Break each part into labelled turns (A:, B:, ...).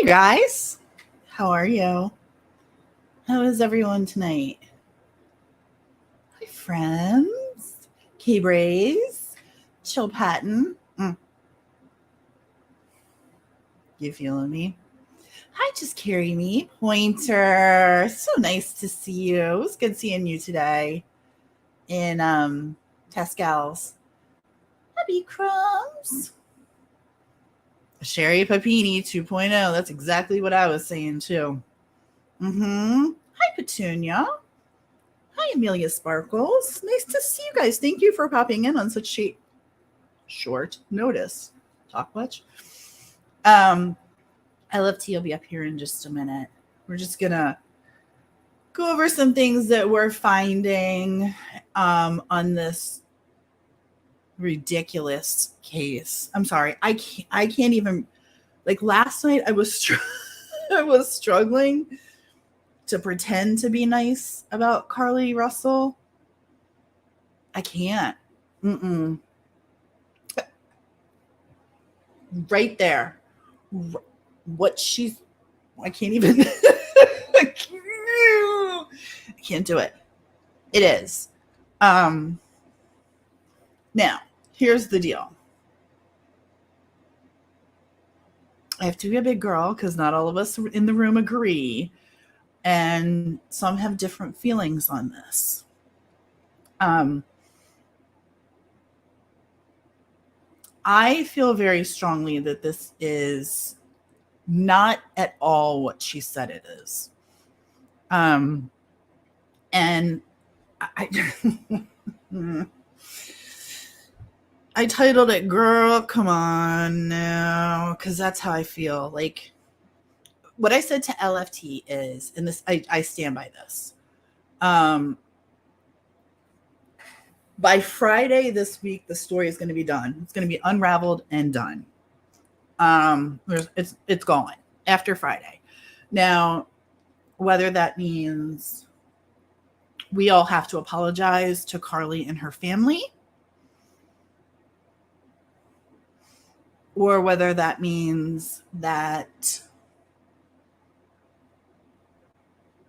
A: Hey guys, how are you? How is everyone tonight? Hi friends, K-Braze, Chill Patton. You feeling me? Hi, Just Carry Me, Pointer. So nice to see you. It was good seeing you today in Pascal's. Happy Crumbs. Sherry Papini 2.0. That's exactly what I was saying too. Hi, Petunia. Hi, Amelia Sparkles. Nice to see you guys. Thank you for popping in on such short notice. Talk much? LFT will be up here in just a minute. We're just gonna go over some things that we're finding on this ridiculous case. I'm sorry, I can't even. Like last night, I was I was struggling to pretend to be nice about Carlee Russell. I can't. Right there. What she's... I can't even... I can't do it. It is. Now, here's the deal. I have to be a big girl because not all of us in the room agree. And some have different feelings on this. I feel very strongly that this is not at all what she said it is. And I titled it, Girl, Come On Now, because that's how I feel. Like, what I said to LFT is, and this, I stand by this. By Friday this week, the story is going to be done. It's going to be unraveled and done. It's gone after Friday. Now, whether that means we all have to apologize to Carlee and her family, or whether that means that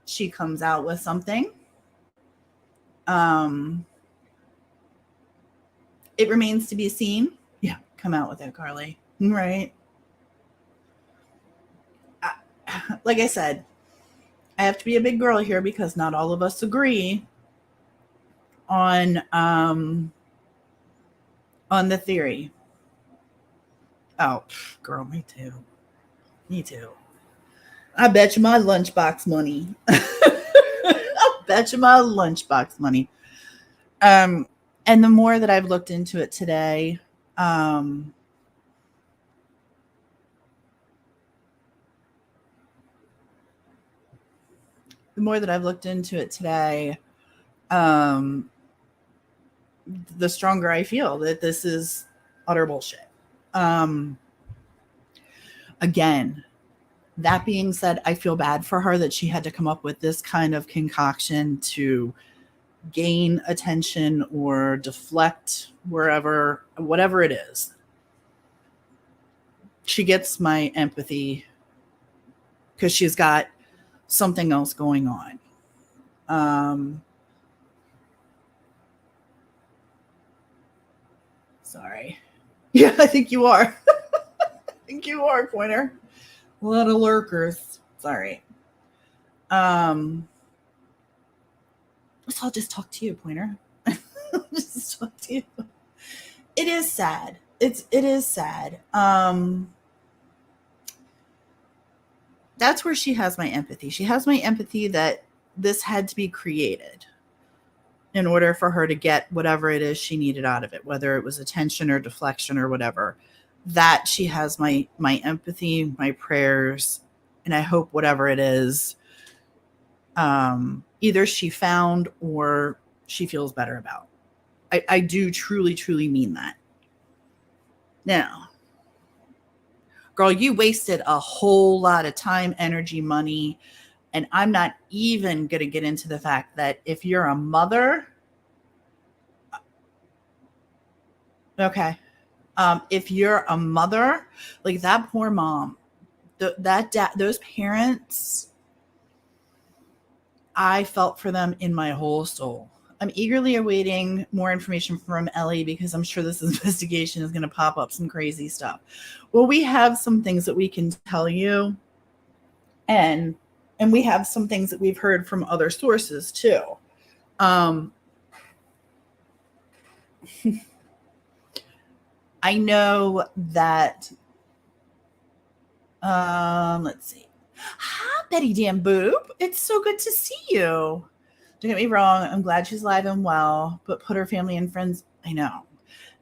A: she comes out with something, it remains to be seen. Yeah, come out with it, Carlee. Right. Like I said, I have to be a big girl here because not all of us agree on the theory. Oh, girl, me too. Me too. I bet you my lunchbox money. I'll bet you my lunchbox money. And the more that I've looked into it today, the more that I've looked into it today, the stronger I feel that this is utter bullshit. Again, that being said, I feel bad for her that she had to come up with this kind of concoction to gain attention or deflect whatever it is. She gets my empathy because she's got something else going on. Sorry. Yeah, I think you are. I think you are, Pointer. A lot of lurkers. Sorry. So I'll just talk to you, Pointer. Just talk to you. It is sad. It is sad. That's where she has my empathy. She has my empathy that this had to be created in order for her to get whatever it is she needed out of it, whether it was attention or deflection or whatever. That she has my empathy, my prayers, and I hope whatever it is, either she found or she feels better about. I do truly, truly mean that. Now, girl, you wasted a whole lot of time, energy, money, and I'm not even going to get into the fact that if you're a mother, okay, if you're a mother, like that poor mom, those parents, I felt for them in my whole soul. I'm eagerly awaiting more information from Ellie because I'm sure this investigation is going to pop up some crazy stuff. Well, we have some things that we can tell you, and we have some things that we've heard from other sources too. I know that. Let's see. Hi, Betty Dan Boop. It's so good to see you. Don't get me wrong. I'm glad she's alive and well, but put her family and friends. I know.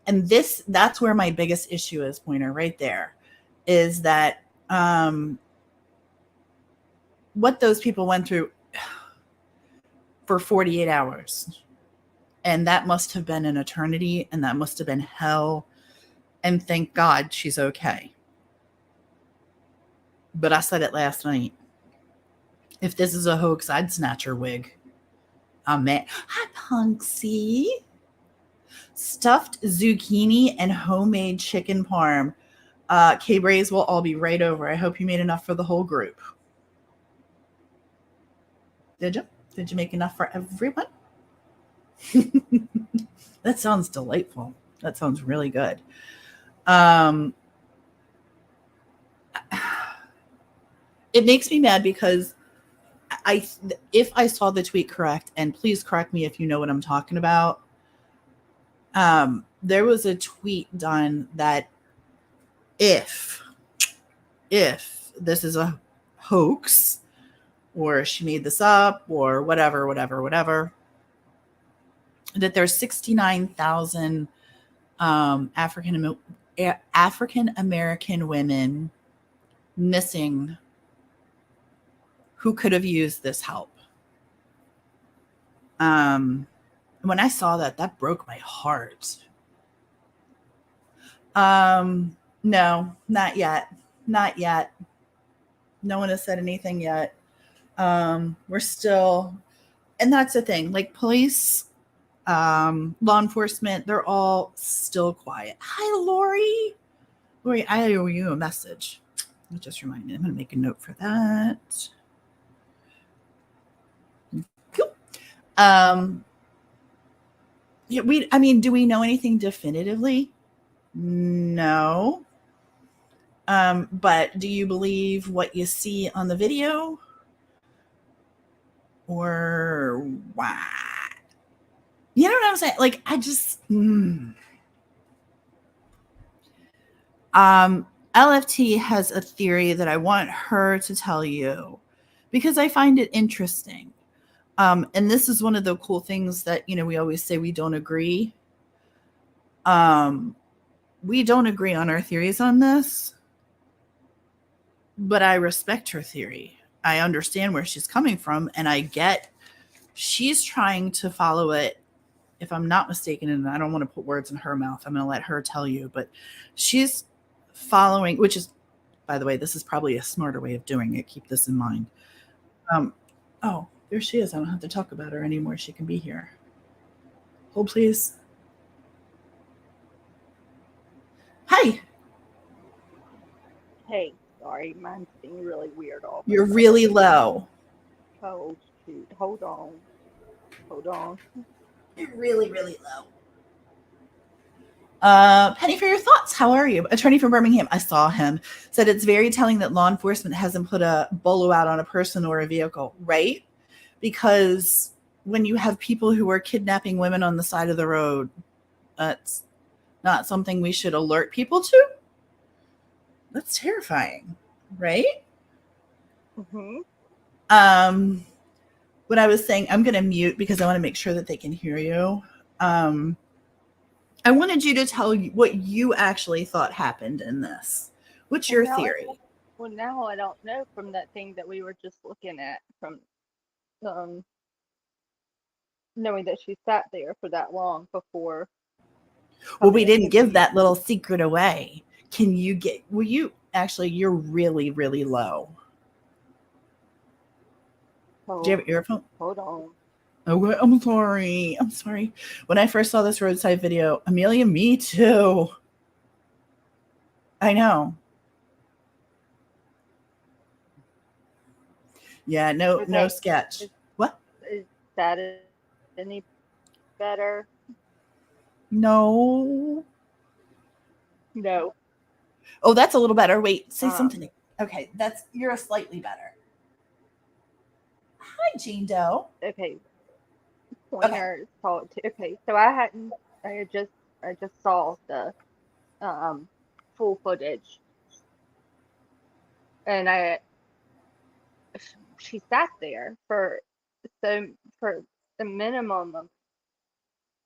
A: And that's where my biggest issue is, Pointer, right there, is that what those people went through for 48 hours. And that must have been an eternity, and that must have been hell. And thank God she's okay. But I said it last night. If this is a hoax, I'd snatch her wig. I'm mad. Hi, Punksy. Stuffed zucchini and homemade chicken parm. K-Brays will all be right over. I hope you made enough for the whole group. Did you? Did you make enough for everyone? That sounds delightful. That sounds really good. It makes me mad because if I saw the tweet correct, and please correct me if you know what I'm talking about, there was a tweet done that if this is a hoax or she made this up or whatever, that there's 69,000 African American women missing who could have used this help. When I saw that broke my heart. No, not yet. Not yet. No one has said anything yet. We're still, and that's the thing, like police, law enforcement, they're all still quiet. Hi, Lori. Lori, I owe you a message. Just remind me. I'm going to make a note for that. Cool. Yeah, do we know anything definitively? No. But do you believe what you see on the video? Or what? You know what I'm saying? Like, I just... LFT has a theory that I want her to tell you because I find it interesting. And this is one of the cool things that, we always say we don't agree. We don't agree on our theories on this, but I respect her theory. I understand where she's coming from, and I get she's trying to follow it, if I'm not mistaken, and I don't want to put words in her mouth. I'm going to let her tell you, but she's following, which is, by the way, this is probably a smarter way of doing it. Keep this in mind. Oh, there she is. I don't have to talk about her anymore. She can be here. Hold, please. Hi.
B: Hey, sorry, mine's being really weird all of a
A: You're
B: sudden.
A: really low.
B: Oh, shoot. Hold on. Hold on.
A: You're really, really low. Penny, for your thoughts, how are you? Attorney from Birmingham, I saw him, said it's very telling that law enforcement hasn't put a bolo out on a person or a vehicle, right? Because when you have people who are kidnapping women on the side of the road, that's not something we should alert people to. That's terrifying, right?
B: Mm-hmm.
A: Um, what I was saying, I'm going to mute because I want to make sure that they can hear you. I wanted you to tell what you actually thought happened in this. What's
B: Well,
A: your
B: now,
A: theory?
B: well, now I don't know from that thing that we were just looking at, from um, knowing that she sat there for that long before
A: Well,
B: coming
A: we didn't
B: into
A: give
B: view.
A: that little secret away. Can you get, will you actually, you're really, really low. Do you
B: Oh,
A: have earphone?
B: hold on.
A: Oh, I'm sorry. I'm sorry. When I first saw this roadside video, Amelia, me too. I know. Yeah, no, no
B: Okay.
A: sketch.
B: Is,
A: What?
B: is that any better?
A: No.
B: No.
A: Oh, that's a little better. Wait, say
B: Um,
A: something. Okay, that's, you're a slightly better. Hi, Jean Doe.
B: okay.
A: Okay.
B: Pointer talk to, okay. So I hadn't, I just saw the um full footage, and she sat there for, so for the minimum of,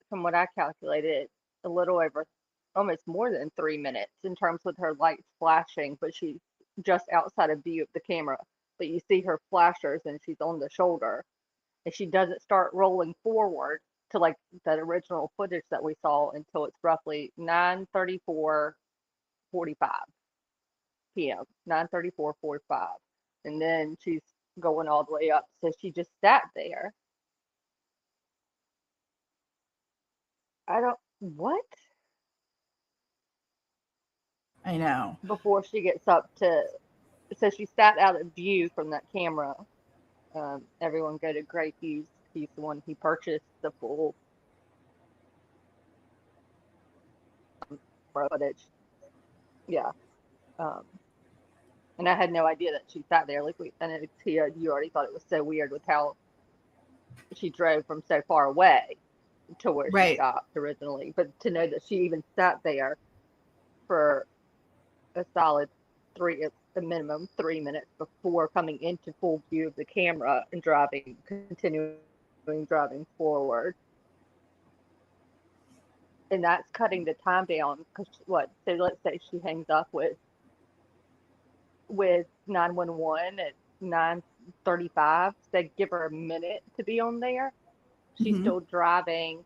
B: from what I calculated, a little over, almost more than 3 minutes in terms with her lights flashing, but she's just outside of view of the camera. But you see her flashers and she's on the shoulder, and she doesn't start rolling forward to like that original footage that we saw until it's roughly 9:34:45 p.m. 9:34:45, and then she's going all the way up. So she just sat there. I don't, what?
A: I know.
B: Before she gets up to, so she sat out of view from that camera. Everyone go to Greg Hughes. He's the one he purchased the full footage. Yeah. Um, and I had no idea that she sat there. Like we, and Tia, you already thought it was so weird with how she drove from so far away to where she
A: Right.
B: stopped originally. But to know that she even sat there for a solid three, a minimum 3 minutes before coming into full view of the camera and driving, continuing driving forward. And that's cutting the time down because what? So let's say she hangs up with 911 at 9:35. So they give her a minute to be on there. She's
A: Mm-hmm.
B: still driving,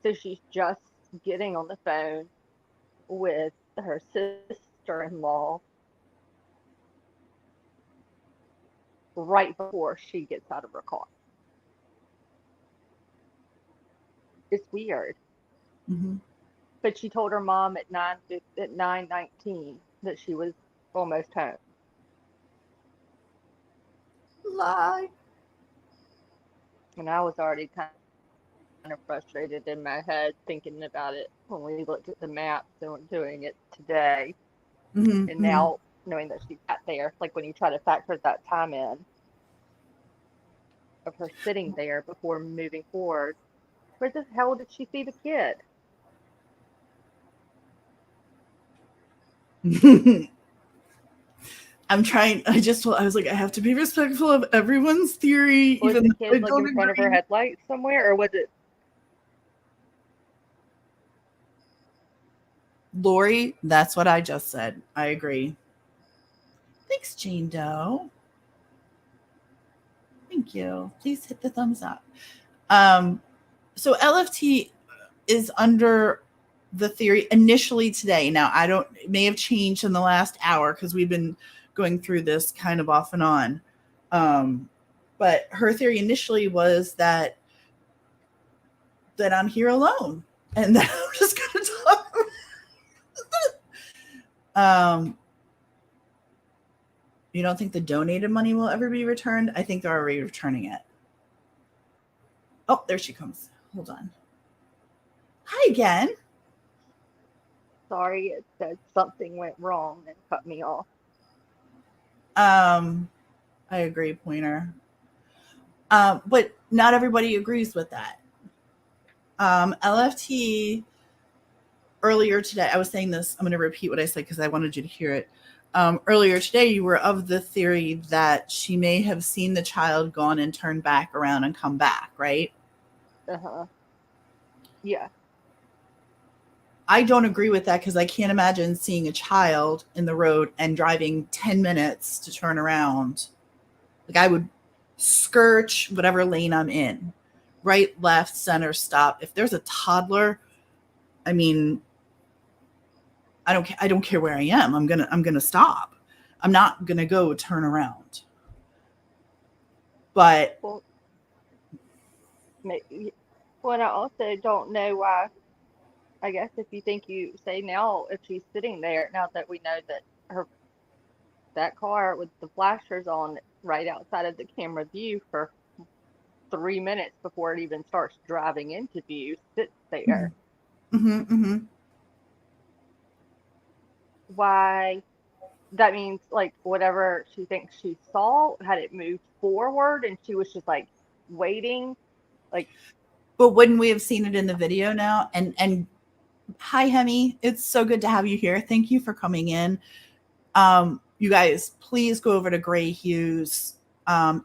B: so she's just getting on the phone with her sister-in-law right before she gets out of her car. It's weird.
A: Mm-hmm.
B: But she told her mom at 9:19 that she was almost home.
A: Lie.
B: And I was already kind of frustrated in my head thinking about it when we looked at the maps and we're doing it today. And
A: Mm-hmm.
B: now
A: Mm-hmm.
B: knowing that she sat there, like when you try to factor that time in of her sitting there before moving forward, where the hell did she see the kid?
A: I'm trying. I was like, I have to be respectful of everyone's theory,
B: Was
A: even
B: the
A: though I
B: kid like
A: don't
B: in front of her
A: agree.
B: headlights somewhere, or was it?
A: Lori, that's what I just said. I agree. Thanks, Jane Doe. Thank you. Please hit the thumbs up. Um, so LFT is under the theory initially today. Now, I don't, it may have changed in the last hour because we've been going through this kind of off and on. Um, but her theory initially was that that I'm here alone and that I'm just going to talk. You don't think the donated money will ever be returned? I think they're already returning it. Oh, there she comes. Hold on. Hi again.
B: Sorry, it said something went wrong and cut me off.
A: I agree, Pointer. But not everybody agrees with that. LFT earlier today, I was saying this, I'm going to repeat what I said because I wanted you to hear it. Earlier today, you were of the theory that she may have seen the child gone and turned back around and come back, right?
B: Uh-huh. Yeah.
A: I don't agree with that because I can't imagine seeing a child in the road and driving 10 minutes to turn around. Like I would skirt whatever lane I'm in, right, left, center, stop. If there's a toddler, I mean, I don't care where I am. I'm gonna stop. I'm not gonna go turn around. But
B: Well, well, I also don't know why. I guess if you think you say now, if she's sitting there, now that we know that her that car with the flashers on right outside of the camera view for 3 minutes before it even starts driving into view, sits there.
A: mm-hmm, mm-hmm.
B: Why? That means like whatever she thinks she saw had it moved forward, and she was just like waiting, like.
A: But wouldn't we have seen it in the video now? And hi, Hemi. It's so good to have you here. Thank you for coming in. You guys, please go over to Gray Hughes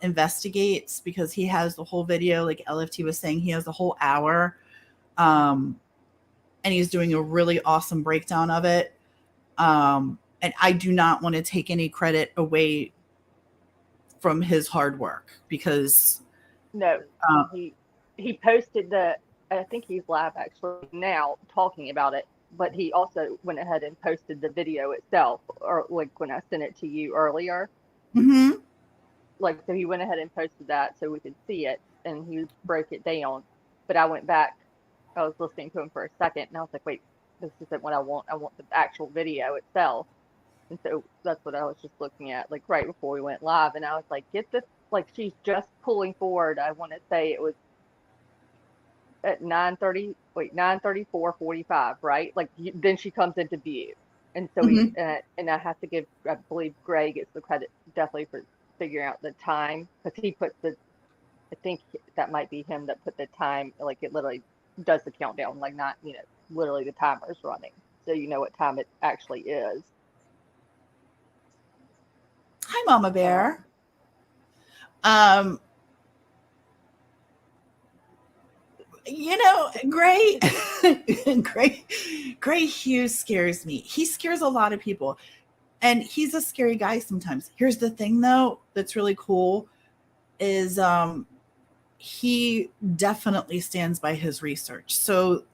A: Investigates because he has the whole video. Like LFT was saying, he has the whole hour. And he's doing a really awesome breakdown of it. And I do not want to take any credit away from his hard work because
B: No, he posted I think he's live actually now talking about it, but he also went ahead and posted the video itself, or like when I sent it to you earlier.
A: mm-hmm.
B: Like, so he went ahead and posted that so we could see it, and he broke it down. But I went back, I was listening to him for a second, and I was like, wait, this isn't what I want. I want the actual video itself. And so that's what I was just looking at, like right before we went live. And I was like, get this, like she's just pulling forward. I want to say it was at 9:30, wait, 9:34:45, right? Like then she comes into view. And so
A: Mm-hmm.
B: and I have to give, I believe Gray gets the credit definitely for figuring out the time because he puts I think that might be him that put the time, like it literally does the countdown, like not, literally the timer's running. So you know what time it actually is.
A: Hi, Mama Bear. Um, Gray, Gray Hughes scares me. He scares a lot of people, and he's a scary guy sometimes. Here's the thing, though, that's really cool is he definitely stands by his research. So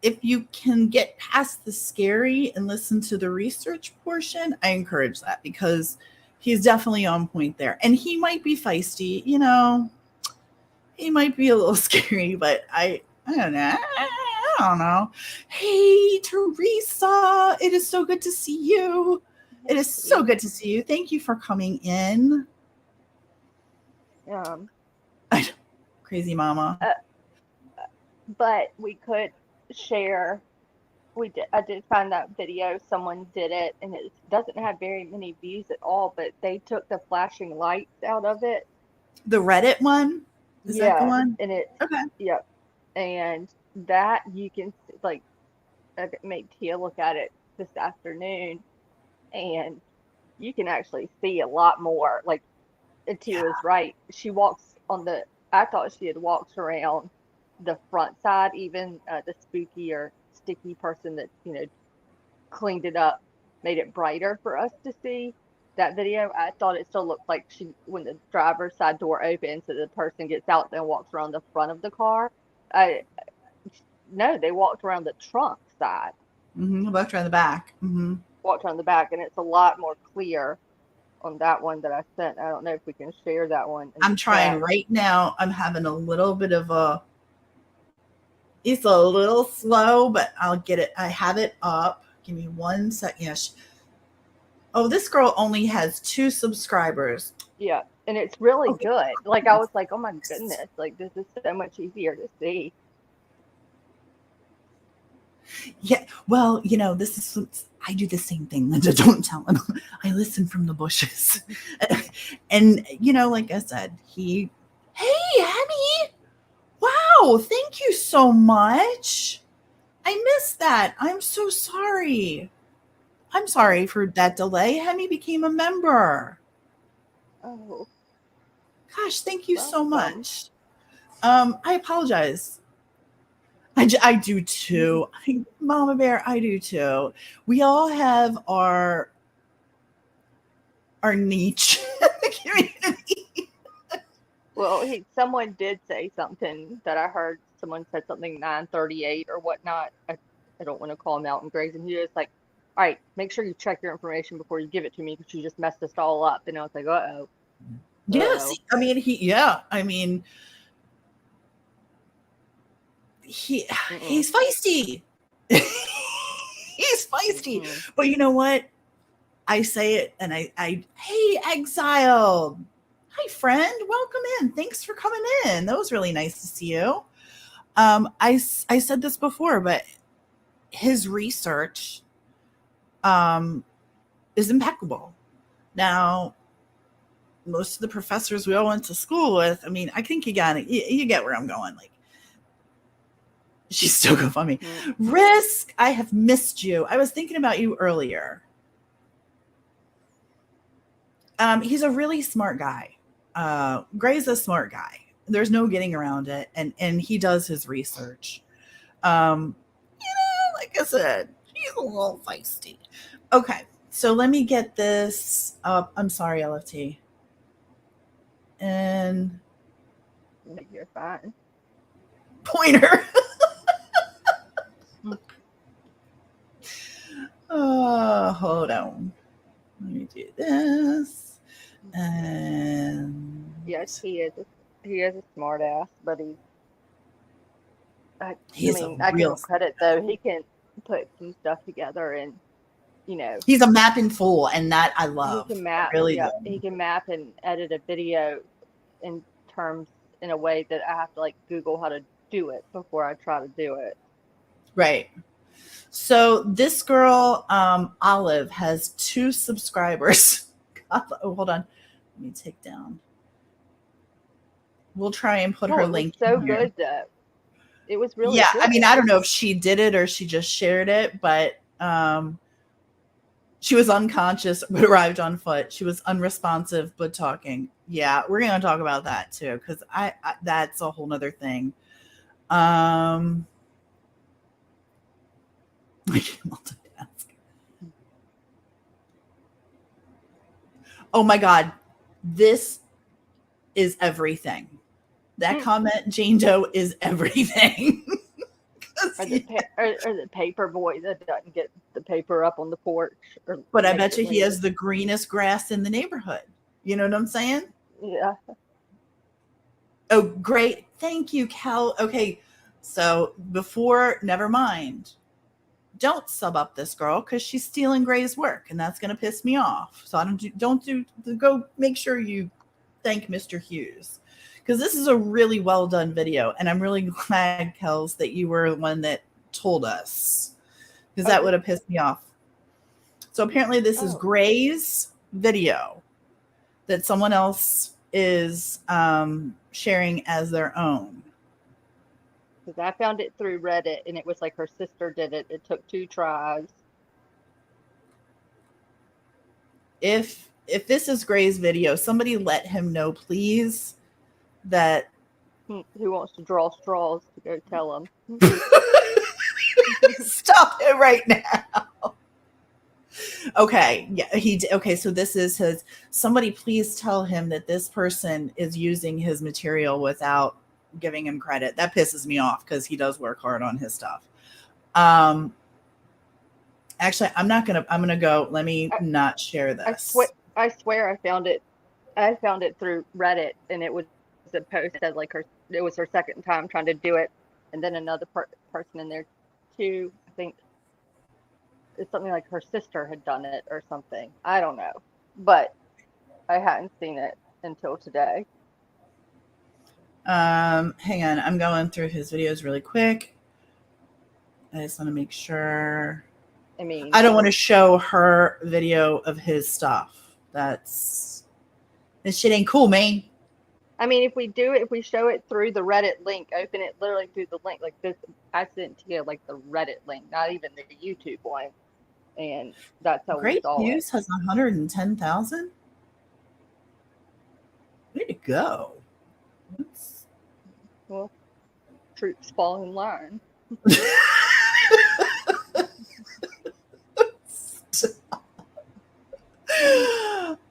A: if you can get past the scary and listen to the research portion, I encourage that because he's definitely on point there. And he might be feisty, he might be a little scary, but I don't know. I don't know. Hey, Teresa, it is so good to see you. It is so good to see you. Thank you for coming in.
B: Um,
A: Crazy mama.
B: but we could share. I did find that video. Someone did it, and it doesn't have very many views at all. But they took the flashing lights out of it.
A: The Reddit one? Is that the one?
B: And it.
A: Okay.
B: Yep. And that you can like, I made Tia look at it this afternoon, and you can actually see a lot more. Like, and Tia was right. She walks on the. I thought she had walked around the front side, even the spooky or sticky person that cleaned it up, made it brighter for us to see. That video, I thought it still looked like when the driver's side door opens, so the person gets out and walks around the front of the car. I No, they walked around the trunk side.
A: Mm-hmm. Walked around the back. Mm-hmm.
B: Walked around the back, and it's a lot more clear on that one that I sent. I don't know if we can share that one in
A: I'm
B: the
A: trying
B: chat.
A: right now. I'm having a little bit of a It's a little slow, but I'll get it. I have it up. Give me 1 sec. Yes. Oh, this girl only has 2 subscribers.
B: Yeah, and it's really
A: Okay.
B: good. Like I was like, oh my goodness, like this is so much easier to see.
A: Yeah. Well, this is, I do the same thing, Linda. Don't tell him. I listen from the bushes. And, like I said, hey, Hemi. Wow. Thank you so much. I missed that. I'm so sorry. I'm sorry for that delay. Hemi became a member.
B: Oh,
A: Gosh, thank you so
B: welcome.
A: much. I apologize. I do too. Mama Bear, I do too. We all have our niche in the community.
B: Well, someone did say something that I heard. Someone said something 938 or whatnot. I don't want to call him out and Grayson. He was like, all right, make sure you check your information before you give it to me because you just messed us all up. And I was like, uh-oh,
A: Yes,
B: uh-oh.
A: I mean he's feisty. He's feisty.
B: Mm-mm.
A: But you know what? I say it and hey, exiled. Hi, friend. Welcome in. Thanks for coming in. That was really nice to see you. I said this before, but his research is impeccable. Now, most of the professors we all went to school with, I mean, I think you get where I'm going. Like, she's still going for me. Risk, I have missed you. I was thinking about you earlier. He's a really smart guy. Gray's a smart guy. There's no getting around it, and he does his research. Like I said, he's a little feisty. Okay, so let me get this up. I'm sorry, LFT. And
B: You're fine.
A: pointer. Hold on. Let me do this. And
B: Yes, he is. He is a smart ass, but I mean, I give him credit though. He can put some stuff together, and
A: he's a mapping fool, and that I love.
B: he can map.
A: Really
B: Yeah,
A: do.
B: he can map and edit a video in terms in a way that I have to like Google how to do it before I try to do it.
A: Right. So this girl, Olive, has 2 subscribers. Oh, hold on. Let me take down. We'll try and put her
B: It was
A: link
B: so
A: in here.
B: good though. It was really
A: Yeah,
B: good.
A: I mean, I don't know if she did it or she just shared it, but she was unconscious but arrived on foot. She was unresponsive but talking. Yeah, we're gonna talk about that too, because I that's a whole nother thing. I can't multitask. Oh my god, this is everything. That comment, Jane Doe, is everything.
B: Or the paper boy that doesn't get the paper up on the porch.
A: But I bet you he has the greenest grass in the neighborhood. You know what I'm saying?
B: Yeah.
A: Oh, great. Thank you, Cal. Okay, so never mind. Don't sub up this girl because she's stealing Gray's work, and that's going to piss me off. So go make sure you thank Mr. Hughes, because this is a really well done video, and I'm really glad, Kels, that you were the one that told us, because that would have pissed me off. So apparently this is Gray's video that someone else is sharing as their own.
B: Because I found it through Reddit, and it was like her sister did it. It took 2 tries.
A: If this is Gray's video, somebody let him know, please, that
B: who wants to draw straws to go tell him.
A: Stop it right now. Okay, yeah, okay, so this is his. Somebody please tell him that this person is using his material without giving him credit. That pisses me off because he does work hard on his stuff. Actually, I'm gonna go. Let me not share this.
B: I swear I found it through Reddit, and it was a post that like it was her second time trying to do it, and then another person in there too. I think it's something like her sister had done it or something. I don't know, but I hadn't seen it until today.
A: Hang on, I'm going through his videos really quick. I just want to make sure.
B: I mean,
A: I don't want to show her video of his stuff. This shit ain't cool, man.
B: I mean, if we show it through the Reddit link, open it literally through the link like this. I sent to you like the Reddit link, not even the YouTube one, and that's how we
A: Great
B: saw it.
A: Views has 110,000. Way to go.
B: Well, troops fall in line.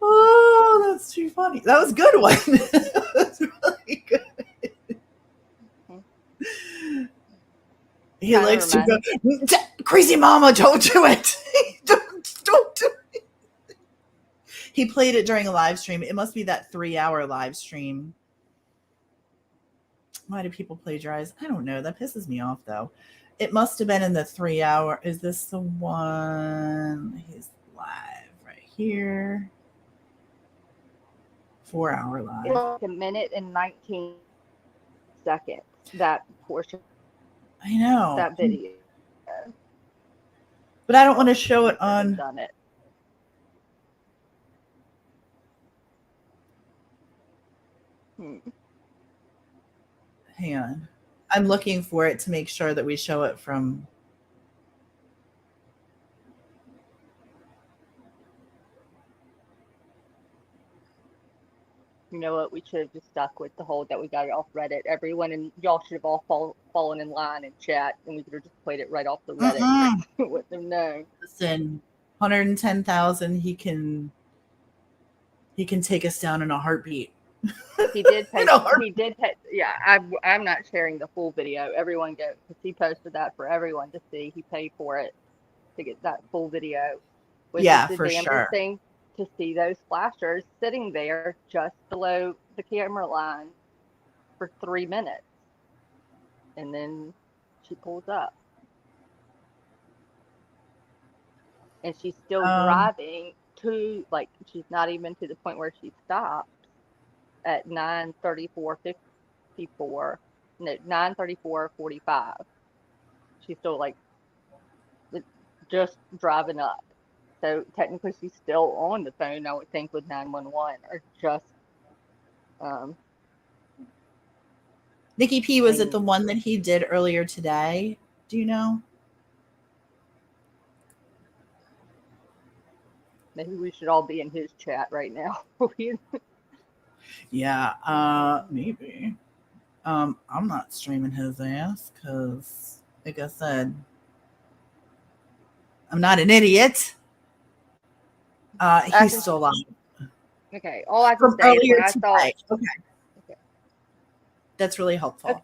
A: Oh, that's too funny. That was a good one. That's really good. He likes to go, crazy mama, don't do it. Don't do it. He played it during a live stream. It must be that 3-hour live stream. Why do people plagiarize? I don't know. That pisses me off, though. It must have been in the 3-hour. Is this the one? He's live right here. 4-hour live.
B: It's like 1 minute and 19 seconds. That portion.
A: I know.
B: That video.
A: But I don't want to show it on.
B: Done it.
A: Hang on. I'm looking for it to make sure that we show it from.
B: You know what? We should have just stuck with the whole that we got it off Reddit. Everyone and y'all should have all fallen in line and chat, and we could have just played it right off the Reddit. With them know.
A: Listen, 110,000. He can take us down in a heartbeat.
B: He did post. He did. Yeah, I'm not sharing the full video. Everyone go because he posted that for everyone to see. He paid for it to get that full video. Which
A: yeah,
B: is the
A: for sure.
B: Thing to see those flashers sitting there just below the camera line for 3 minutes, and then she pulls up, and she's still driving to she's not even to the point where she stopped at 9:34:45. She's still just driving up. So technically she's still on the phone, I would think, with 911 or just
A: Nikki P, was it the one that he did earlier today? Do you know?
B: Maybe we should all be in his chat right now.
A: Yeah, maybe. I'm not streaming his ass because, like I said, I'm not an idiot. He's still alive.
B: Okay, all I can say is what I thought.
A: Okay. That's really helpful.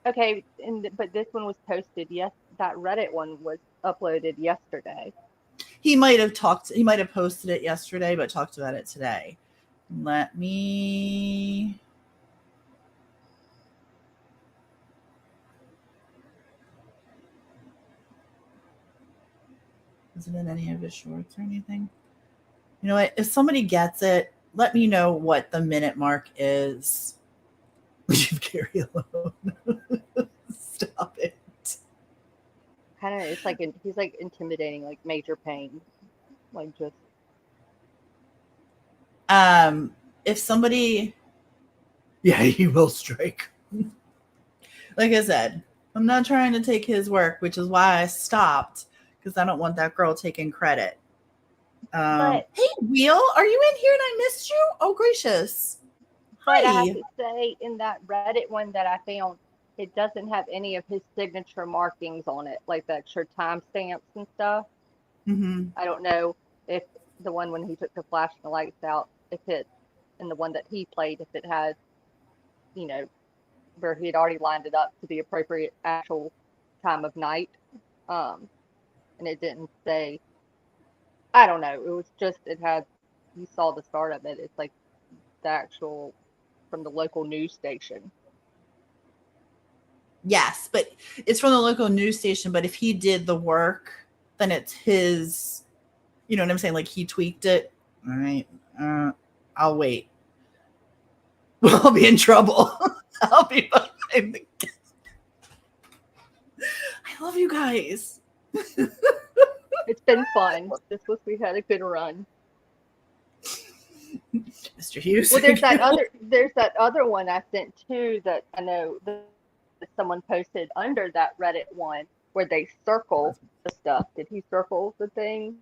B: Okay, but this one was posted. Yes, that Reddit one was uploaded yesterday.
A: He might have posted it yesterday, but talked about it today. Let me. Is it in any of his shorts or anything? You know what? If somebody gets it, let me know what the minute mark is. Leave Carrie alone. Stop it.
B: Kind of, it's he's intimidating, Major Payne, just.
A: If somebody, yeah, he will strike. Like I said, I'm not trying to take his work, which is why I stopped, because I don't want that girl taking credit. Hey, Wheel, are you in here and I missed you? Oh, gracious.
B: But I have to say, in that Reddit one that I found, it doesn't have any of his signature markings on it, like the extra timestamps and stuff.
A: Mm-hmm.
B: I don't know if the one when he took the flashing lights out, and the one that he played, if it has, where he had already lined it up to the appropriate actual time of night. And it didn't say, I don't know. It was just, you saw the start of it. It's the actual, from the local news station.
A: Yes, but it's from the local news station. But if he did the work, then it's his. You know what I'm saying? Like he tweaked it. All right. I'll wait. I'll be in trouble. I'll be behind the. I love you guys.
B: It's been fun. We've had a good run.
A: Mr. Hughes.
B: Well, there's that other one I sent too that I know that someone posted under that Reddit one where they circle the stuff. Did he circle the thing?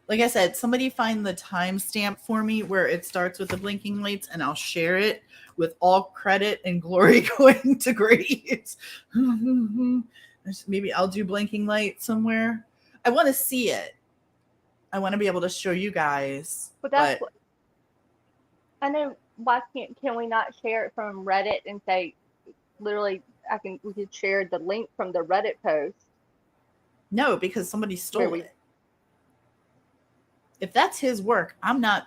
A: Like I said, somebody find the timestamp for me where it starts with the blinking lights, and I'll share it with all credit and glory going to Grace. Maybe I'll do blinking light somewhere. I want to see it. I want to be able to show you guys.
B: But that's what I know. Why can we not share it from Reddit and say, literally, we could share the link from the Reddit post?
A: No, because somebody stole it. If that's his work, I'm not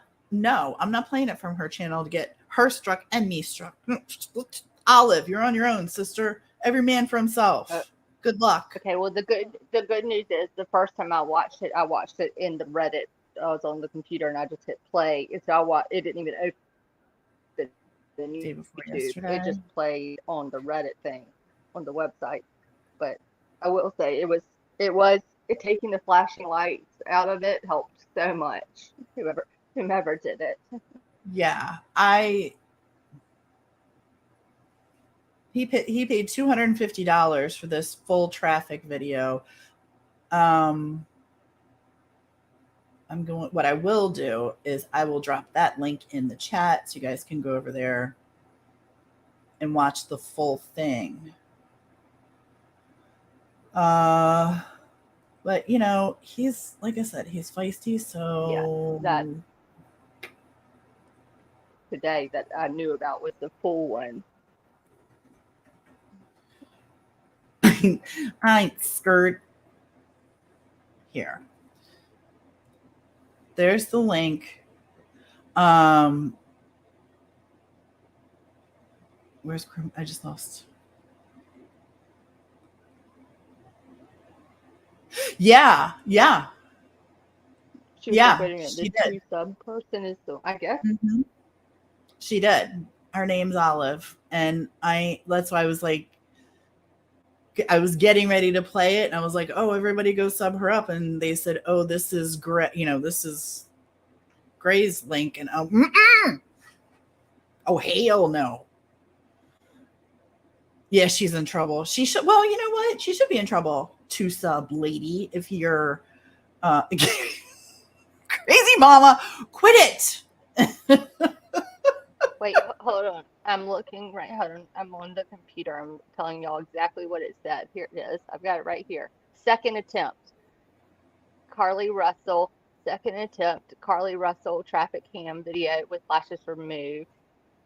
A: playing it from her channel to get her struck and me struck. Olive, you're on your own, sister. Every man for himself. Good luck.
B: Okay, well the good news is the first time I watched it in the Reddit. I was on the computer and I just hit play. And so it didn't even open the YouTube. It just played on the Reddit thing on the website. But I will say it taking the flashing lights out of it helped so much. Whomever did it.
A: Yeah, he paid $250 for this full traffic video. What I will do is I will drop that link in the chat so you guys can go over there and watch the full thing. But he's, like I said, he's feisty. So
B: yeah, that today that I knew about was the full one.
A: I ain't scared. Here. There's the link. Where's Chrome? I just lost. Yeah.
B: She did. Sub person is the, I guess.
A: Mm-hmm. She did. Her name's Olive, and that's why I was like, I was getting ready to play it, and I was like, oh, everybody go sub her up, and they said, oh, this is great. This is Gray's link, and oh, hell no. Yeah, she's in trouble. She should. Well, you know what? She should be in trouble. To sub lady, if you're crazy mama, quit it.
B: Wait, hold on. I'm looking right. Hold on. I'm on the computer. I'm telling y'all exactly what it said. Here it is. I've got it right here. Second attempt. Carlee Russell. Second attempt. Carlee Russell traffic cam video with flashes removed.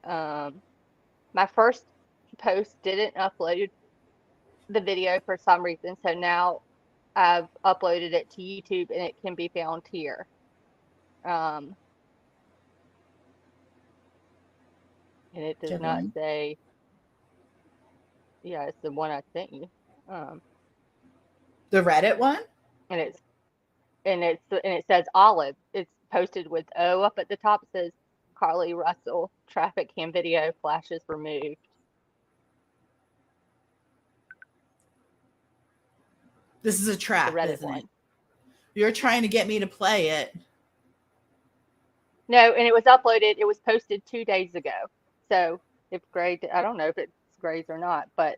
B: My first post didn't upload the video for some reason, so now I've uploaded it to YouTube and it can be found here. And it does not say. Yeah, it's the one I sent you.
A: The Reddit one,
B: and it says Olive. It's posted with O up at the top. It says Carlee Russell traffic cam video flashes removed.
A: This is a trap, isn't it? You're trying to get me to play it.
B: No, and it was uploaded. It was posted 2 days ago. So if Gray, I don't know if it's Gray's or not, but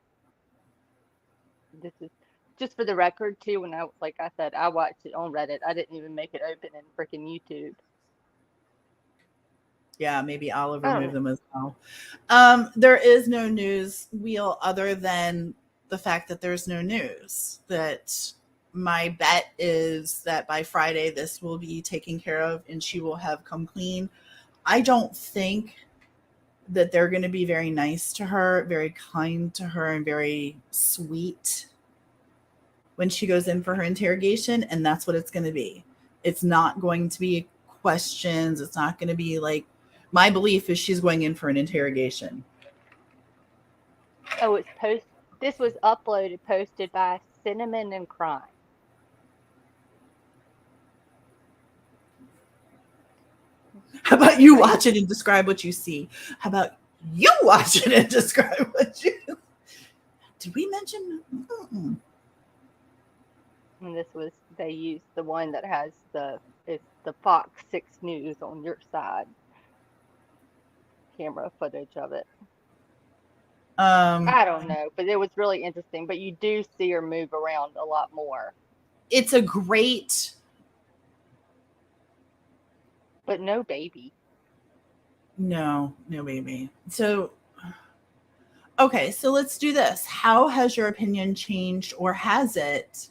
B: this is just for the record too. When like I said, I watched it on Reddit. I didn't even make it open in freaking YouTube.
A: Yeah, maybe I'll remove them as well. There is no news wheel other than the fact that there's no news. That my bet is that by Friday this will be taken care of and she will have come clean. I don't think that they're going to be very nice to her, very kind to her, and very sweet when she goes in for her interrogation, and that's what it's going to be. It's not going to be questions. It's not going to be like, My belief is she's going in for an interrogation.
B: Oh, this was posted by Cinnamon and Crime.
A: How about you watch it and describe what you see? How about you watch it and describe what you... Did we mention? Mm-mm.
B: And they used the one that has it's the Fox 6 News on your side. Camera footage of it. I don't know, but it was really interesting. But you do see her move around a lot more.
A: It's a great...
B: But no baby.
A: No baby. So, okay, so let's do this. How has your opinion changed, or has it,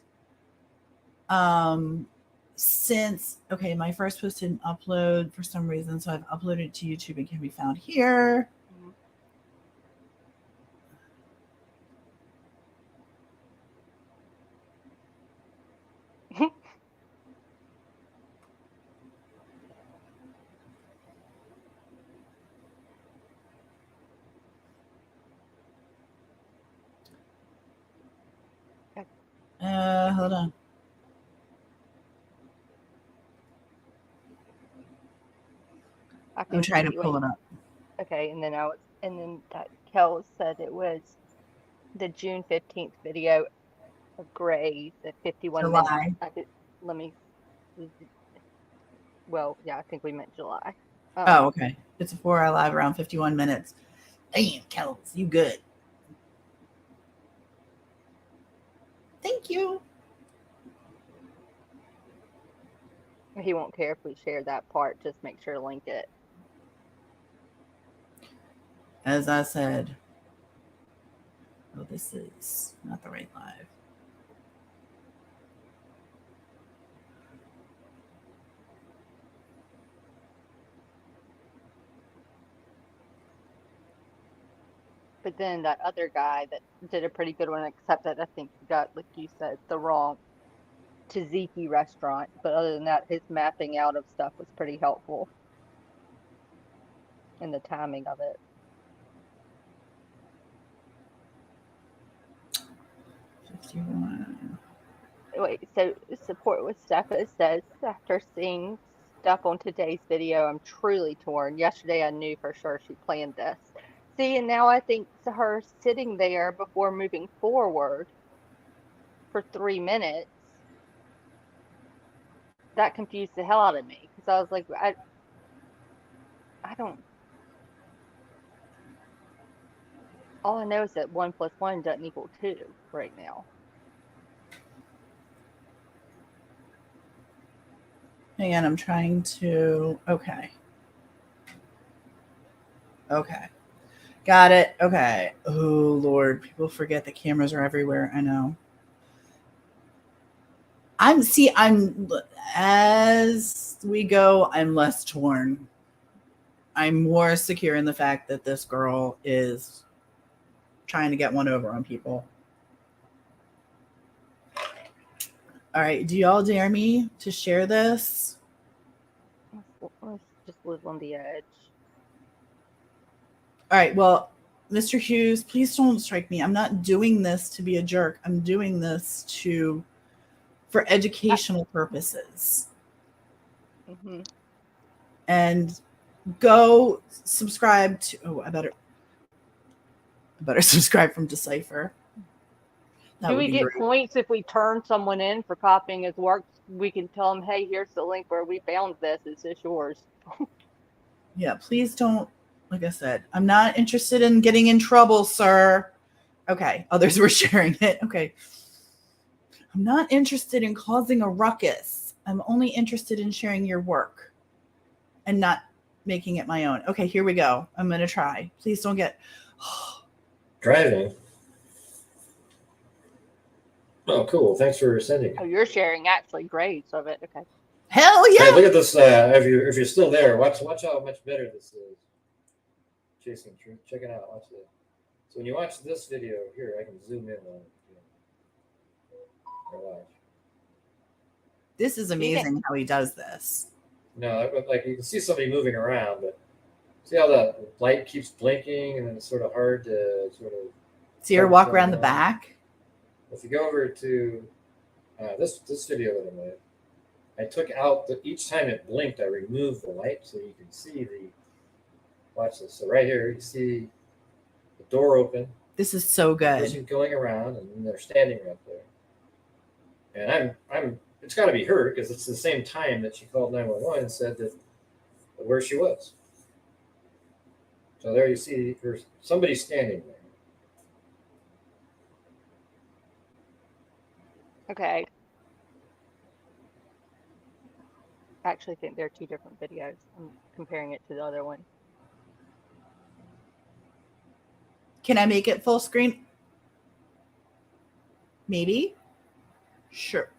A: since... Okay, my first post didn't upload for some reason, so I've uploaded it to YouTube and can be found here. Hold on. I'm trying to pull it up.
B: Okay, and then that Kel said it was the June 15th video of Gray's at 51
A: July.
B: minutes. Well, yeah, I think we meant July.
A: Oh, okay. It's a 4-hour live around 51 minutes. Damn, Kels, you good. Thank you.
B: He won't care if we share that part. Just make sure to link it.
A: As I said, oh, this is not the right live.
B: But then that other guy that did a pretty good one, except that I think he got, like you said, the wrong tzatziki restaurant. But other than that, his mapping out of stuff was pretty helpful. And the timing of it.
A: 51.
B: Wait, so support with Steffa says, after seeing stuff on today's video, I'm truly torn. Yesterday I knew for sure she planned this. See, and now I think her sitting there before moving forward for 3 minutes, that confused the hell out of me. Because I was like, I don't... All I know is that 1 + 1 doesn't equal 2 right now.
A: Hang on, I'm trying to... Okay. Got it. Okay. Oh, Lord. People forget the cameras are everywhere. I know. As we go, I'm less torn. I'm more secure in the fact that this girl is trying to get one over on people. All right. Do y'all dare me to share this?
B: Let's just live on the edge.
A: All right. Well, Mr. Hughes, please don't strike me. I'm not doing this to be a jerk. I'm doing this for educational purposes.
B: Mm-hmm.
A: And go subscribe to... Oh, I better subscribe from Decipher.
B: Do we get points if we turn someone in for copying his work? We can tell them, hey, here's the link where we found this. Is this yours?
A: Yeah, please don't. Like I said, I'm not interested in getting in trouble, sir. Okay, others were sharing it. Okay. I'm not interested in causing a ruckus. I'm only interested in sharing your work and not making it my own. Okay, here we go. I'm going to try. Please don't get...
C: Driving. Oh, cool. Thanks for sending.
B: Oh, you're sharing actually grades of it. Okay.
A: Hell yeah.
C: Hey, look at this. If you're still there, watch how much better this is. Chasing truth. Check it out. Watch this. So when you watch this video here, I can zoom in on it. Watch.
A: This is amazing how he does this.
C: No, like you can see somebody moving around, but See how the light keeps blinking, and then it's sort of hard to sort of
A: See her walk around the back.
C: If you go over to this video that I made, I took out each time it blinked, I removed the light so you can see the. Watch this. So right here, you see the door open.
A: This is so good.
C: Person going around, and they're standing right there. And I'm. It's got to be her because it's the same time that she called 911 and said that where she was. So there you see somebody standing there.
B: Okay. I actually think they're two different videos. I'm comparing it to the other one.
A: Can I make it full screen? Maybe. Sure.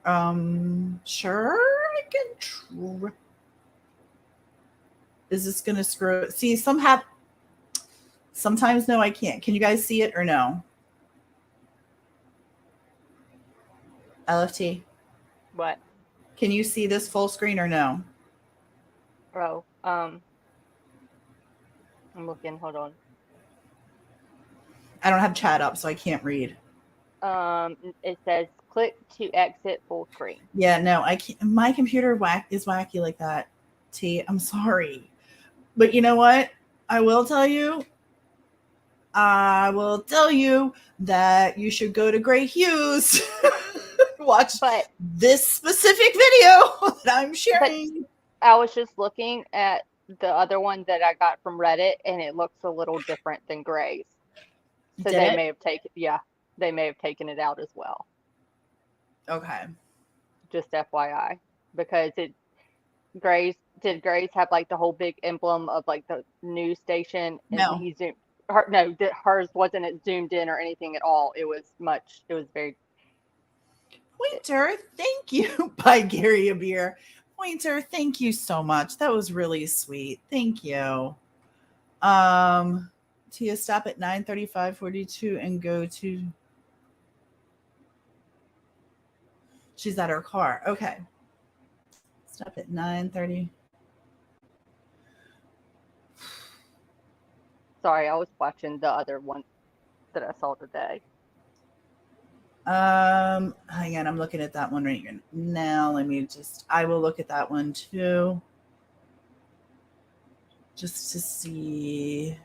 A: Sure. I can try. Is this gonna screw it? See, sometimes no, I can't. Can you guys see it or no? LFT.
B: What?
A: Can you see this full screen or no?
B: Oh, I'm looking. Hold on.
A: I don't have chat up, so I can't read.
B: It says click to exit full screen.
A: Yeah, no, I can't. My computer is wacky like that. I'm sorry. But you know what? I will tell you that you should go to Gray Hughes. Watch this specific video that I'm sharing.
B: I was just looking at the other one that I got from Reddit, and it looks a little different than Gray's. So they may have taken it out as well.
A: Okay.
B: Just FYI, because did Gray's have like the whole big emblem of like the news station? And
A: no.
B: Hers wasn't zoomed in or anything at all. It was very.
A: Pointer, thank you. By Gary Abir. Pointer, thank you so much. That was really sweet. Thank you. Tia, stop at 9:35:42 and go to. She's at her car. Okay. Stop at 9:30.
B: Sorry, I was watching the other one that I saw today.
A: Hang on, I'm looking at that one right now. I will look at that one too. Just to see.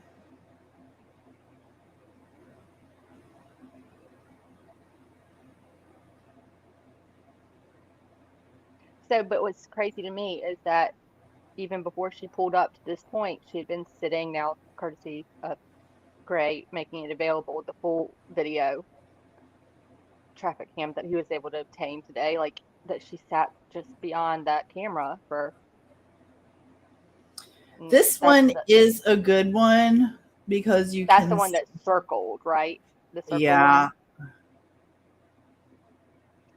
B: So, but what's crazy to me is that even before she pulled up to this point, she had been sitting, now courtesy of Gray making it available, the full video traffic cam that he was able to obtain today, like that she sat just beyond that camera for.
A: This one is a good one because
B: that's the one that's circled, right? The circle.
A: Yeah.
B: One.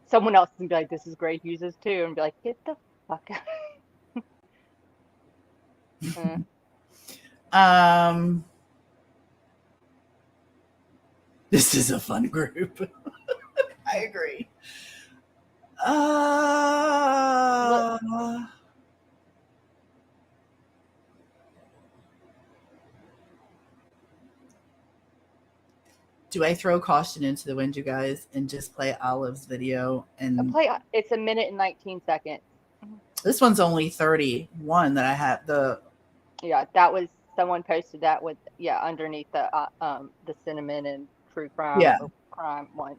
B: Someone else can be like, this is Gray Hughes too, and be like, get the fuck out.
A: This is a fun group. I agree. Do I throw caution into the wind, you guys, and just play Olive's video? And
B: it's a minute and 19 seconds.
A: This one's only 31 that I have.
B: Yeah, that was someone posted that with underneath the cinnamon and true crime crime one,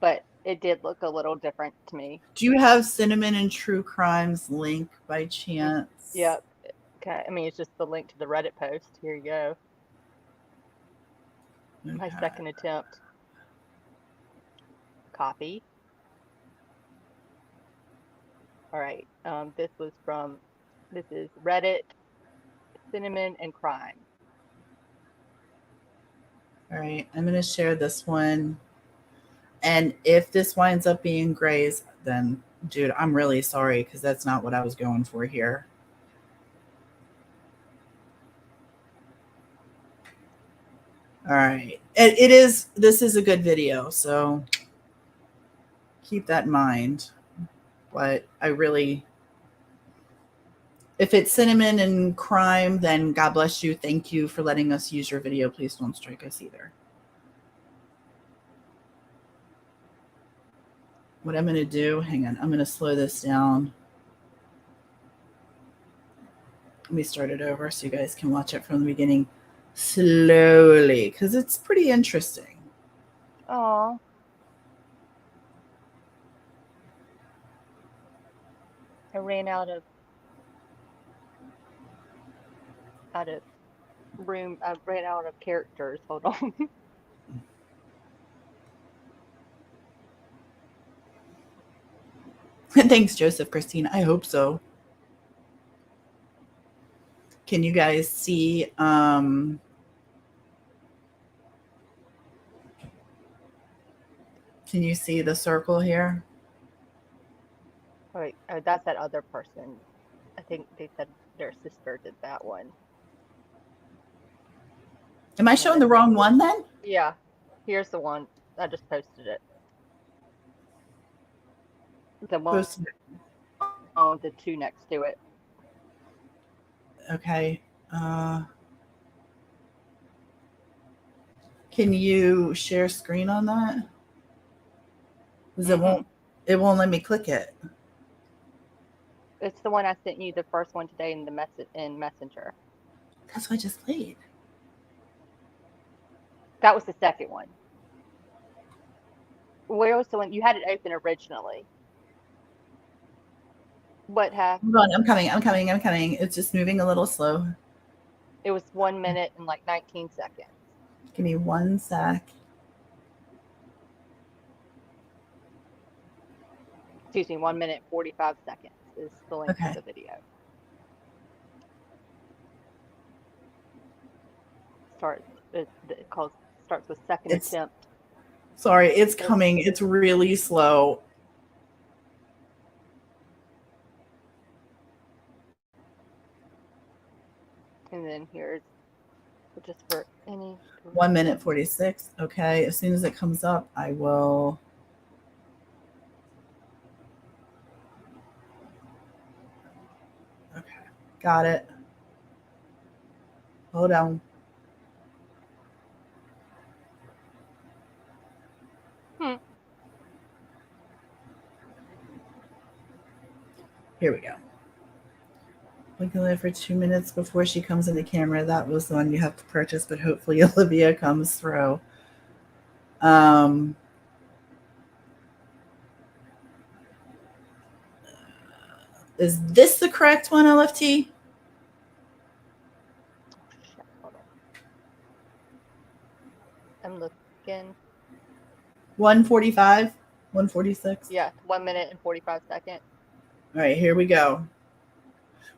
B: but it did look a little different to me.
A: Do you have cinnamon and true crimes link by chance?
B: Yep. Okay. I mean, it's just the link to the Reddit post. Here you go. Okay. My second attempt. Copy. All right. This is Reddit, cinnamon and crime.
A: All right. I'm going to share this one. And if this winds up being Gray's, then, dude, I'm really sorry because that's not what I was going for here. All right. This is a good video, so keep that in mind. But I really If it's cinnamon and crime, then God bless you. Thank you for letting us use your video. Please don't strike us either. What I'm going to do, hang on, I'm going to slow this down. Let me start it over so you guys can watch it from the beginning slowly, because it's pretty interesting.
B: Oh. I ran out of room. I ran out of characters. Hold on.
A: Thanks, Joseph, Christine. I hope so. Can you guys see? Can you see the circle here?
B: Wait, oh, that's that other person. I think they said their sister did that one.
A: Am I showing the wrong one then?
B: Yeah, here's the one. I just posted it. The one
A: Posted it.
B: with the two next to it.
A: Okay. Can you share screen on that? Because it won't let me click it.
B: It's the one I sent you, the first one today in the in Messenger.
A: That's what I just played.
B: That was the second one. Where was the one you had it open originally? What happened?
A: Hold on, I'm coming. It's just moving a little slow.
B: It was 1 minute and like 19 seconds.
A: Give me 1 sec.
B: Excuse me, 1 minute 45 seconds is the length of the video. Starts with second attempt.
A: Sorry, it's coming. It's really slow.
B: And then here's just for any
A: 1 minute 46. Okay, as soon as it comes up, I will. Okay, got it. Hold on. Here we go. We can live for 2 minutes before she comes in the camera. That was the one you have to purchase, but hopefully Olivia comes through. Is this the correct one, LFT?
B: Hold on. I'm looking.
A: 145, 146.
B: Yeah, 1 minute and 45 seconds.
A: All right, here we go.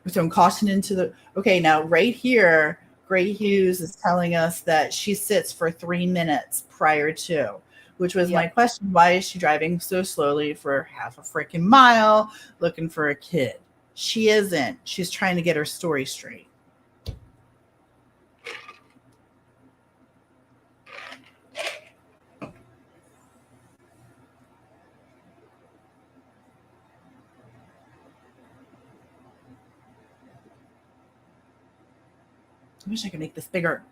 A: We're throwing caution into the. Okay, now right here, Gray Hughes is telling us that she sits for 3 minutes prior to, which was my question. Why is she driving so slowly for half a freaking mile looking for a kid? She isn't. She's trying to get her story straight. I wish I could make this bigger.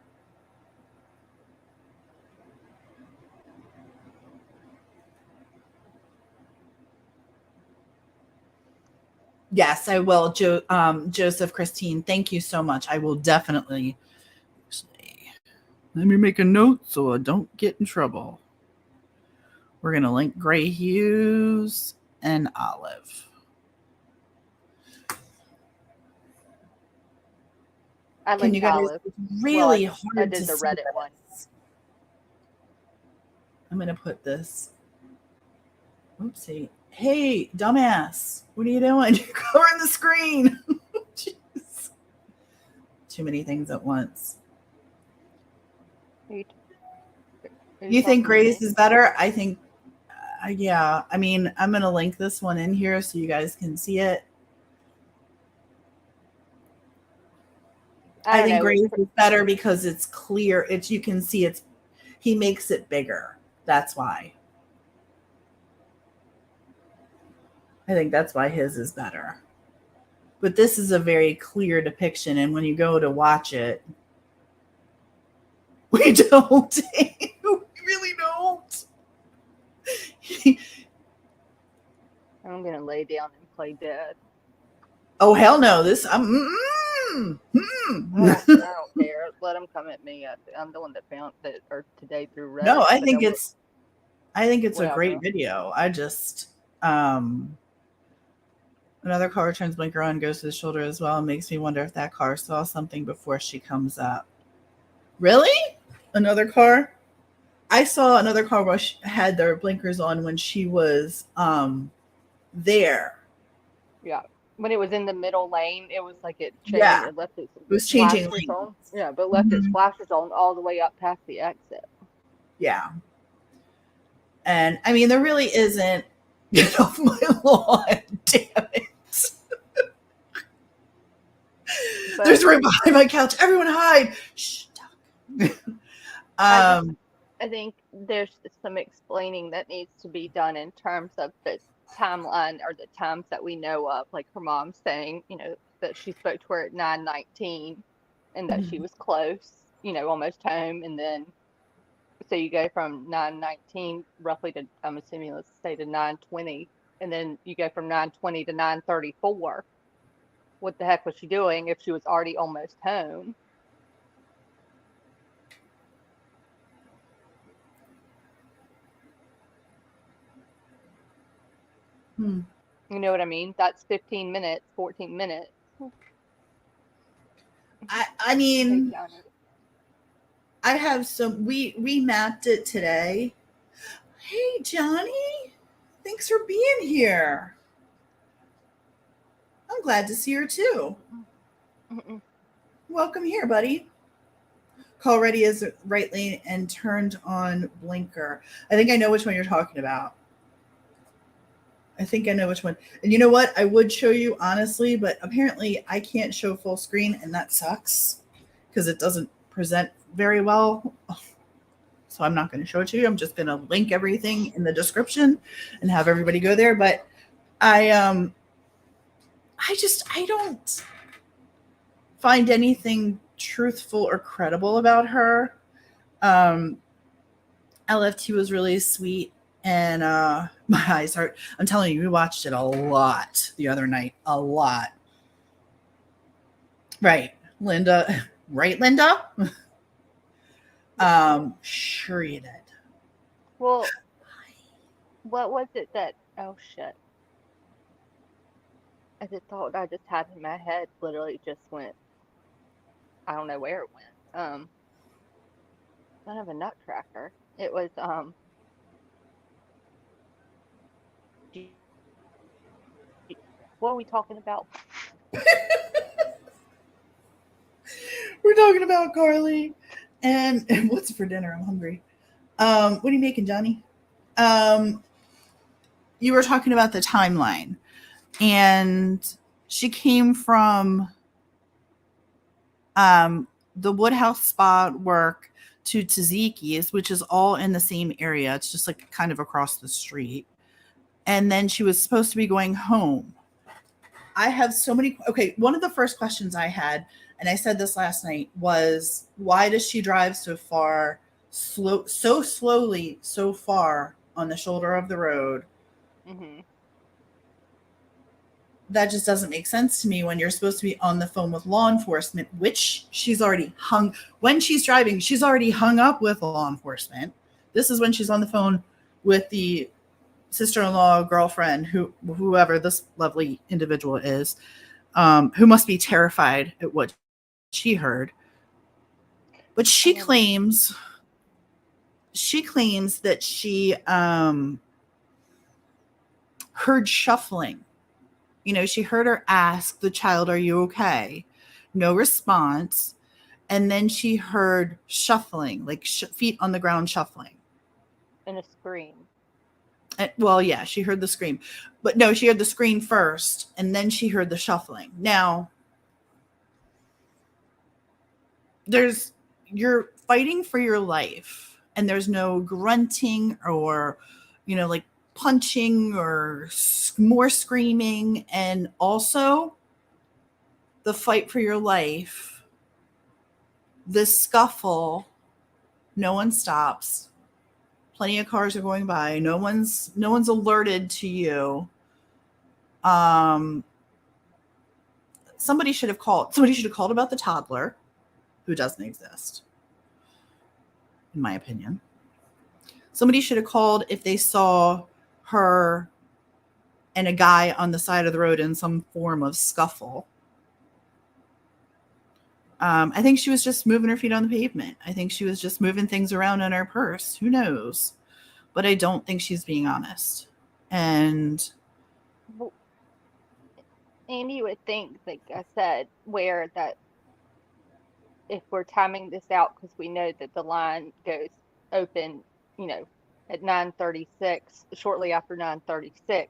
A: Yes, I will. Joseph, Christine, thank you so much. I will definitely. Let me make a note so I don't get in trouble. We're going to link Gray Hughes and Olive.
B: Can you guys? Olive.
A: Really hard
B: I did
A: to
B: the Reddit one.
A: I'm going to put this. Oopsie. Hey, dumbass. What are you doing? You're covering the screen. Jeez. Too many things at once. You think Gray's is better? I think, yeah. I mean, I'm going to link this one in here so you guys can see it. I think Gray's is better because it's clear. You can see he makes it bigger. That's why. I think that's why his is better. But this is a very clear depiction, and when you go to watch it, we don't. We really don't.
B: I'm gonna lay down and play dead.
A: Oh hell no! This
B: I don't care. Let them come at me. I'm the one that found that or today through Reddit.
A: No, I
B: but
A: think
B: will-
A: it's a
B: whatever.
A: great video. I just another car turns blinker on, goes to the shoulder as well, and makes me wonder if that car saw something before she comes up. Really? Another car? I saw another car where she had their blinkers on when she was there.
B: Yeah. When it was in the middle lane, it was like it changed.
A: Yeah.
B: It left its
A: was changing
B: flashes
A: lanes.
B: on. Yeah, but left its
A: Mhm.
B: flashes on all the way up past the exit.
A: Yeah. And I mean, there really isn't get off my lawn, damn it.
B: But
A: There's room behind my couch. Everyone hide. Shh.
B: I think there's some explaining that needs to be done in terms of the timeline or the times that we know of, like her mom saying, that she spoke to her at 9:19 and that she was close, almost home, and then so you go from 9:19 roughly to, I'm assuming, let's say to 9:20, and then you go from 9:20 to 9:34. What the heck was she doing if she was already almost home?
A: Hmm.
B: You know what I mean? That's 15 minutes, 14 minutes.
A: I mean, I have some. We mapped it today. Hey, Johnny, thanks for being here. I'm glad to see her too.
B: Mm-mm.
A: Welcome here, buddy. Call ready is right lane and turned on blinker. I think I know which one you're talking about. I think I know which one. And you know what? I would show you honestly, but apparently I can't show full screen, and that sucks because it doesn't present very well. So I'm not going to show it to you. I'm just going to link everything in the description and have everybody go there. But I don't find anything truthful or credible about her. LFT was really sweet, and my eyes hurt. I'm telling you, we watched it a lot the other night. A lot. Right, Linda. Right, Linda? Sure you did.
B: Well, what was it that, oh shit. I just thought I just had in my head literally just went, I don't know where it went. Son of a nutcracker. It was, what are we talking about?
A: We're talking about Carlee and what's for dinner? I'm hungry. What are you making, Johnny? You were talking about the timeline, and she came from the Woodhouse Spa work to Taziki's, which is all in the same area. It's just like kind of across the street. And then she was supposed to be going home. I have so many. Okay, one of the first questions I had, and I said this last night, was why does she drive so far, so slowly, so far on the shoulder of the road?
B: Mm-hmm.
A: That just doesn't make sense to me when you're supposed to be on the phone with law enforcement, which she's already hung. When she's driving, she's already hung up with law enforcement. This is when she's on the phone with the sister-in-law, girlfriend, whoever this lovely individual is, who must be terrified at what she heard. But she claims that she heard shuffling. She heard her ask the child, "Are you okay?" No response. And then she heard shuffling, like feet on the ground shuffling.
B: And a scream.
A: Well, yeah, she heard the scream. But no, she heard the scream first, and then she heard the shuffling. Now, you're fighting for your life, and there's no grunting or, like punching or more screaming. And also, the fight for your life, this scuffle, no one stops. Plenty of cars are going by. No one's alerted to you. Somebody should have called about the toddler, who doesn't exist, in my opinion. Somebody should have called if they saw her and a guy on the side of the road in some form of scuffle. I think she was just moving her feet on the pavement. I think she was just moving things around in her purse. Who knows? But I don't think she's being honest. And
B: you would think, like I said, where that if we're timing this out, because we know that the line goes open, at 9:36, shortly after 9:36,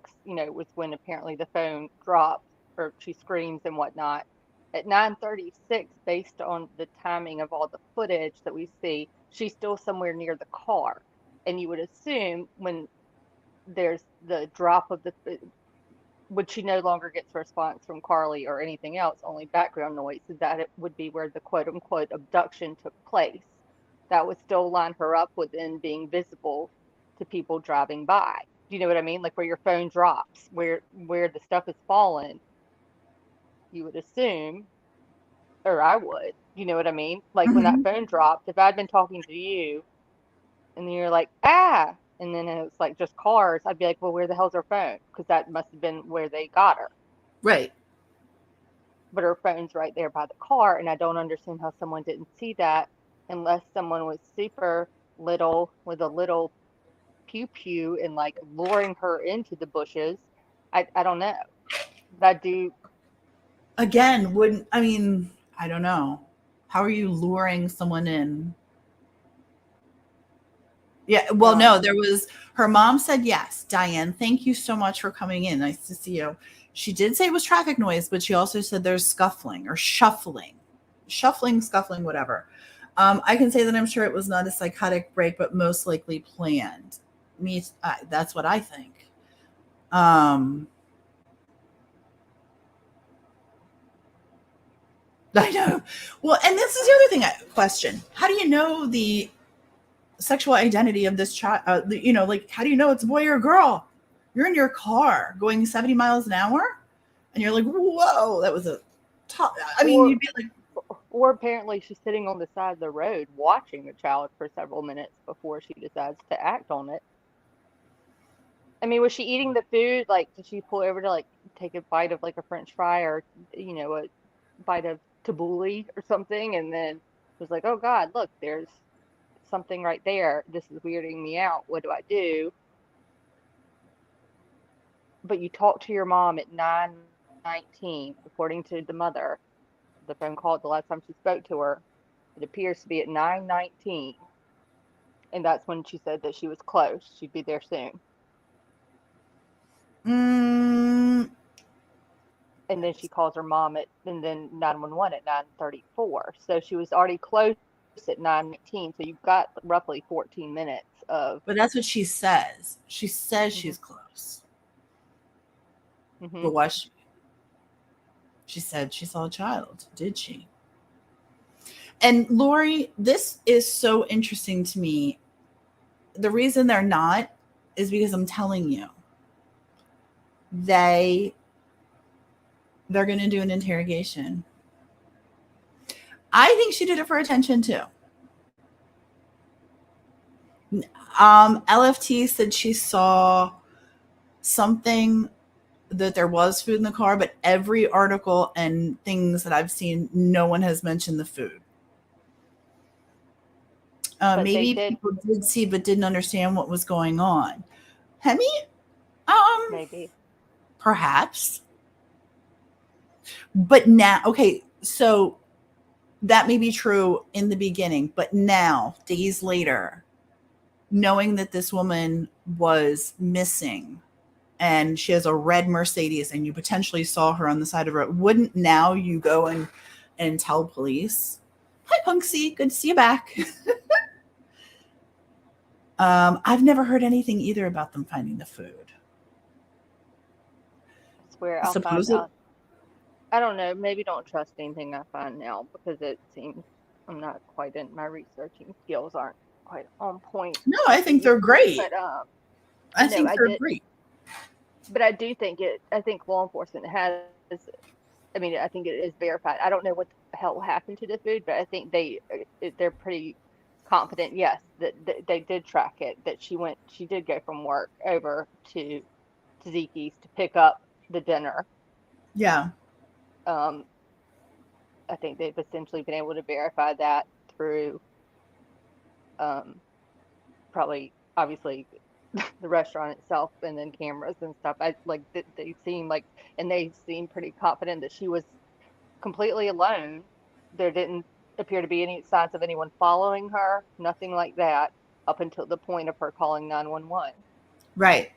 B: was when apparently the phone drops or she screams and whatnot. At 9:36, based on the timing of all the footage that we see, she's still somewhere near the car. And you would assume when there's the drop of when she no longer gets a response from Carlee or anything else, only background noise, that it would be where the quote unquote abduction took place. That would still line her up with then being visible to people driving by. Do you know what I mean? Like where your phone drops, where the stuff is fallen, you would assume, or I would, you know what I mean? Like when that phone dropped, if I'd been talking to you and then you're like, ah, and then it's like just cars, I'd be like, well, where the hell's her phone? Because that must have been where they got her.
A: right.
B: But her phone's right there by the car, and I don't understand how someone didn't see that unless someone was super little with a little pew pew and like luring her into the bushes. I don't know. That do.
A: Again, I don't know. How are you luring someone in? Yeah, well, no, there was, her mom said yes. Diane, thank you so much for coming in. Nice to see you. She did say it was traffic noise, but she also said there's scuffling or shuffling, scuffling, whatever. I can say that I'm sure it was not a psychotic break, but most likely planned. That's what I think. I know. Well, and this is the other thing I question. How do you know the sexual identity of this child? Like, how do you know it's a boy or a girl? You're in your car going 70 miles an hour and you're like, whoa, that was a top. You'd be like,
B: or apparently she's sitting on the side of the road watching the child for several minutes before she decides to act on it. Was she eating the food? Like, did she pull over to like take a bite of like a French fry or a bite of tabbouleh or something, and then was like, oh God, look, there's something right there. This is weirding me out. What do I do? But you talked to your mom at 9:19, according to the mother. The phone call the last time she spoke to her. It appears to be at 9:19, and that's when she said that she was close. She'd be there soon. And then she calls her mom and then 911 at 9:34. So she was already close at 9:19. So you've got roughly 14 minutes of.
A: But that's what she says. She says she's close. But was she? She said she saw a child. Did she? And Lori, this is so interesting to me. The reason they're not is because I'm telling you, they're going to do an interrogation. I think she did it for attention too. LFT said she saw something, that there was food in the car, but every article and things that I've seen, no one has mentioned the food. Maybe people did see but didn't understand what was going on. Hemi?
B: Maybe.
A: Perhaps. But now, okay, so that may be true in the beginning, but now, days later, knowing that this woman was missing and she has a red Mercedes and you potentially saw her on the side of the road, wouldn't now you go and tell police, hi, Punksy, good to see you back. I've never heard anything either about them finding the food.
B: I swear I'll find out. I don't know. Maybe don't trust anything I find now because it seems I'm not quite in my researching skills aren't quite on point
A: No, I
B: like they
A: think they're
B: used to be.
A: great.
B: But
A: I
B: no,
A: think
B: I
A: they're
B: did.
A: great.
B: But I do think it. I think law enforcement has. I mean, I think it is verified. I don't know what the hell happened to the food, but I think they're pretty confident. Yes, that they did track it. That she did go from work over to Taziki's to pick up the dinner.
A: Yeah.
B: Um, I think they've essentially been able to verify that through um, probably obviously the restaurant itself and then cameras and stuff. I like they seem like and they seem pretty confident that she was completely alone. There didn't appear to be any signs of anyone following her, nothing like that, up until the point of her calling 911.
A: Right.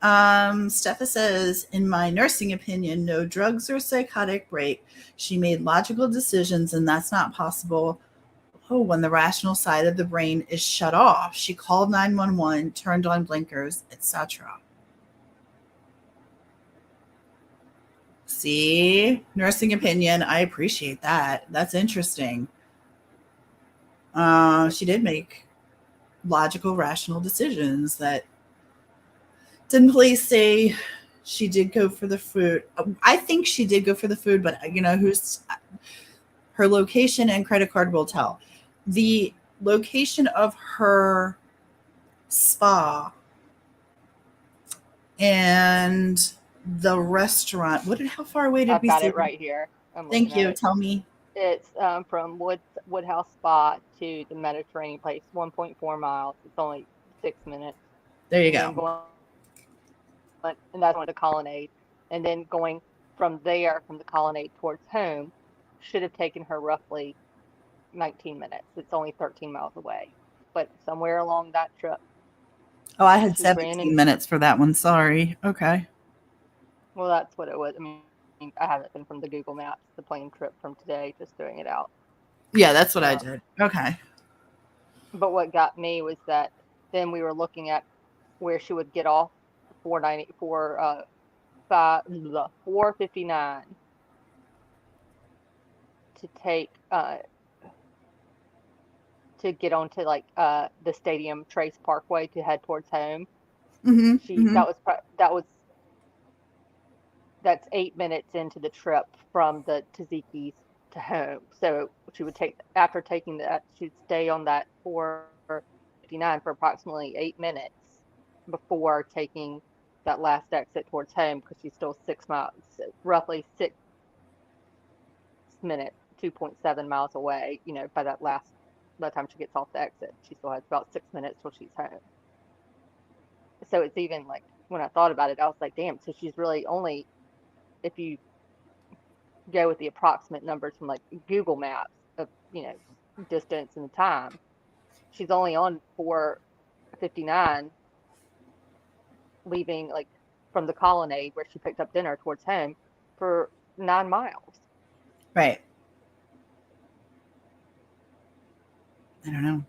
A: Steffa says, in my nursing opinion, no drugs or psychotic break. She made logical decisions, and that's not possible. Oh, when the rational side of the brain is shut off. She called 911, turned on blinkers, etc. See, nursing opinion. I appreciate that. That's interesting. She did make logical, rational decisions that didn't police say she did go for the food. I think she did go for the food, but who's her location and credit card will tell. The location of her spa and the restaurant. How far away did
B: I've
A: we
B: got
A: say?
B: it right here. I'm
A: Thank
B: looking at
A: you.
B: it.
A: Tell me.
B: It's from Woodhouse Spa to the Mediterranean place, 1.4 miles. It's only 6 minutes,
A: There you
B: and then
A: go.
B: going and that's going to Colonnade, and then going from there from the Colonnade towards home should have taken her roughly 19 minutes. It's only 13 miles away, but somewhere along that trip,
A: Oh, I had
B: she ran
A: 17
B: and
A: minutes for that one. Sorry. Okay.
B: well, that's what it was. I mean, I have it been from the Google Maps, the plane trip from today, just doing it out.
A: Yeah, that's what I
B: Um,
A: did. Okay.
B: but what got me was that then we were looking at where she would get off 490 for 459 to take to get onto like the Stadium Trace Parkway to head towards home.
A: Mm-hmm.
B: She
A: Mm-hmm.
B: that was that's 8 minutes into the trip from the Taziki's to home. So she would take after taking that she'd stay on that 459 for approximately 8 minutes before taking that last exit towards home because she's still 6 miles, roughly 6 minutes, 2.7 miles away. By the time she gets off the exit, she still has about 6 minutes till she's home. So it's even like when I thought about it, I was like, damn. So she's really only if you go with the approximate numbers from like Google Maps of distance and the time, she's only on 459 leaving like from the Colonnade where she picked up dinner towards home for 9 miles.
A: Right. I don't know.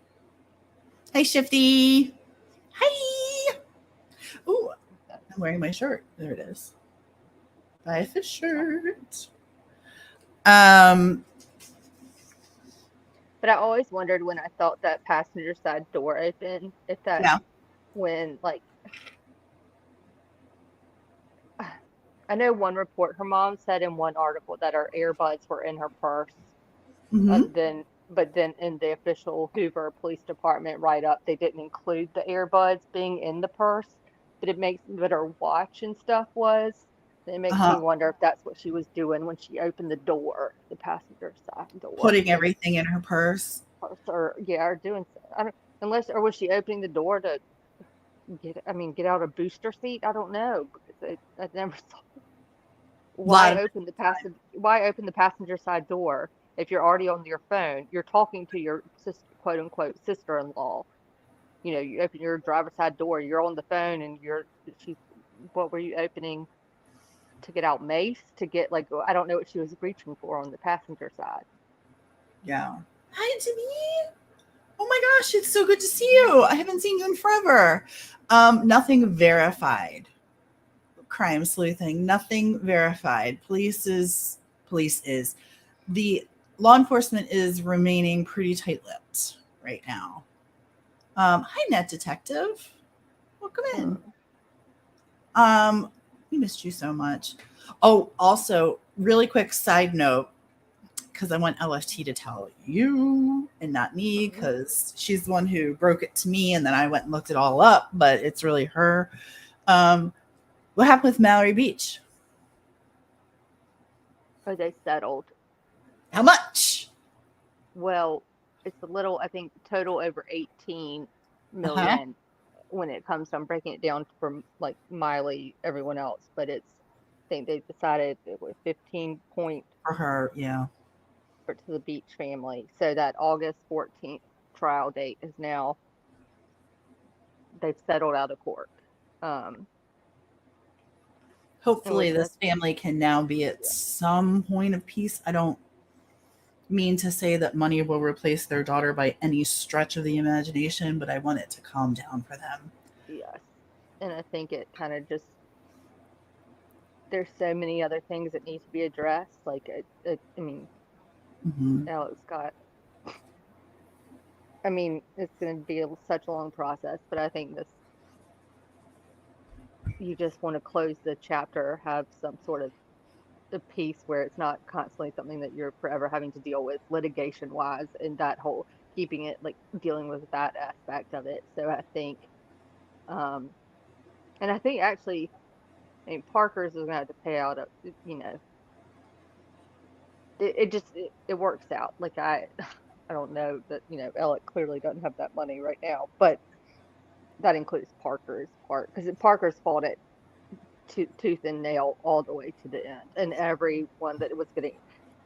A: Hey, Shifty. Hi. Ooh, I'm wearing my shirt. There it is. Buy the shirt.
B: But I always wondered when I felt that passenger side door open, if that
A: Yeah.
B: when like I know one report her mom said in one article that her earbuds were in her purse.
A: Mm-hmm.
B: But then in the official Hoover Police Department write-up, they didn't include the earbuds being in the purse, but her watch and stuff was. It makes me
A: Uh-huh.
B: wonder if that's what she was doing when she opened the door, the passenger side door
A: Putting
B: of the
A: everything in her purse.
B: purse, or yeah, or doing so. I don't unless or was she opening the door to get out a booster seat? I don't know because I never saw
A: A lot of
B: why open the passenger side door if you're already on your phone? You're talking to your sister, quote unquote sister-in-law. You open your driver's side door, you're on the phone, and she's. What were you opening to get out mace to get like I don't know what she was reaching for on the passenger side.
A: yeah. Hi, Timmy. Oh my gosh, it's so good to see you. I haven't seen you in forever. Nothing verified. crime sleuthing, nothing verified. The law enforcement is remaining pretty tight-lipped right now. Hi, Net Detective. Welcome in. We missed you so much. Oh, also, really quick side note, because I want LFT to tell you and not me, because she's the one who broke it to me, and then I went and looked it all up, but it's really her. What happened with Mallory Beach?
B: Oh, they settled.
A: How much?
B: Well, it's a little, I think, total over 18 million when it comes to, I'm breaking it down from like Miley, everyone else, but I think they decided it was 15 point
A: For her, yeah.
B: to the Beach family. So that August 14th trial date is now, they've settled out of court.
A: Hopefully,
B: Which
A: this family can now be at some point of peace. I don't mean to say that money will replace their daughter by any stretch of the imagination, but I want it to calm down for them.
B: Yes. And I think it kind of just, there's so many other things that need to be addressed. Like, I mean, Alex got, I mean, it's going to be such a long process, but I think you just want to close the chapter, have some sort of a piece where it's not constantly something that you're forever having to deal with litigation wise, and that whole keeping it like dealing with that aspect of it. So I think, and I think actually, I mean, Parker's is gonna have to pay out, you know, it works out. Like I don't know that, you know, Alec clearly doesn't have that money right now, but that includes Parker's part, because Parker's fought it tooth and nail all the way to the end, and everyone that was getting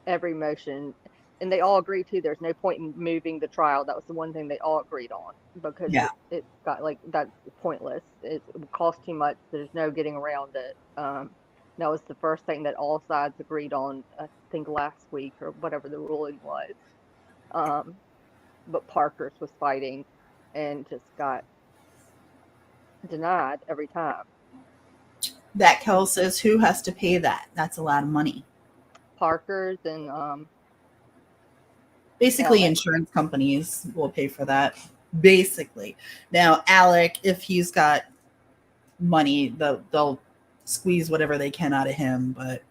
B: every motion, and they all agreed to, there's no point in moving the trial. That was the one thing they all agreed on, because
A: Yeah.
B: it got like, that's pointless. It would cost too much. There's no getting around it. That was the first thing that all sides agreed on, I think last week or whatever the ruling was. But Parker's was fighting and just got denied every time.
A: That Kel says, who has to pay that? That's a lot of money.
B: Parker's and
A: Basically,
B: Alec.
A: insurance companies will pay for that. Basically. Now, Alec, if he's got money, they'll squeeze whatever they can out of him. But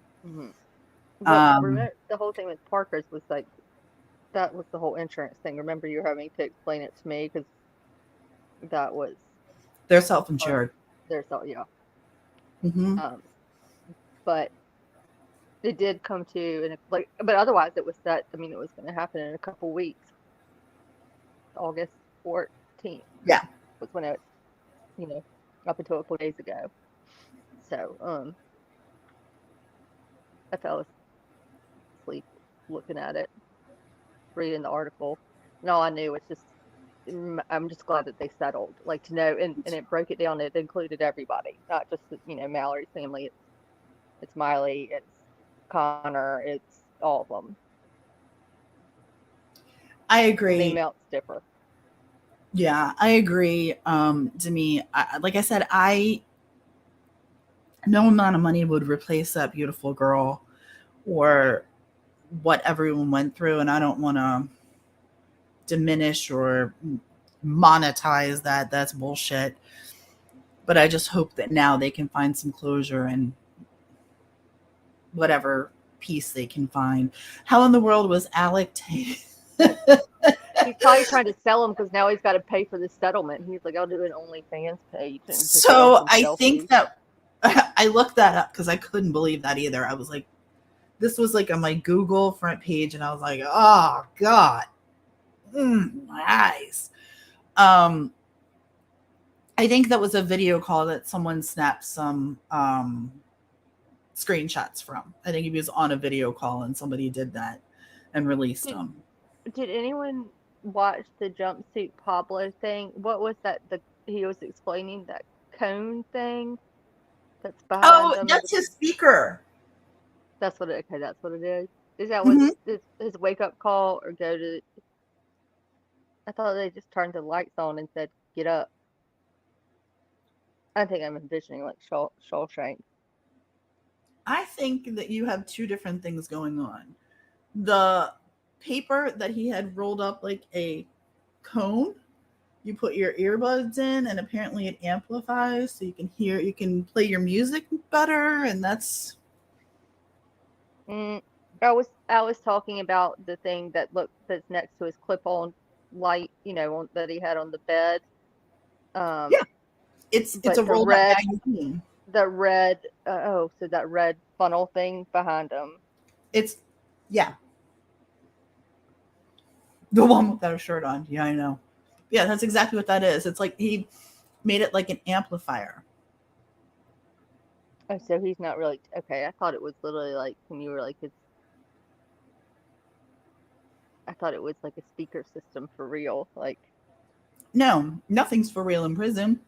B: Remember, the whole thing with Parker's was like, that was the whole insurance thing. Remember, you were having to explain it to me, because that was
A: they're self-insured.
B: There's all, yeah.
A: Mm-hmm.
B: But it did come to, and like, but otherwise it was that, I mean, it was going to happen in a couple weeks. August 14th.
A: Yeah.
B: Was when it, you know, up until a couple days ago. So, I fell asleep looking at it, reading the article, and all I knew was just, I'm just glad that they settled. Like, to know, and it broke it down. It included everybody, not just the, you know, Mallory's family. It's Miley, it's Connor, it's all of them.
A: I agree.
B: The amounts differ.
A: Yeah, I agree. Demi, like I said, no amount of money would replace that beautiful girl or what everyone went through, and I don't want to diminish or monetize that. That's bullshit. But I just hope that now they can find some closure and whatever peace they can find. How in the world was Alec?
B: He's probably trying to sell him, because now he's got to pay for the settlement. He's like, I'll do an OnlyFans page and just
A: So I
B: selfies.
A: think that I looked that up because I couldn't believe that either. I was like, this was like on my Google front page, and I was like, oh God, my eyes. I think that was a video call that someone snapped some screenshots from. I think he was on a video call and somebody did that and released them.
B: Did anyone watch the jumpsuit Pablo thing? What was that? He was explaining that cone thing that's behind him.
A: That's his speaker.
B: That's what it. Okay, that's what it is. Is that what his wake up call, or go to? I thought they just turned the lights on and said, "Get up." I think I'm envisioning like Shawshank.
A: I think that you have two different things going on. The paper that he had rolled up like a cone, you put your earbuds in, and apparently it amplifies so you can play your music better, and that's
B: Mm, I was talking about the thing that's next to his clip-on light, that he had on the bed. Um,
A: yeah, it's a
B: but the
A: rolled up
B: red
A: magazine.
B: the red so that red funnel thing behind him.
A: It's yeah, the one without a shirt on. Yeah, I know. Yeah, that's exactly what that is. It's like he made it like an amplifier.
B: Oh, so he's not really okay. I thought it was literally like when you were like I thought it was like a speaker system for real. Like,
A: No, nothing's for real in prison.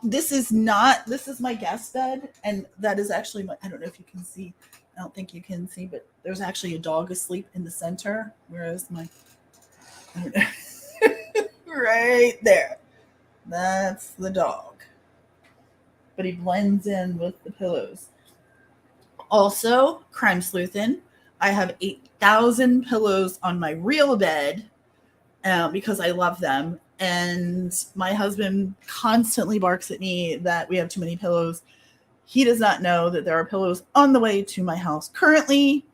A: This is not. This is my guest bed, and that is actually my. I don't know if you can see. I don't think you can see, but there's actually a dog asleep in the center. Whereas my, I don't know, right there. That's the dog. But he blends in with the pillows. Also, crime sleuthin'. I have 8,000 pillows on my real bed because I love them. And my husband constantly barks at me that we have too many pillows. He does not know that there are pillows on the way to my house. Currently,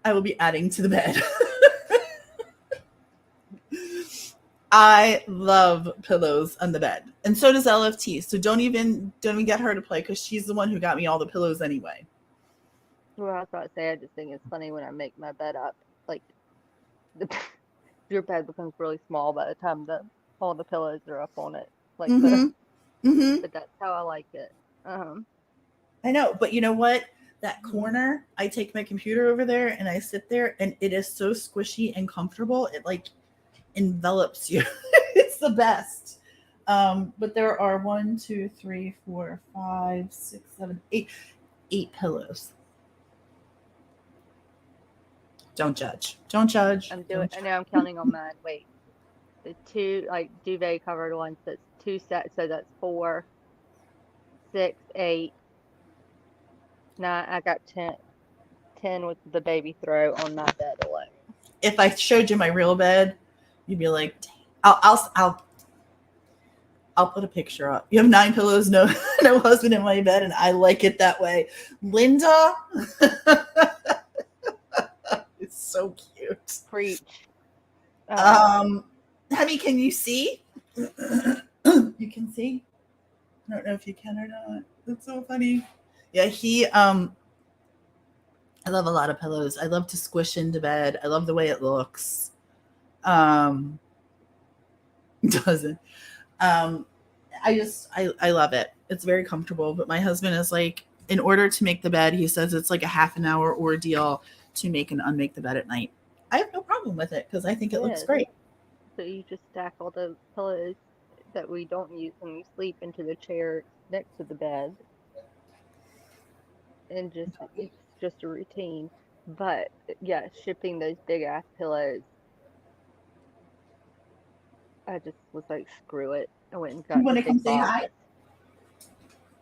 A: I will be adding to the bed. I love pillows on the bed, and so does LFT. So don't even get her to play because she's the one who got me all the pillows anyway.
B: well, I was about to say, I just think it's funny when I make my bed up. Like, the, your bed becomes really small by the time all the pillows are up on it. Like
A: Mm-hmm. Mm-hmm.
B: but that's how I like it. Um,
A: I know, but you know what? That
B: mhm.
A: corner, I take my computer over there and I sit there, and it is so squishy and comfortable. It like envelops you. It's the best. But there are 8 pillows. Don't judge. Don't judge. Don't
B: I
A: judge.
B: know I'm counting on mine. Wait, the two like duvet covered ones. That's two sets, so that's 4, 6, 8, 9. I got 10 with the baby throw on my bed alone.
A: If I showed you my real bed, you'd be like, "Dang." I'll put a picture up. You have 9 pillows, no no husband in my bed, and I like it that way. Linda, it's so cute.
B: Preach.
A: Um, Hemi, can you see? You can see. I don't know if you can or not. That's so funny. Yeah, I love a lot of pillows. I love to squish into bed. I love the way it looks. Um, doesn't. Um, I love it. It's very comfortable. But my husband is like, in order to make the bed, he says it's like a half an hour ordeal to make and unmake the bed at night. I have no problem with it because I think
B: It
A: it looks
B: is.
A: great.
B: So you just stack all the pillows that we don't use when we sleep into the chair next to the bed, and it's just a routine. But yeah, shipping those big ass pillows, I just was like, screw it. I went and
A: You
B: got
A: want
B: the
A: to come
B: big
A: say
B: box.
A: hi?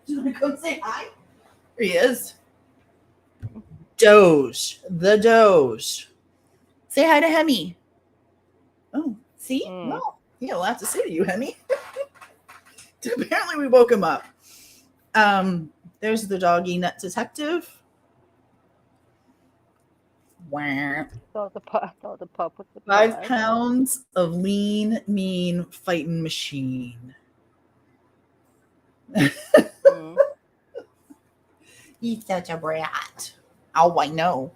A: Do you want to come say hi? Here he is. Doge, the Doge. Say hi to Hemi. Oh, see?
B: Mm.
A: Well, he had a lot to say to you, Hemi. Apparently, we woke him up. There's the doggy nut detective. Wah.
B: Thought the pup with the 5.
A: £5 of lean, mean fighting machine.
B: Mm.
A: He's such a brat. Oh, I know.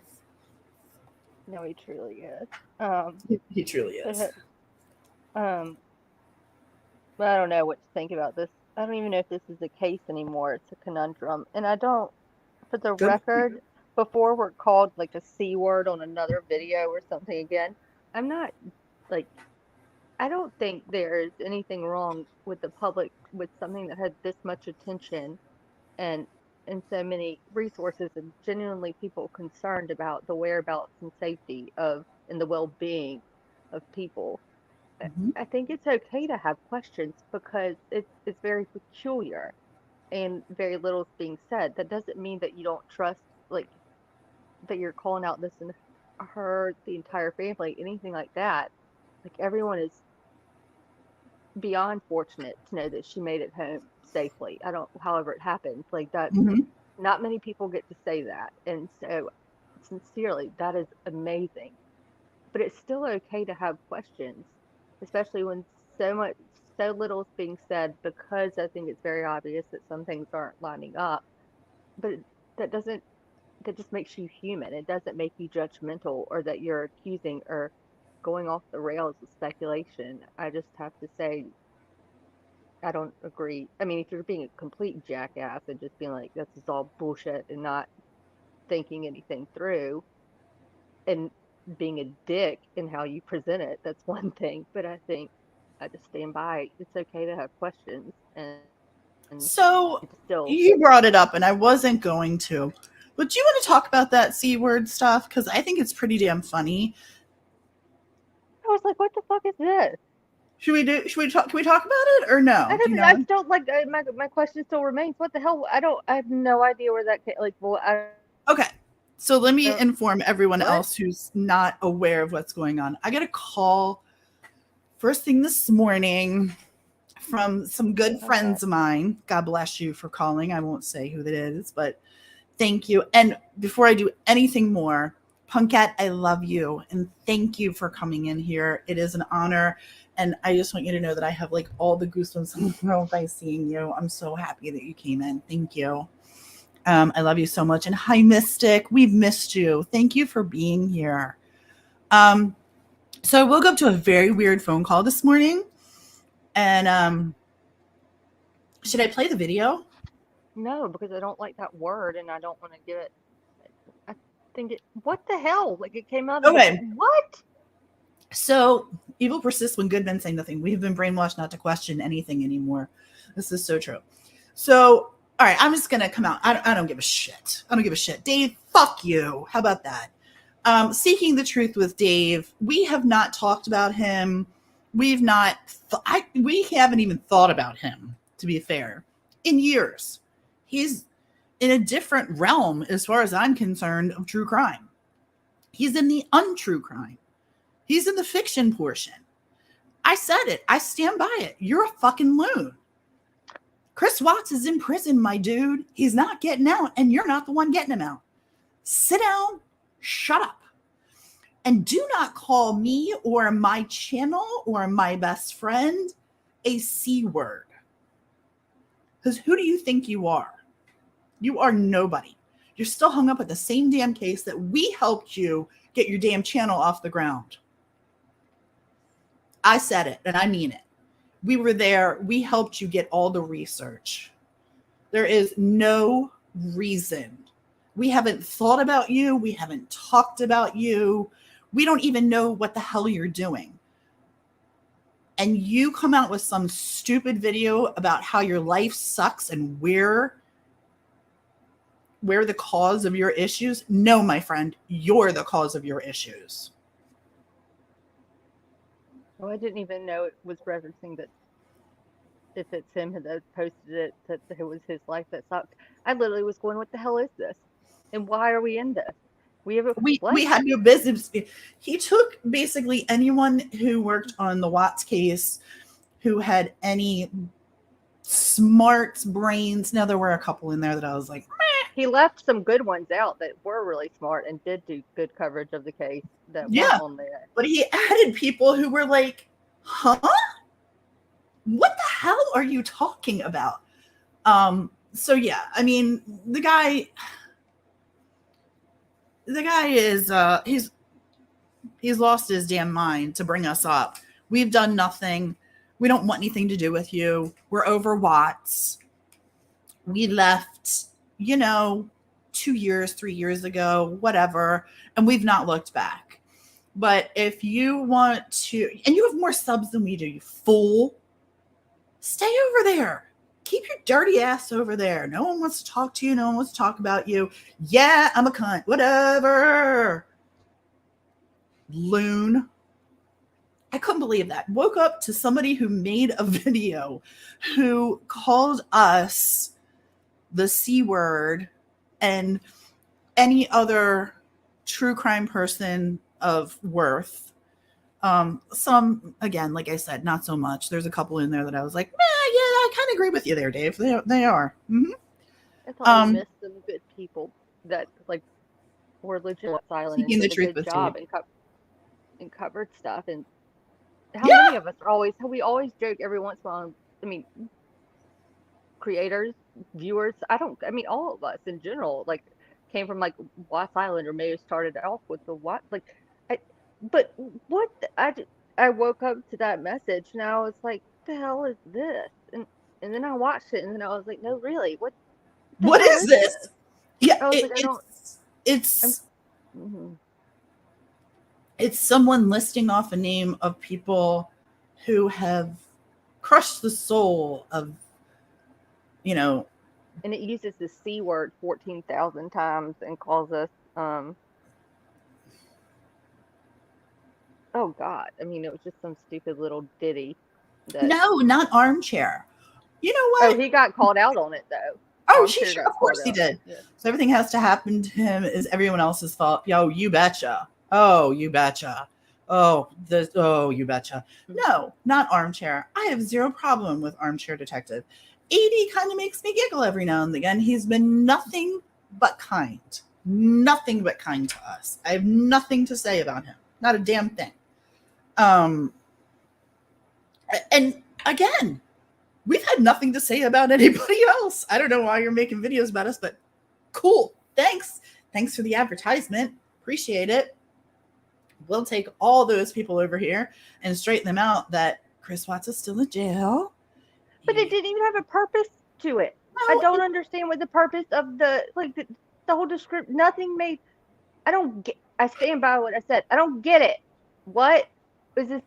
B: No, he truly is. Um,
A: He truly is.
B: but, um, but I don't know what to think about this. I don't even know if this is a case anymore. It's a conundrum, and I don't. For the
A: Good.
B: record, before we're called like a C word on another video or something again, I'm not like I don't think there's anything wrong with the public with something that had this much attention and so many resources and genuinely people concerned about the whereabouts and safety of and the well-being of people.
A: Mhm.
B: I think it's okay to have questions because it's very peculiar. and very little is being said. That doesn't mean that you don't trust, like, that you're calling out this and her, the entire family, anything like that. Like, everyone is beyond fortunate to know that she made it home safely. I don't, however it happened, like that,
A: Mhm.
B: not many people get to say that. And so, sincerely, that is amazing. But it's still okay to have questions, especially when so much, so little is being said, because I think it's very obvious that some things aren't lining up. But that doesn't, that just makes you human. It doesn't make you judgmental or that you're accusing or going off the rails with speculation. I just have to say, I don't agree. I mean, if you're being a complete jackass and just being like, this is all bullshit and not thinking anything through and being a dick in how you present it, that's one thing. But I think I just stand by. It's okay to have questions and
A: So
B: to still.
A: you brought it up, and I wasn't going to, but do you want to talk about that C word stuff? Because I think it's pretty damn funny.
B: I was like, what the fuck is this?
A: Should we do? Should we talk? Can we talk about it or no?
B: I
A: Do you
B: don't. I
A: know?
B: still like my question still remains. What the hell? I don't. I have no idea where that came. Like, well, I
A: Okay. So let me
B: don't.
A: inform everyone
B: What?
A: else who's not aware of what's going on. I got a call first thing this morning from some good
B: Okay.
A: friends of mine. God bless you for calling. I won't say who that is, but thank you. And before I do anything more, Punkat, I love you. And thank you for coming in here. It is an honor. And I just want you to know that I have like all the goosebumps in the world by seeing you. I'm so happy that you came in. Thank you. I love you so much. And hi, Mystic. We've missed you. Thank you for being here. Um, so I woke up to a very weird phone call this morning. And should I play the video?
B: No, because I don't like that word, and I don't want to give it. I think it. What the hell? Like, it came out of the
A: Okay.
B: what?
A: So evil persists when good men say nothing. We have been brainwashed not to question anything anymore. This is so true. So, all right, I'm just going to come out. I don't give a shit. I don't give a shit. Dave, fuck you. How about that? Seeking the Truth with Dave. We have not talked about him. We've not, we haven't even thought about him, to be fair, in years. He's in a different realm, as far as I'm concerned, of true crime. He's in the untrue crime. He's in the fiction portion. I said it. I stand by it. You're a fucking loon. Chris Watts is in prison, my dude. He's not getting out, and you're not the one getting him out. Sit down, shut up, and do not call me or my channel or my best friend a C word. Because who do you think you are? You are nobody. You're still hung up at the same damn case that we helped you get your damn channel off the ground. I said it, and I mean it. We were there. We helped you get all the research. There is no reason. We haven't thought about you. We haven't talked about you. We don't even know what the hell you're doing. And you come out with some stupid video about how your life sucks and where the cause of your issues. No, my friend, you're the cause of your issues.
B: Oh, I didn't even know it was referencing that. If it's him that posted it, that it was his life that sucked. I literally was going, what the hell is this? And why are we in this? We have a what?
A: We had no business. He took basically anyone who worked on the Watts case, who had any smart brains. Now there were a couple in there that I was like, meh.
B: He left some good ones out that were really smart and did do good coverage of the case that
A: Yeah.
B: weren't on there.
A: But he added people who were like, huh? What the hell are you talking about? So yeah, I mean, the guy is he's lost his damn mind to bring us up. We've done nothing. We don't want anything to do with you. We're over Watts. We left, 2 years, 3 years ago, whatever, and we've not looked back. But if you want to, and you have more subs than we do, you fool, stay over there. Keep your dirty ass over there. No one wants to talk to you. No one wants to talk about you. Yeah, I'm a cunt. Whatever. Loon. I couldn't believe that. Woke up to somebody who made a video who called us the C word, and any other true crime person of worth. Some, again, like I said, not so much. There's a couple in there that I was like, yeah, I kind of agree with you there, Dave. They are. Mm-hmm.
B: I thought we missed some good people that like were legit silent and
A: Seeking the
B: did a
A: truth
B: good
A: with
B: job
A: Dave.
B: and covered stuff. And how
A: Yeah.
B: many of us are always, we always joke every once in a while. I mean, creators, viewers, I mean, all of us in general, like, came from like Watts Island or may have started off with the what, like, I, but what, I woke up to that message and I was like, the hell is this? And then I watched it and then I was like, no, really, what the
A: What
B: hell
A: is
B: is
A: this?
B: this?
A: Yeah,
B: I was like, I don't,
A: it's
B: mhm.
A: it's someone listing off a name of people who have crushed the soul of,
B: And it uses the C word 14,000 times and calls us, oh God, I mean, it was just some stupid little ditty that,
A: no, not armchair. You know
B: oh,
A: what?
B: he got called out on it though.
A: Oh,
B: Armchair got
A: of course
B: called
A: he
B: out.
A: did.
B: Yeah.
A: So everything has to happen to him is everyone else's fault. Yo, you betcha. Oh, you betcha. You betcha.
B: Mhm.
A: No, not armchair. I have zero problem with armchair detective. 80 kind of makes me giggle every now and again. He's been nothing but kind. Nothing but kind to us. I have nothing to say about him. Not a damn thing. And again, we've had nothing to say about anybody else. I don't know why you're making videos about us, but cool. Thanks. Thanks for the advertisement. Appreciate it. We'll take all those people over here and straighten them out that Chris Watts is still in jail.
B: But it didn't even have a purpose to it. I don't understand what the purpose of the whole description, nothing made, I stand by what I said. I don't get it. What is this?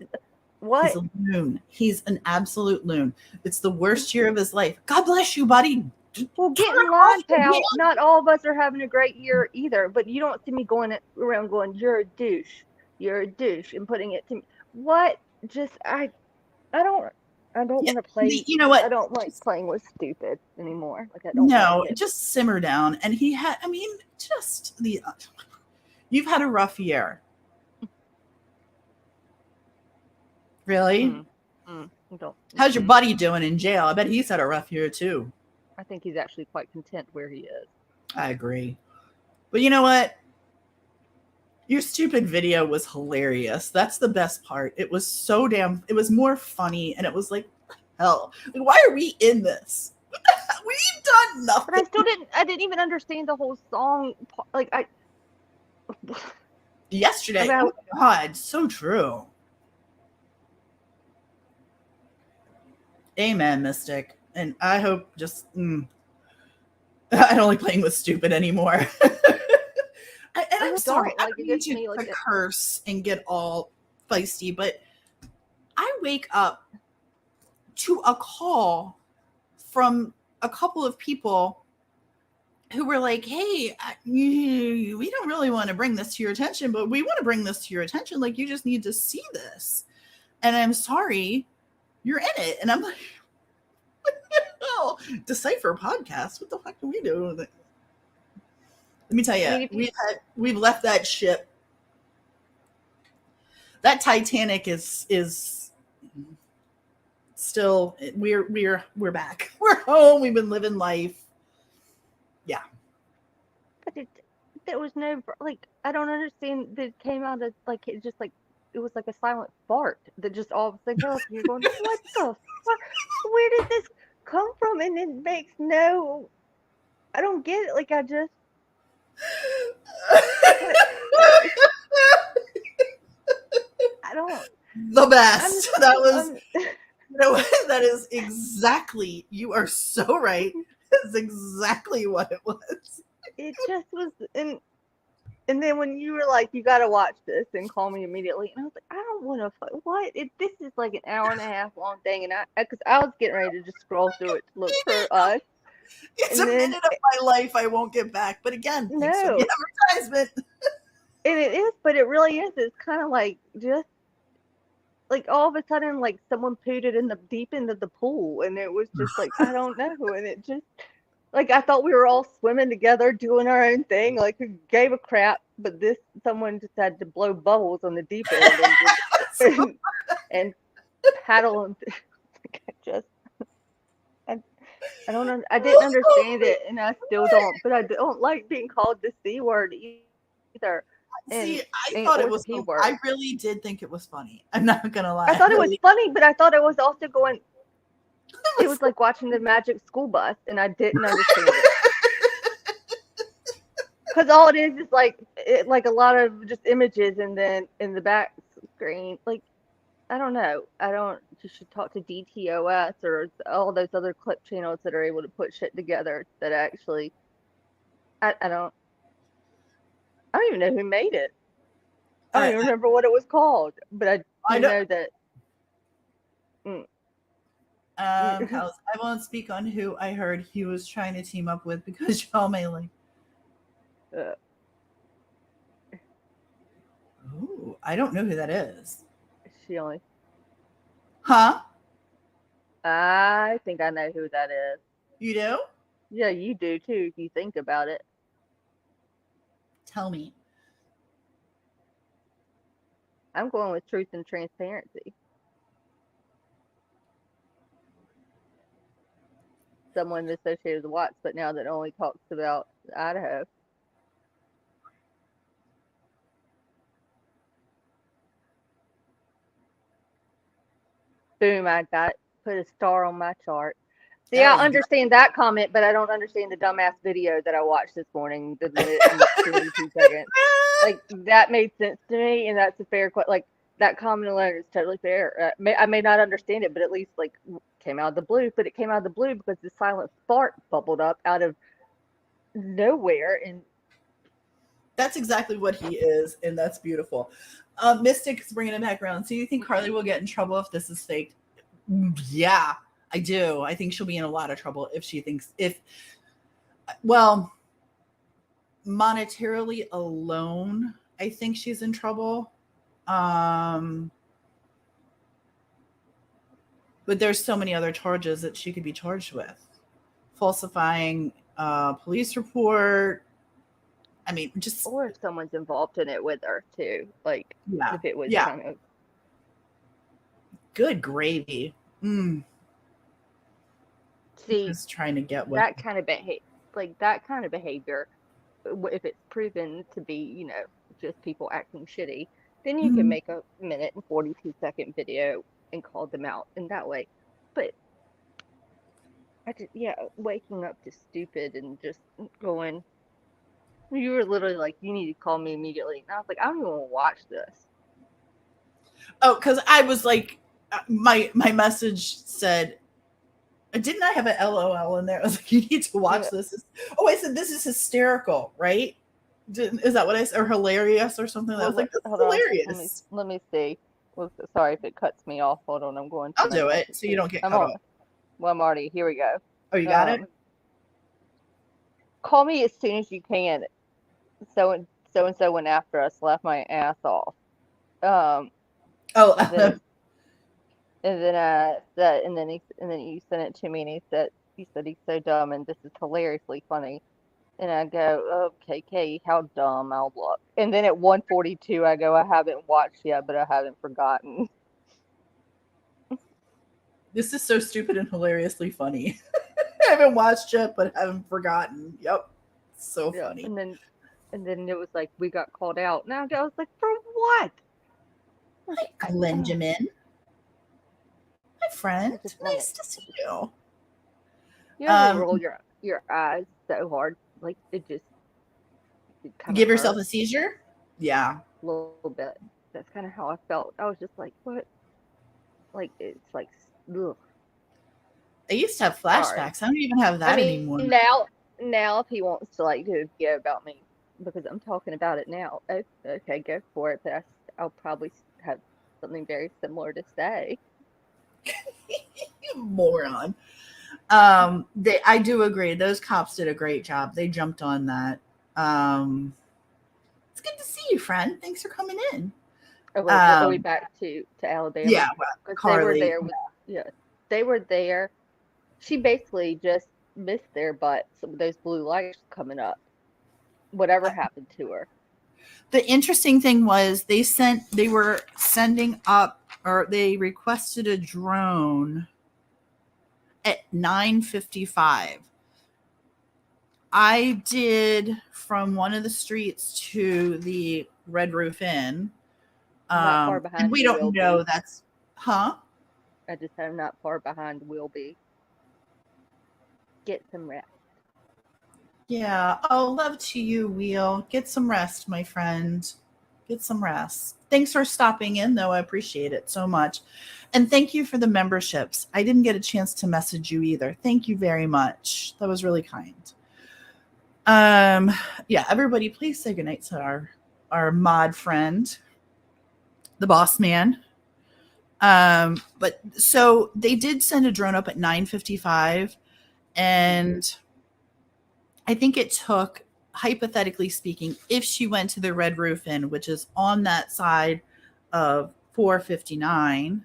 B: What?
A: He's a loon. He's an absolute loon. It's the worst year of his life. God bless you, buddy.
B: Well, get in line, pal. Not all of us are having a great year either, but you don't see me going around going, you're a douche. You're a douche, and putting it to me. What? Just, I don't want to play.
A: You know what?
B: I don't like playing with stupid anymore. Like, I don't
A: No,
B: like it.
A: just simmer down. And he had, you've had a rough year. Really? How's your buddy doing in jail? I bet he's had a rough year too.
B: I think he's actually quite content where he is.
A: I agree. But you know what? Your stupid video was hilarious. That's the best part. It was it was more funny, and it was like, hell, like, why are we in this? We've done nothing.
B: But I didn't even understand the whole song. Like,
A: yesterday, oh my God, so true. Amen, Mystic. And I hope I don't like playing with stupid anymore. I'm sorry, I don't need you to curse and get all feisty, but I wake up to a call from a couple of people who were like, hey, we don't really want to bring this to your attention, but we want to bring this to your attention. Like, you just need to see this. And I'm sorry, you're in it. And I'm like, what the hell? Decipher podcast? What the fuck do we do with it? Let me tell you, we've left that ship. That Titanic is still, we're back. We're home. We've been living life. Yeah.
B: But there was no, like, I don't understand that it came out of, like, it just, like, it was like a silent fart that just all of a sudden goes, and you're going, what the fuck? Where did this come from? And it makes no, I don't get it. Like, I just, I don't.
A: The best. That was, you know what? That is exactly, you are so right. That's exactly what it was.
B: It just was, and then when you were like, you got to watch this and call me immediately, and I was like, I don't want to. What? This is like an hour and a half long thing, and because I was getting ready to just scroll through it to look for us.
A: It's a minute of my life I won't get back. But again, thanks for the advertisement.
B: And it is, but it really is. It's kind of like just like all of a sudden, like someone pooed it in the deep end of the pool, and it was just like, I don't know, and it just. Like I thought we were all swimming together, doing our own thing. Like who gave a crap? But someone just had to blow bubbles on the deep end and paddle and like, I don't I didn't understand it, and I still don't. But I don't like being called the C word either.
A: See, I
B: And
A: thought it
B: or the
A: was.
B: P
A: I
B: word.
A: really did think it was funny. I'm not gonna lie.
B: I thought
A: I
B: it was
A: really,
B: funny, but I thought it was also going.
A: it
B: It
A: was
B: was like watching the Magic School Bus, and I didn't understand it. Because all it is like a lot of just images, and then in the back screen, like I don't know. I don't. You should talk to DTOS or all those other clip channels that are able to put shit together. That actually, I don't. I don't even know who made it. I don't
A: I,
B: even remember what it was called. But I
A: I
B: do
A: know.
B: know that. Mm,
A: I won't speak on who I heard he was trying to team up with because y'all may like.
B: uh,
A: Oh, I don't know who that is.
B: she only.
A: Huh?
B: I think I know who that is.
A: You do?
B: Yeah, you do too. If you think about it.
A: Tell me.
B: I'm going with truth and transparency. Someone associated with Watts, but now that only talks about Idaho. Boom, I got put a star on my chart. See, I
A: There you go.
B: understand that comment, but I don't understand the dumbass video that I watched this morning, the minute and 22 seconds. Like, that made sense to me, and that's a fair question. Like, that comment alone is totally fair. I may not understand it, but at least, like, came out of the blue. But it came out of the blue because the silent fart bubbled up out of nowhere. And
A: That's exactly what he is, and that's beautiful. Mystic is bringing it back around. So you think Carlee will get in trouble if this is faked? Yeah, I do. I think she'll be in a lot of trouble if she thinks well, monetarily alone, I think she's in trouble. But there's so many other charges that she could be charged with. Falsifying a police report. I mean, just
B: or if someone's involved in it with her, too. Like,
A: yeah.
B: if it was
A: Yeah.
B: kind of.
A: Good gravy.
B: See,
A: Just trying to get what
B: that kind of behavior, if it's proven to be, just people acting shitty, then you can make a minute and 42-second video and call them out in that way. But waking up to stupid and just going, you were literally like, you need to call me immediately. And I was like, I don't even want to watch this.
A: Oh, because I was like, my message said, didn't I have an LOL in there? I was like, you need to watch this. Oh, I said, this is hysterical, right? Is that what I said? Or hilarious or something? I was like, this is hilarious.
B: Let me see. Well, sorry if it cuts me off. Hold on, I'm going to.
A: I'll do it so you don't get cut off.
B: Well, I'm already. Here we go.
A: Oh, you got it?
B: Call me as soon as you can. So and so went after us, laughed my ass off. And then you sent it to me, and he said he's so dumb, and this is hilariously funny. And I go, okay, Kay, how dumb I'll look. And then at 1:42, I go, I haven't watched yet, but I haven't forgotten.
A: This is so stupid and hilariously funny. I haven't watched it, but haven't forgotten. Yep, so funny.
B: And then it was like we got called out. Now I was like, for what?
A: Hi, Benjamin. Hi, friend. Nice to see you.
B: You ever roll your eyes so hard, like it just
A: give yourself a seizure? Yeah,
B: a little bit. That's kind of how I felt. I was just like, what? Like it's like, ugh.
A: I used to have flashbacks. Sorry. I don't even have that anymore.
B: Now if he wants to like do a video about me because I'm talking about it now, okay, go for it. But I'll probably have something very similar to say.
A: You moron. I do agree. Those cops did a great job. They jumped on that. It's good to see you, friend. Thanks for coming in.
B: Are we back to Alabama?
A: Yeah, well,
B: Carlee. They were there. They were there. She basically just missed their butts with those blue lights coming up. Whatever happened to her?
A: The interesting thing was they were sending up, or they requested a drone at 9:55. I did from one of the streets to the Red Roof Inn.
B: Not far
A: And
B: behind
A: we
B: you
A: don't
B: will
A: know
B: be.
A: that's, huh?
B: I just said I'm not far behind will be. Get some rest.
A: Yeah. Oh, love to you, Wheel. Get some rest, my friend. Get some rest. Thanks for stopping in, though. I appreciate it so much. And thank you for the memberships. I didn't get a chance to message you either. Thank you very much. That was really kind. Yeah, everybody please say goodnight to our mod friend, the boss man. But so they did send a drone up at 9:55, and I think it took, hypothetically speaking, if she went to the Red Roof Inn, which is on that side of 459,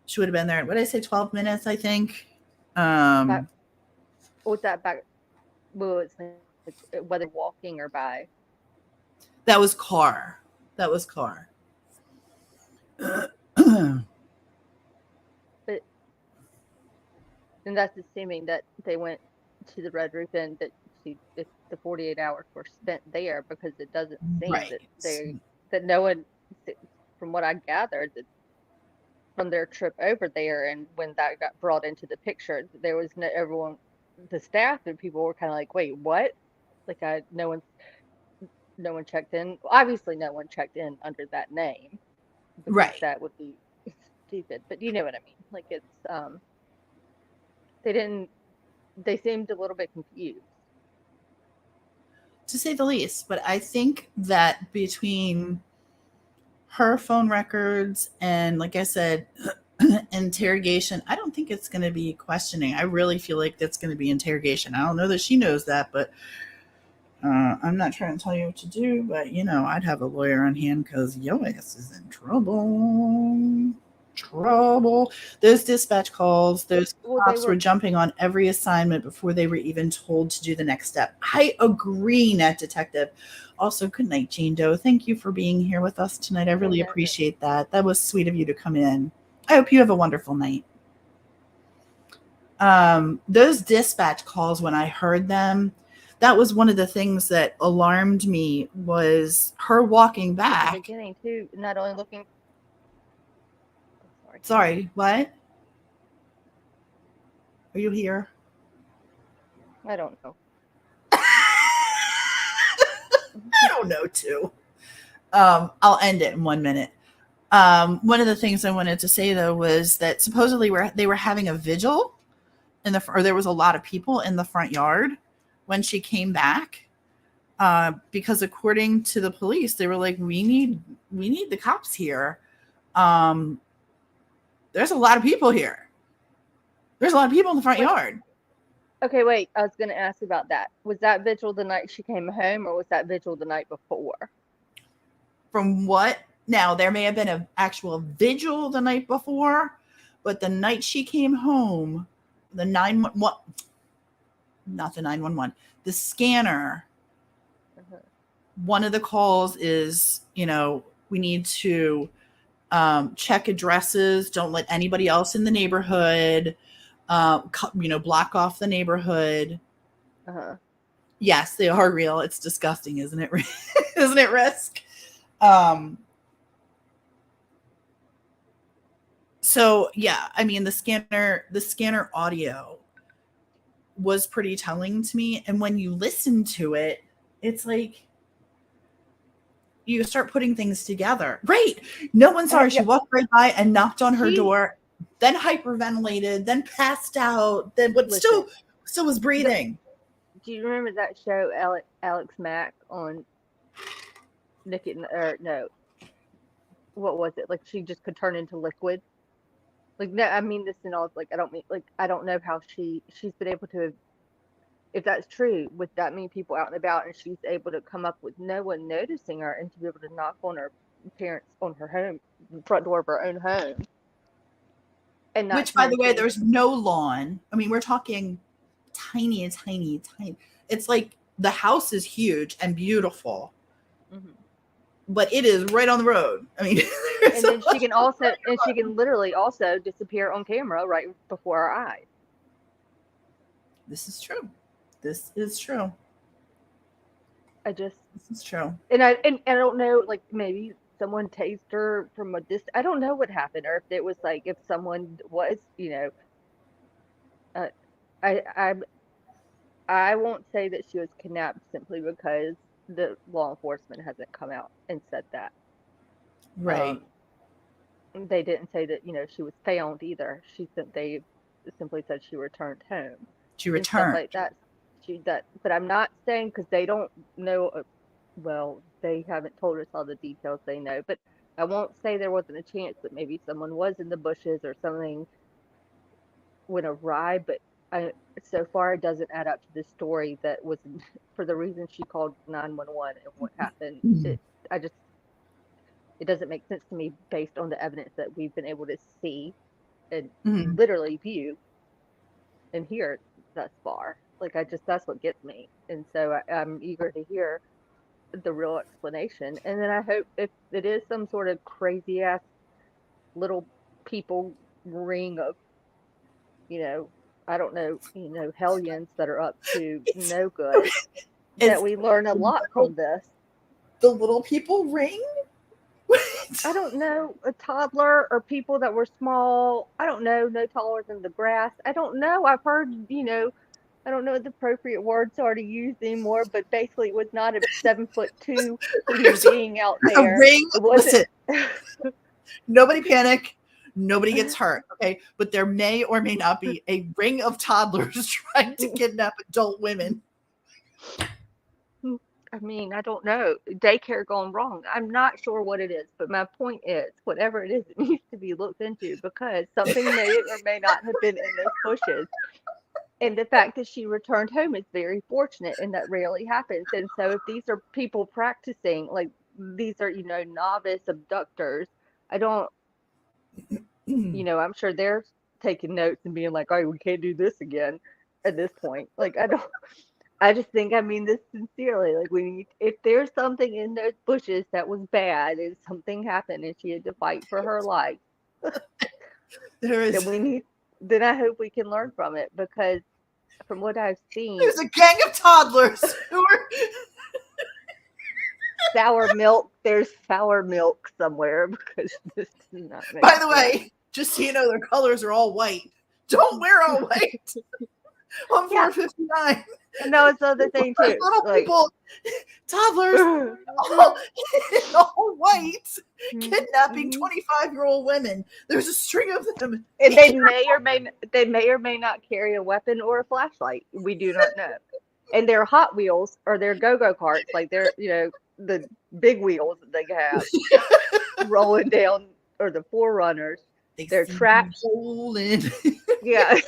A: she would have been there. What did I say? 12 minutes, I think.
B: What's that back? Well, it's like, whether walking or by.
A: That was car. That was car.
B: But and that's assuming that they went to the Red Roof Inn, that if the 48 hours were spent there, because it doesn't seem
A: Right.
B: that no one, from what I gathered, that from their trip over there and when that got brought into the picture, there was everyone, the staff and people were kind of like, wait, what? Like no one checked in. Obviously, no one checked in under that name, because
A: Right.
B: that would be stupid. But you know what I mean? Like it's they seemed a little bit confused.
A: To say the least. But I think that between her phone records and, like I said, interrogation, I don't think it's going to be questioning. I really feel like that's going to be interrogation. I don't know that she knows that, but I'm not trying to tell you what to do. But, I'd have a lawyer on hand because your ass is in trouble. Those dispatch calls, those cops were jumping on every assignment before they were even told to do the next step. I agree, Net Detective. Also, good night, Jane Doe. Thank you for being here with us tonight. I really appreciate that. That was sweet of you to come in. I hope you have a wonderful night. Those dispatch calls, when I heard them, that was one of the things that alarmed me, was her walking back.
B: At the beginning too, not only looking.
A: Sorry, what? Are you here?
B: I don't know.
A: I don't know too. I'll end it in 1 minute. One of the things I wanted to say though was that supposedly they were having a vigil or there was a lot of people in the front yard when she came back. Because according to the police, they were like, we need the cops here. There's a lot of people here. There's a lot of people in the front yard.
B: Okay, wait. I was going to ask about that. Was that vigil the night she came home, or was that vigil the night before?
A: From what? Now, there may have been an actual vigil the night before, but the night she came home, the 911, not the 911, the scanner, one of the calls is, we need to check addresses. Don't let anybody else in the neighborhood, block off the neighborhood. Yes, they are real. It's disgusting, isn't it? Isn't it, Risk? So yeah, I mean, the scanner audio was pretty telling to me. And when you listen to it, it's like you start putting things together. Right. No one saw her. She walked right by and knocked on her door, then hyperventilated, then passed out, then but still was breathing.
B: Do you remember that show, Alex Mack on Nick? Or no, what was it? Like she just could turn into liquid. Like no, I mean this and all. Like I don't know how she's been able to. If that's true, would that mean people out and about, and she's able to come up with no one noticing her, and to be able to knock on her parents on her home front door of her own home? And
A: which, by the way, there's no lawn. I mean, we're talking tiny, tiny, tiny. It's like the house is huge and beautiful, but it is right on the road. I mean,
B: and then she can also, and she can literally also disappear on camera right before our eyes.
A: This is true. This is true.
B: This
A: is true.
B: And I don't know, like maybe someone tased her from a distance. I don't know what happened, or if it was like if someone was, uh, I I won't say that she was kidnapped simply because the law enforcement hasn't come out and said that.
A: Right.
B: They didn't say that, she was found either. They simply said she returned home
A: She
B: and stuff
A: returned.
B: like that. But I'm not saying because they don't know. Well, they haven't told us all the details they know. But I won't say there wasn't a chance that maybe someone was in the bushes or something went awry. But so far it doesn't add up to the story that was for the reason she called 911 and what happened. I just it doesn't make sense to me based on the evidence that we've been able to see and literally view and hear thus far. Like that's what gets me. And so I'm eager to hear the real explanation. And then I hope if it is some sort of crazy ass little people ring of, I don't know, hellions that are up to no good, that we learn a lot from this.
A: The little people ring?
B: I don't know, a toddler or people that were small. I don't know, no taller than the grass. I don't know. I've heard, I don't know what the appropriate words are to use anymore, but basically it was not a 7'2" human being out there.
A: A ring.
B: It wasn't.
A: Listen, nobody panic. Nobody gets hurt. Okay. But there may or may not be a ring of toddlers trying to kidnap adult women.
B: I mean, I don't know. Daycare gone wrong. I'm not sure what it is, but my point is, whatever it is, it needs to be looked into because something may or may not have been in those bushes. And the fact that she returned home is very fortunate, and that rarely happens. And so, if these are people practicing, like these are, novice abductors, I don't, I'm sure they're taking notes and being like, oh, we can't do this again at this point. Like, I just think I mean this sincerely. Like if there's something in those bushes that was bad and something happened and she had to fight for her life, then I hope we can learn from it because from what I've seen,
A: there's a gang of toddlers who are
B: sour milk. There's sour milk somewhere because this does not make
A: By the way, just so you know, their colors are all white. Don't wear all white. On 459.
B: No, it's the other thing too.
A: Little people, toddlers, all white, kidnapping 25-year-old women. There's a string of them,
B: and they may or may not carry a weapon or a flashlight. We do not know. And they're Hot Wheels or they're go-go karts, like they're the big wheels that they have rolling down, or the Forerunners. They're trapped. Yeah.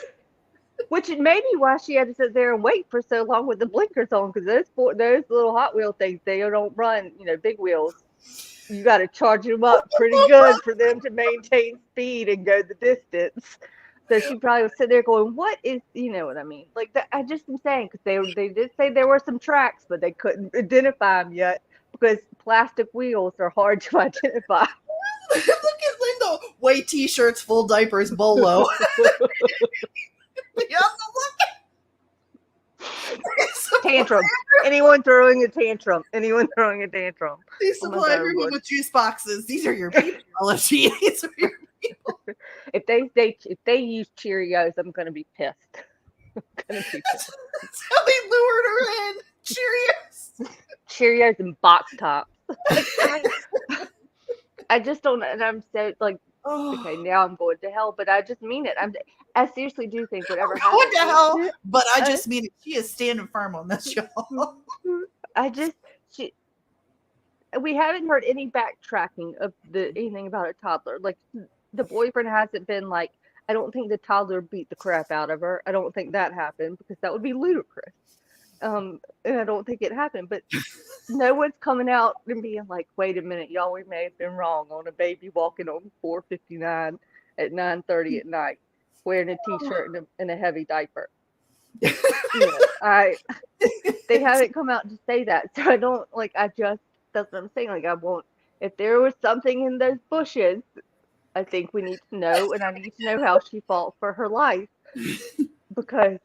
B: Which may be why she had to sit there and wait for so long with the blinkers on, because those little Hot Wheel things, they don't run, big wheels. You got to charge them up pretty good for them to maintain speed and go the distance. So she probably was sitting there going, what is, you know what I mean? Like, that, I just am saying, because they did say there were some tracks, but they couldn't identify them yet because plastic wheels are hard to identify.
A: Look at Linda. White t-shirts, full diapers, bolo.
B: Tantrum. Anyone throwing a tantrum.
A: They supply everyone with juice boxes. These are your people, LFG. These are your people.
B: If they use Cheerios, I'm gonna be pissed.
A: That's how they lured her in.
B: Cheerios and box tops. I just don't, and I'm so like, okay, now I'm going to hell, but I just mean it. I seriously do think whatever happens.
A: Going to hell, but I just mean it. She is standing firm on this, y'all.
B: We haven't heard any backtracking of anything about a toddler. Like the boyfriend hasn't been like, I don't think the toddler beat the crap out of her. I don't think that happened because that would be ludicrous. And I don't think it happened, but no one's coming out and being like, wait a minute, y'all, we may have been wrong on a baby walking on 459 at 9:30 at night, wearing a t-shirt and a heavy diaper. They haven't come out to say that, so I don't like. That's what I'm saying. Like, I won't. If there was something in those bushes, I think we need to know, and I need to know how she fought for her life because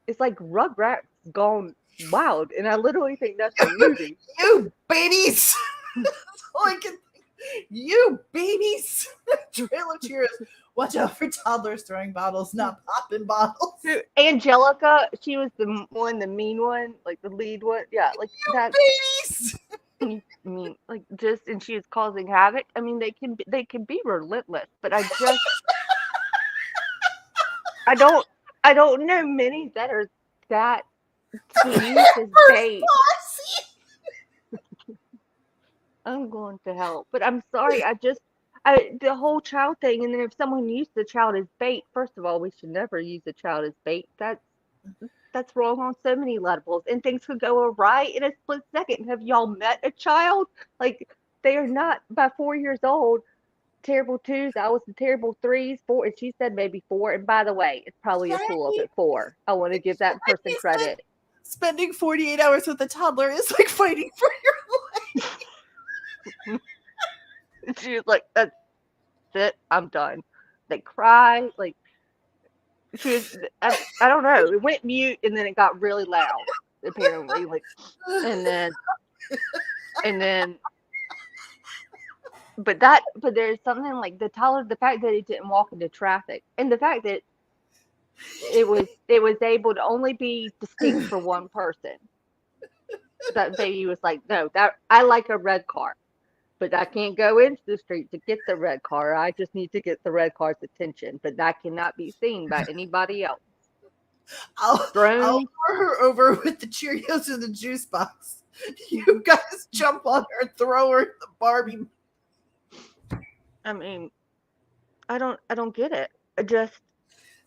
B: it's like Rugrats gone wild, and I literally think that's a movie.
A: You babies! That's all I can think. You babies! Trail of Tears. Watch out for toddlers throwing bottles, not popping bottles.
B: Angelica, she was the mean one, like the lead one. Yeah, like
A: You
B: that.
A: babies!
B: I mean, like just, and she was causing havoc. I mean, they can be relentless, but I don't, I don't know many that are that to be used as bait. I'm going to hell, but I'm sorry. The whole child thing, and then if someone used the child as bait, first of all, we should never use a child as bait. That's wrong on so many levels, and things could go awry in a split second. Have y'all met a child? Like, they are not by 4 years old. Terrible twos. I was the terrible threes, four, and she said maybe four. And by the way, it's probably a pull up at four. I want to give that person credit.
A: Spending 48 hours with a toddler is like fighting for your life.
B: She was like, "That's it. I'm done." They cry. Like, she was. I don't know. It went mute, and then it got really loud. Apparently, like, and then. But there's something like the fact that it didn't walk into traffic, and the fact that it was able to only be distinct for one person. That baby was like, no, that I like a red car, but I can't go into the street to get the red car. I just need to get the red car's attention, but that cannot be seen by anybody else.
A: I'll lure her over with the Cheerios in the juice box. You guys jump on her and throw her the Barbie.
B: I mean, I don't get it.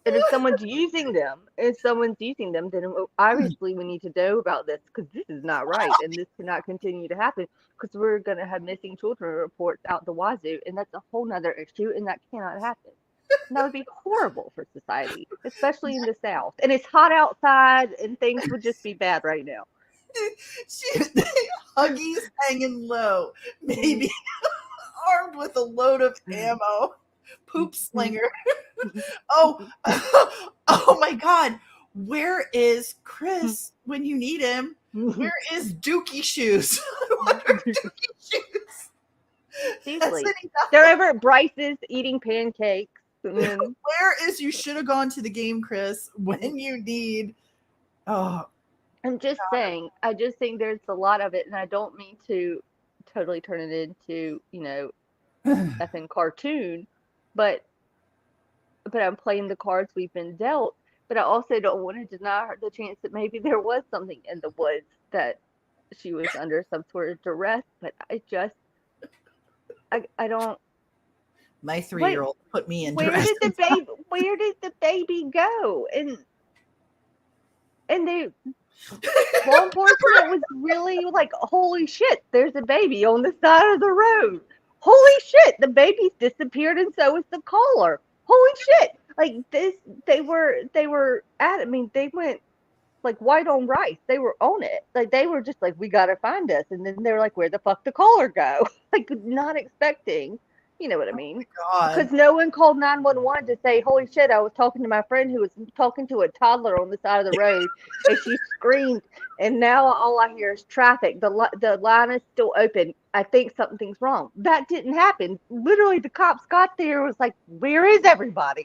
B: And if someone's using them, then obviously we need to know about this because this is not right, and this cannot continue to happen because we're gonna have missing children reports out the wazoo, and that's a whole nother issue, and that cannot happen. And that would be horrible for society, especially in the South. And it's hot outside, and things would just be bad right now.
A: Huggies hanging low, maybe armed with a load of ammo. Poop slinger. Oh my God. Where is Chris when you need him? Where is Dookie Shoes? What are Dookie Shoes?
B: Seriously. They're over at Bryce's eating pancakes.
A: Where is you should have gone to the game, Chris, when you need. Oh,
B: I'm just saying, I just think there's a lot of it, and I don't mean to totally turn it into, effing cartoon, but I'm playing the cards we've been dealt. But I also don't want to deny her the chance that maybe there was something in the woods that she was under some sort of duress. But I don't.
A: My 3-year-old put me in duress.
B: Where did the baby go? And they. Law enforcement was really like, holy shit, there's a baby on the side of the road. Holy shit, the baby's disappeared and so is the caller. Holy shit. Like this, they were at, I mean, they went like white on rice. They were on it. Like they were just like, we got to find us. And then they were like, where the fuck the caller go? Like not expecting, you know what I mean? Because no one called 911 to say, holy shit, I was talking to my friend who was talking to a toddler on the side of the road and she screamed. And now all I hear is traffic. The line is still open. I think something's wrong. That didn't happen. Literally, the cops got there and was like, where is everybody?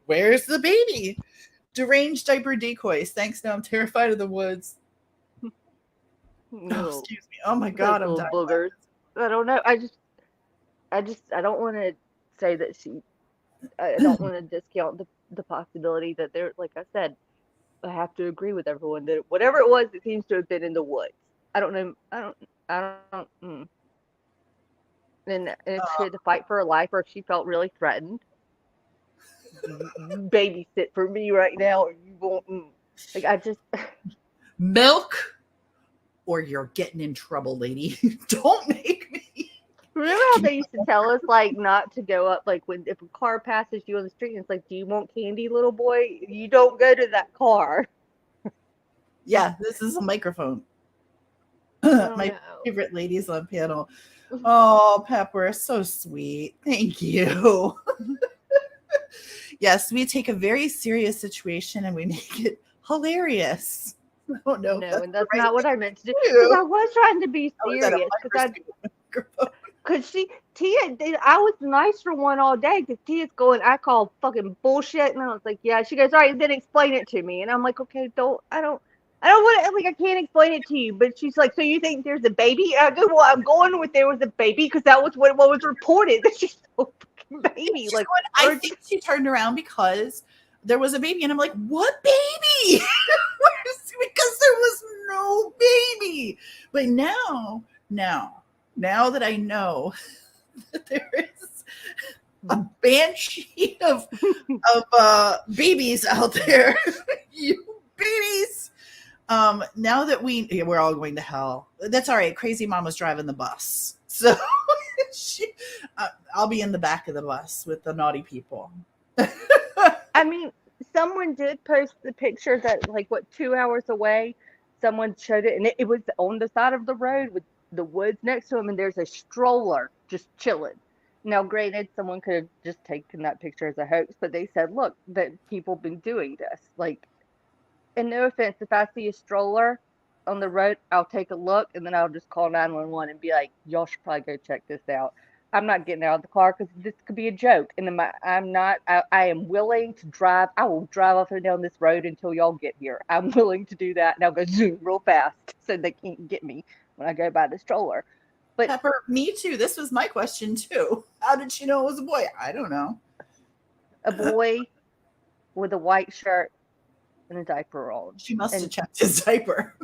A: Where's the baby? Deranged diaper decoys. Thanks, now I'm terrified of the woods.
B: No.
A: Oh, excuse me. Oh my God, I'm dying.
B: Boogers. I don't know. I don't want to say that I don't want to discount the possibility that there, like I said, I have to agree with everyone that whatever it was, it seems to have been in the woods. I don't know. I don't. And if she had to fight for her life or if she felt really threatened, babysit for me right now or you won't. Like I just.
A: Milk or you're getting in trouble, lady. Don't make me.
B: Remember how they used to tell us like not to go up like when if a car passes you on the street and it's like, do you want candy, little boy? You don't go to that car.
A: Yeah, this is a microphone.
B: Oh
A: My
B: no.
A: favorite ladies on panel. Oh, Pepper, so sweet. Thank you. Yes, we take a very serious situation and we make it hilarious. I don't know.
B: No, and
A: the
B: that's
A: right
B: not what
A: thing
B: I meant to do.
A: to
B: Because
A: do.
B: I was trying to be
A: I was at a
B: serious.
A: microphone.
B: Because Tia, I was the nicer one all day. Because Tia's going, I call fucking bullshit, and I was like, yeah. She goes, all right, then explain it to me, and I'm like, okay, I don't want to, like, I can't explain it to you. But she's like, so you think there's a baby? And I go, well, I'm going with there was a baby because that was what was reported. That she's so fucking baby.
A: She's
B: Like,
A: going, I think she turned around because there was a baby, and I'm like, what baby? Because there was no baby. But now that I know that there is a banshee of babies out there, you babies. Now that we're all going to hell. That's all right. Crazy Mama's driving the bus, so I'll be in the back of the bus with the naughty people.
B: I mean, someone did post the picture that, like, what, 2 hours away, someone showed it, and it was on the side of the road with the woods next to him, and there's a stroller just chilling. Now, granted, someone could have just taken that picture as a hoax, but they said, look, that people been doing this. Like, and no offense, if I see a stroller on the road, I'll take a look, and then I'll just call 911 and be like, y'all should probably go check this out. I'm not getting out of the car because this could be a joke. And I am willing to drive. I will drive up and down this road until y'all get here. I'm willing to do that. And I'll go zoom real fast so they can't get me when I go by the stroller. But
A: Pepper, me too. This was my question too. How did she know it was a boy? I don't know.
B: a boy with a white shirt and a diaper on.
A: She must have
B: And
A: checked his diaper.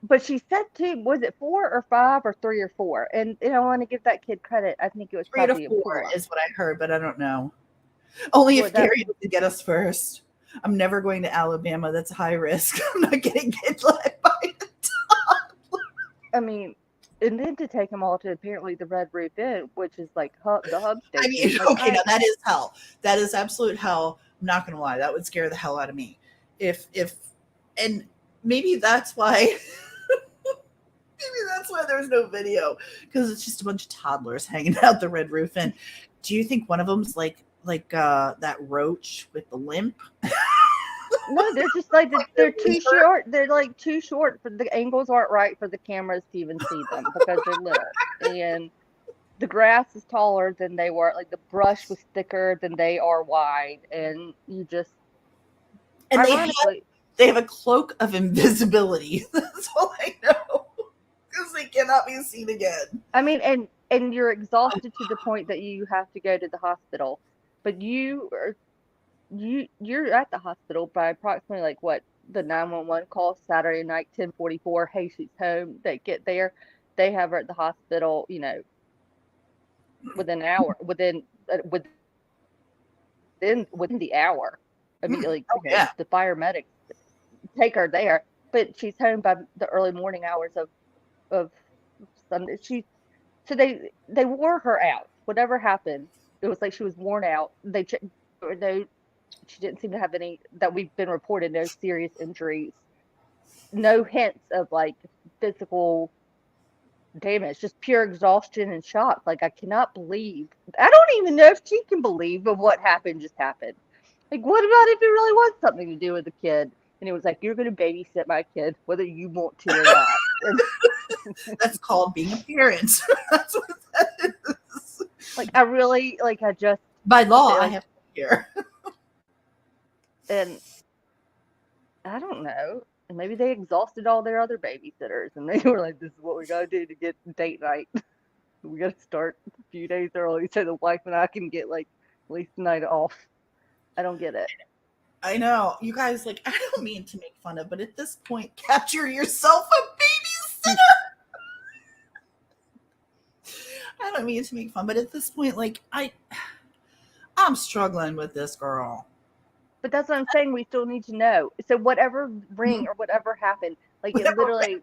B: but she said too, was it 4 or 5 or 3 or 4? And I want to give that kid credit. I think it was
A: 3 to
B: probably
A: 4
B: 4.
A: is what I heard, but I don't know. Only
B: Well,
A: if Gary would get us first. I'm never going to Alabama. That's high risk. I'm not getting kidnapped by it.
B: I mean, and then to take them all to apparently the Red Roof Inn, which is like the hub station.
A: I mean,
B: Like,
A: okay, now that is hell. That is absolute hell. I'm not going to lie. That would scare the hell out of me. And maybe that's why. Maybe that's why there's no video, because it's just a bunch of toddlers hanging out the Red Roof Inn. Do you think one of them's like that roach with the limp?
B: No, they're just like they're too short. They're like too short for the angles aren't right for the cameras to even see them because they're little. And the grass is taller than they were. Like the brush was thicker than they are wide, and you just
A: And
B: ironically
A: they have a cloak of invisibility. That's all I know, because they cannot be seen again.
B: I mean, and you're exhausted to the point that you have to go to the hospital, but you're at the hospital by approximately like what the 911 call Saturday night 10:44. Hey, she's home. They get there, they have her at the hospital. Within an hour, within the hour. Immediately, the paramedics take her there, but she's home by the early morning hours of Sunday. So they wore her out. Whatever happened, it was like she was worn out. She didn't seem to have any that we've been reported. No serious injuries. No hints of like physical damage. Just pure exhaustion and shock. Like I cannot believe. I don't even know if she can believe of what happened just happened. Like what about if it really was something to do with the kid? And it was like, you're going to babysit my kid, whether you want to or not.
A: That's called being a parent. That's what that is.
B: Like, I just.
A: By law, I have to be here.
B: And I don't know. And maybe they exhausted all their other babysitters. And they were like, this is what we got to do to get date night. We got to start a few days early so the wife and I can get, like, at least the night off. I don't get it.
A: I know. You guys, like, I don't mean to make fun of, but at this point, capture yourself a babysitter. I don't mean to make fun, but at this point, like, I'm struggling with this girl.
B: But that's what I'm saying. We still need to know. So whatever ring or whatever happened, like it literally,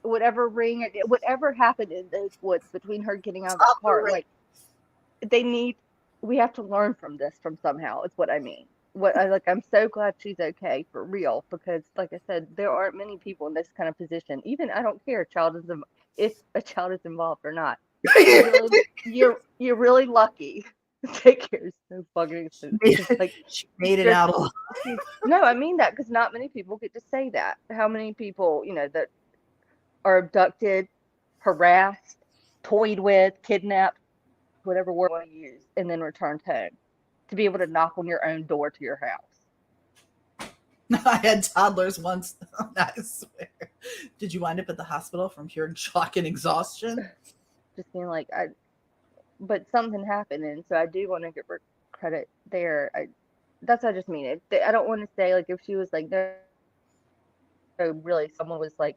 B: whatever ring, whatever happened in those woods between her getting out of the car, like we have to learn from this from somehow. Is what I mean. I'm so glad she's okay for real, because like I said, there aren't many people in this kind of position. Even I don't care if a child is involved or not. You're really lucky. Take care is so fucking expensive. Like
A: she made it out alive.
B: No, I mean that, because not many people get to say that. How many people, that are abducted, harassed, toyed with, kidnapped, whatever word you want to use, and then returned home, to be able to knock on your own door to your house.
A: I had toddlers once. I swear. Did you wind up at the hospital from pure shock and exhaustion?
B: Just being like, but something happened, and so I do want to give her credit there. That's what I just mean. I don't want to say, like, if she was like, no, really, someone was like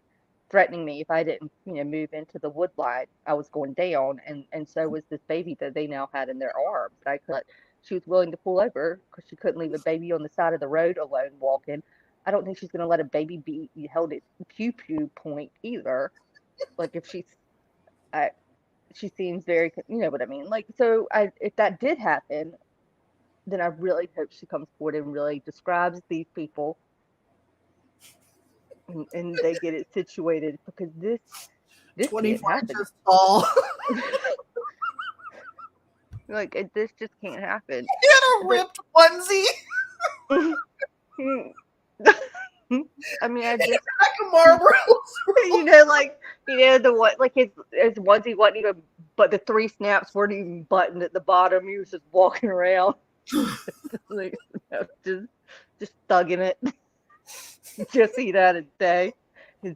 B: threatening me if I didn't, move into the wood line, I was going down, and so was this baby that they now had in their arms. She was willing to pull over because she couldn't leave a baby on the side of the road alone walking. I don't think she's going to let a baby be held at pew point either. Like, if she seems very, you know what I mean? Like, so if that did happen, then I really hope she comes forward and really describes these people, and they get it situated, because this
A: 24 inches tall.
B: Like, this just can't happen.
A: He had a ripped onesie.
B: I mean, I just
A: like a Marlboro.
B: the one, like, his onesie wasn't even, but the 3 snaps weren't even buttoned at the bottom. He was just walking around, like, just thugging it. Just see that a day. His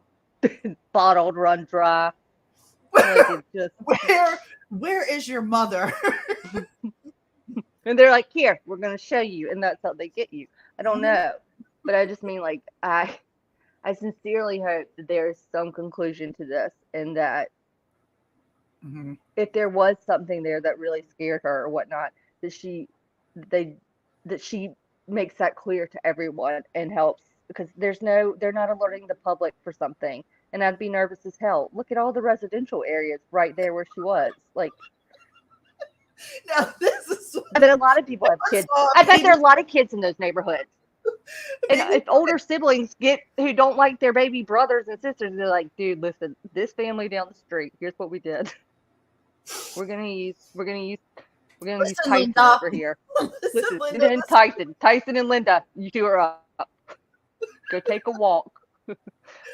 B: bottle run dry. Like,
A: where is your mother?
B: And they're like, here, we're gonna show you, and that's how they get you. I don't know, but I just mean, like, I sincerely hope that there's some conclusion to this, and that if there was something there that really scared her or whatnot, that she makes that clear to everyone and helps, because they're not alerting the public for something, and I'd be nervous as hell. Look at all the residential areas right there where she was. Like,
A: now this is.
B: I bet a lot of people have kids. I bet there are a lot of kids in those neighborhoods. And if older siblings who don't like their baby brothers and sisters, they're like, dude, listen, this family down the street, here's what we did. We're gonna use Tyson over here. Listen, and Tyson and Linda, you two are up. Go take a walk.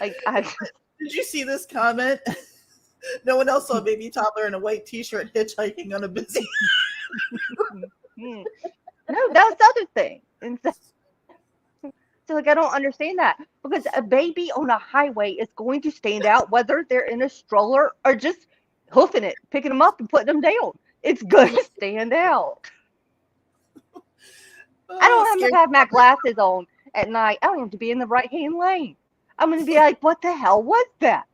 A: Did you see this comment? No one else saw a baby toddler in a white t-shirt hitchhiking on a busy.
B: No, that's the other thing. And so, like, I don't understand that, because a baby on a highway is going to stand out whether they're in a stroller or just hoofing it, picking them up and putting them down. It's going to stand out. I don't have to have my glasses on at night. I don't have to be in the right-hand lane. I'm going to be like, what the hell was that?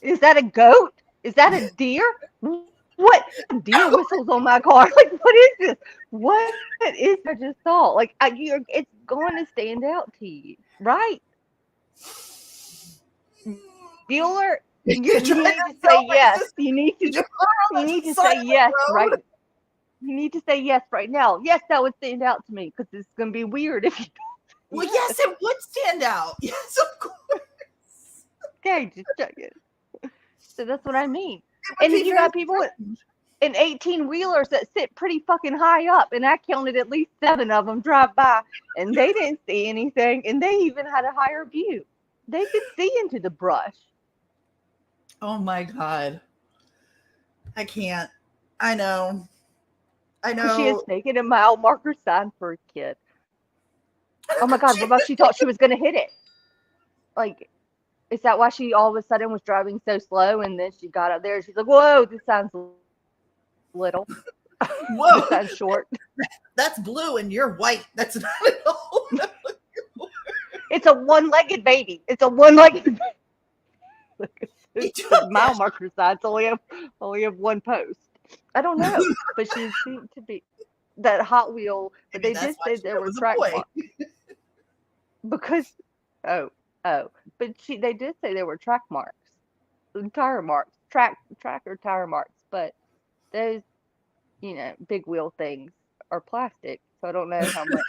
B: Is that a goat? Is that a deer? What? Deer whistles on my car. Like, what is this? What is I just saw? Like, it's going to stand out to you, right? Bueller, you need to say yes. You need to say yes, right? You need to say yes right now. Yes, that would stand out to me, because it's going to be weird if you don't.
A: Well, yes, it would stand out. Yes, of course.
B: Okay, just check it. So that's what I mean. And you got people in 18-wheelers that sit pretty fucking high up, and I counted at least 7 of them drive by, and they didn't see anything, and they even had a higher view. They could see into the brush.
A: Oh my God. I can't. I know.
B: She is making a mile marker sign for a kid. Oh my God, what about she thought she was going to hit it? Like, is that why she all of a sudden was driving so slow, and then she got up there and she's like, whoa, this sounds little.
A: Whoa.
B: This sounds short.
A: That's blue and you're white. That's not at all.
B: It's a one-legged baby. It's a one-legged baby. Mile marker signs only have one post. I don't know, but she seemed to be that Hot Wheel. But they did say there were track marks. Because, I Oh, but they did say there were track marks, tire marks, track or tire marks, but those, big wheel things are plastic, so I don't know how much.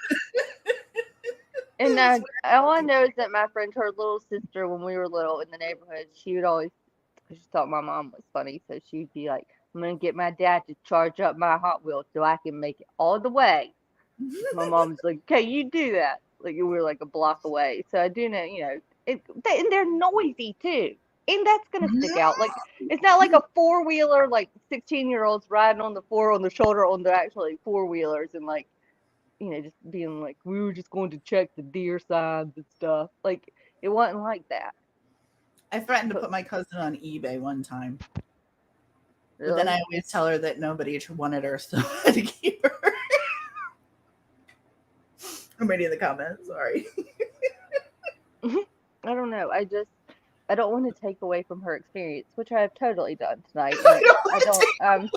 B: And all I know is that my friend, her little sister, when we were little in the neighborhood, she would always, because she thought my mom was funny, so she'd be like, I'm gonna get my dad to charge up my Hot Wheels so I can make it all the way. My mom's like, okay, you do that. Like, we were like a block away. So I do know, and they're noisy too. And that's gonna stick out. Like, it's not like a four-wheeler, like 16-year-olds riding on the shoulder on the actually four-wheelers and like, just being like, we were just going to check the deer signs and stuff. Like, it wasn't like that.
A: I threatened to put my cousin on eBay one time.
B: Really.
A: But then I always tell her that nobody wanted her, so I had to keep her. I'm reading the comments. Sorry.
B: I don't know. I don't want to take away from her experience, which I have totally done tonight. I'm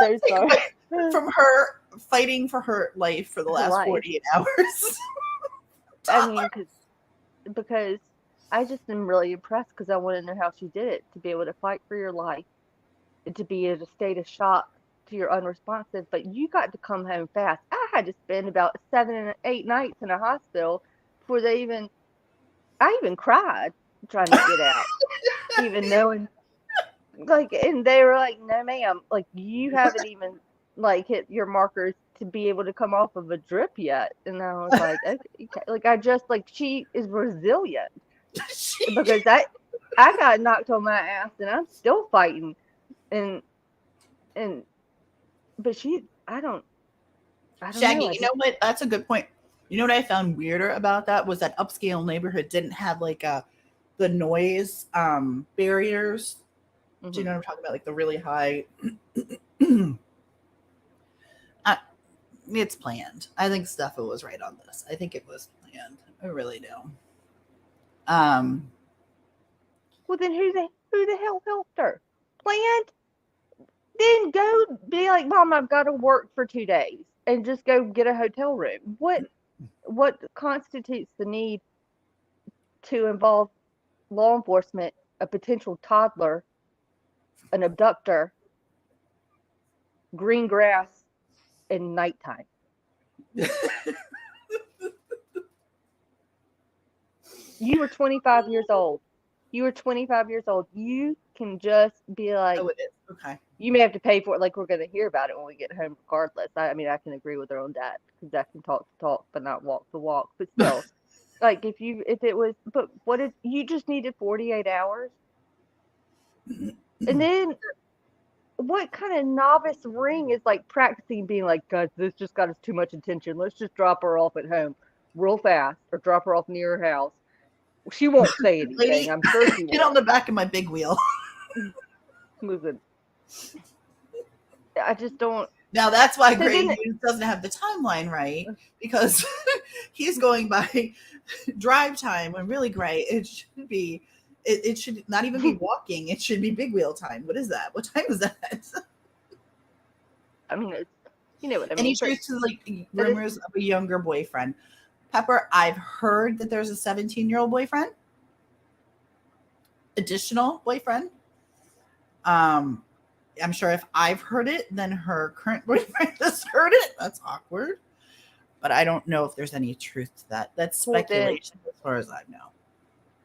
B: so sorry.
A: From her fighting for her life for the last 48 hours.
B: I mean, because I just am really impressed because I want to know how she did it, to be able to fight for your life, to be in a state of shock to your unresponsive, but you got to come home fast. I had to spend about 7 and 8 nights in a hospital before I even cried trying to get out, even knowing, like, and they were like, no ma'am, like, you haven't even like hit your markers to be able to come off of a drip yet. And I was like, okay. Like, she is resilient because I got knocked on my ass and I'm still fighting. But I don't
A: Shaggy,
B: know.
A: you know what? That's a good point. You know what I found weirder about that was that upscale neighborhood didn't have like the noise barriers. Do you know what I'm talking about? Like the really high. It's planned. I think Steffa was right on this. I think it was planned. I really do.
B: Well, then who the hell helped her? Planned? Then go be like, Mom, I've got to work for 2 days, and just go get a hotel room. What constitutes the need to involve law enforcement, a potential toddler, an abductor, green grass, and nighttime? You were 25 years old. You can just be like,
A: oh, it is. Okay.
B: You may have to pay for it. Like, we're going to hear about it when we get home regardless. I mean, I can agree with her on that because I can talk the talk, but not walk the walk. But still, like, but what if you just needed 48 hours? And then what kind of novice ring is like practicing being like, God, this just got us too much attention. Let's just drop her off at home real fast or drop her off near her house. She won't say anything.
A: Lady,
B: I'm sure she won't.
A: Get on the back of my big wheel.
B: Listen, I just don't.
A: Now that's why Gray News doesn't have the timeline right, because he's going by drive time when really, Gray, it should be. It should not even be walking. It should be big wheel time. What is that? What time is that?
B: I mean, you know what I mean.
A: Any truth to like rumors of a younger boyfriend? Pepper, I've heard that there's a 17-year-old boyfriend, additional boyfriend. I'm sure if I've heard it, then her current boyfriend has heard it. That's awkward. But I don't know if there's any truth to that. That's speculation as far as I know.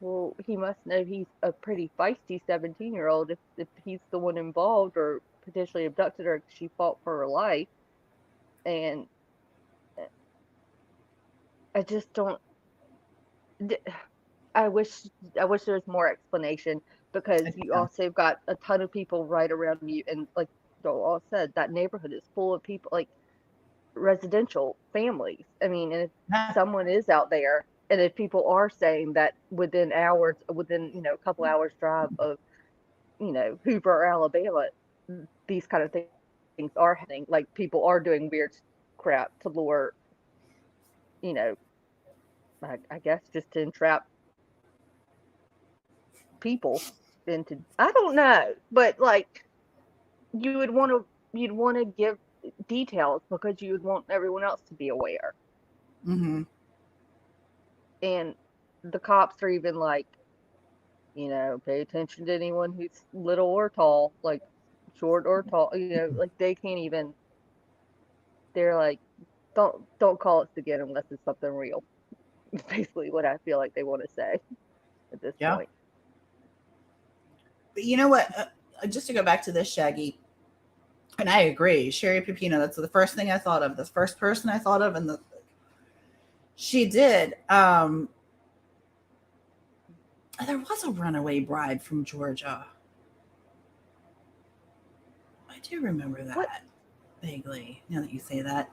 B: Well, he must know he's a pretty feisty 17-year-old if he's the one involved or potentially abducted her because she fought for her life. And I just don't. I wish there was more explanation because you also got a ton of people right around you, and like all said, that neighborhood is full of people, like residential families. I mean, and if someone is out there, and if people are saying that within a couple hours drive of, Hoover, Alabama, these kind of things are happening. Like, people are doing weird crap to lure, I guess just to entrap people into, I don't know, but like you'd want to give details because you would want everyone else to be aware.
A: Mm-hmm.
B: And the cops are even like, you know, pay attention to anyone who's little or tall, like short or tall. You know, like they can't even. They're like, don't call us again unless it's something real. It's basically what I feel like they want to say at this
A: Yeah.
B: point.
A: But you know what? Just to go back to this, Shaggy, and I agree. Sherry Pepino, that's the first thing I thought of. The first person I thought of, and she did. There was a runaway bride from Georgia. I do remember that
B: What?
A: vaguely. Now that you say that,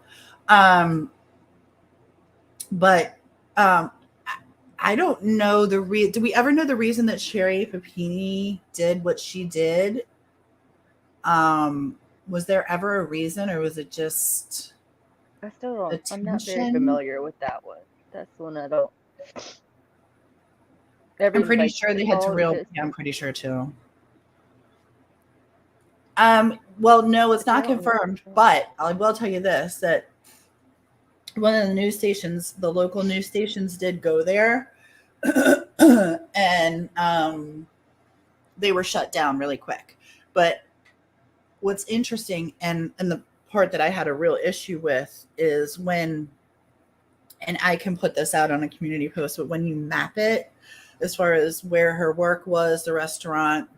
A: but I don't know the do we ever know the reason that Sherry Papini did what she did? Was there ever a reason, or was it just
B: I still don't. I'm not very
A: attention?
B: familiar with that one. That's the one I don't.
A: I'm pretty
B: Like,
A: sure they had to
B: oh,
A: real.
B: this.
A: Yeah, I'm pretty sure too. Well, no, it's
B: I
A: not
B: don't
A: confirmed,
B: know.
A: but I will tell you this: that one of the news stations, the local news stations, did go there, and they were shut down really quick. But what's interesting, and the part that I had a real issue with is when, and I can put this out on a community post, but when you map it, as far as where her work was, the restaurant,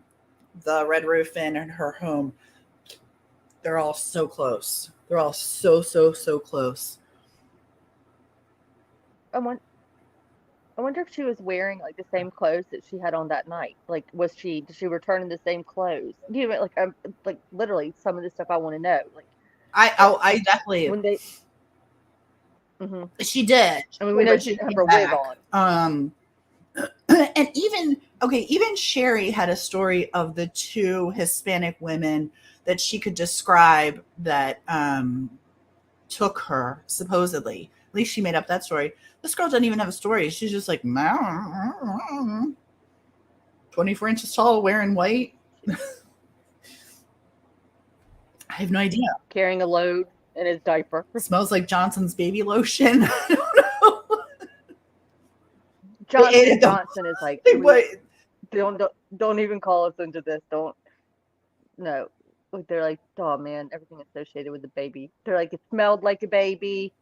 A: the Red Roof Inn, and her home, they're all so close. They're all so close.
B: I wonder if she was wearing like the same clothes that she had on that night. Like, did she return in the same clothes? You know, like literally some of the stuff I want to know. Like,
A: I definitely.
B: when they. Hmm.
A: She did.
B: I mean, we know
A: But
B: she
A: she
B: didn't have
A: came
B: her wig
A: back.
B: on.
A: And even Sherry had a story of the two Hispanic women that she could describe that took her, supposedly. At least she made up that story. This girl doesn't even have a story. She's just like 24 inches tall, wearing white. I have no idea.
B: Carrying a load in his diaper.
A: Smells like Johnson's baby lotion. I don't know.
B: Johnson is like, don't even call us into this. Don't. No. Like, they're like, oh man, everything associated with the baby. They're like, it smelled like a baby.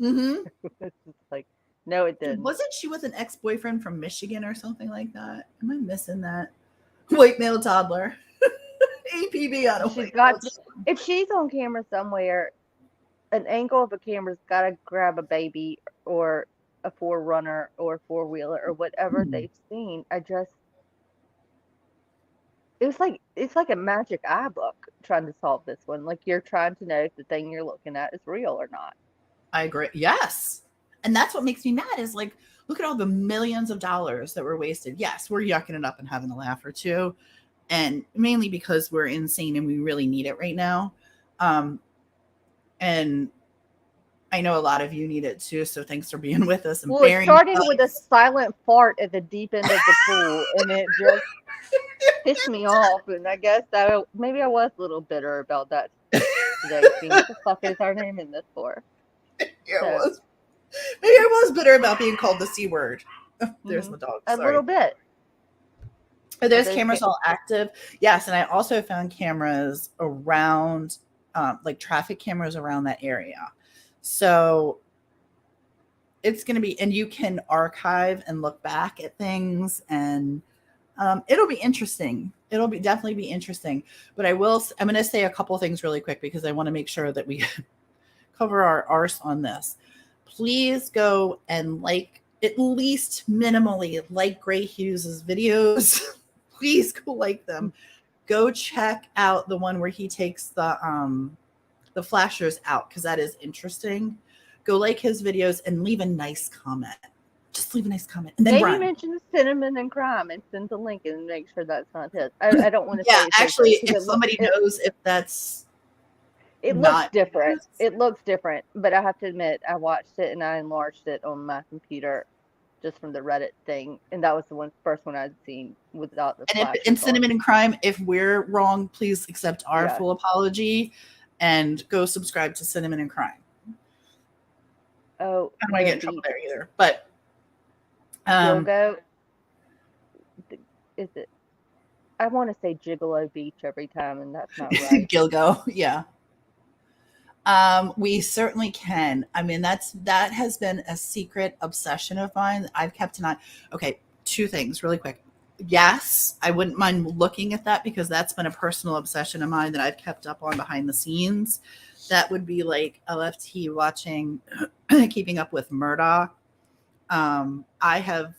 A: Mm-hmm.
B: It's just like, no, it didn't.
A: Wasn't she with an ex-boyfriend from Michigan or something like that? Am I missing that? White male toddler. APB on a
B: She's
A: white
B: got.
A: male
B: If she's on camera somewhere, an angle of a camera's got to grab a baby or a forerunner or a four-wheeler or whatever
A: toddler.
B: they've seen. It's like a magic eye book trying to solve this one. Like, you're trying to know if the thing you're looking at is real or not.
A: I agree. Yes. And that's what makes me mad is like, look at all the millions of dollars that were wasted. Yes, we're yucking it up and having a laugh or two. And mainly because we're insane and we really need it right now. And I know a lot of you need it too. So thanks for being with us and
B: Well, it
A: bearing
B: started
A: with
B: with a
A: us.
B: silent fart at the deep end of the pool, and it just pissed me off. And I guess maybe I was a little bitter about that today. Seeing what the fuck is our name in this for?
A: Yeah,
B: So,
A: it was. Maybe I was bitter about being called the C word. There's my dog.
B: a
A: Sorry.
B: little bit.
A: Are those cameras all active? Yes. And I also found cameras around, like traffic cameras around that area. So it's going to be, and you can archive and look back at things, and it'll be interesting. It'll be definitely be interesting. But I'm going to say a couple of things really quick because I want to make sure that we cover our arse on this. Please go and at least minimally like Gray Hughes's videos. Please go like them. Go check out the one where he takes the flashers out because that is interesting. Go like his videos and leave a nice comment. Just leave a nice comment. And then
B: Maybe mention cinnamon and crime and send the link and make sure that's not his. I don't want to
A: yeah,
B: say
A: actually, if somebody knows if that's
B: it looks different. It looks different, but I have to admit, I watched it and I enlarged it on my computer just from the Reddit thing, and that was the first one I'd seen without the flashers.
A: And cinnamon and crime, if we're wrong, please accept our full apology and go subscribe to Cinnamon and Crime.
B: Oh,
A: I don't want to get in trouble there either. But Um,
B: Gilgo, is it? I want to say Gigolo Beach every time, and that's not right.
A: Gilgo, yeah. We certainly can. I mean, that has been a secret obsession of mine that I've kept an eye. Okay, two things really quick. Yes, I wouldn't mind looking at that because that's been a personal obsession of mine that I've kept up on behind the scenes. That would be like LFT watching Keeping Up with Murdoch. I have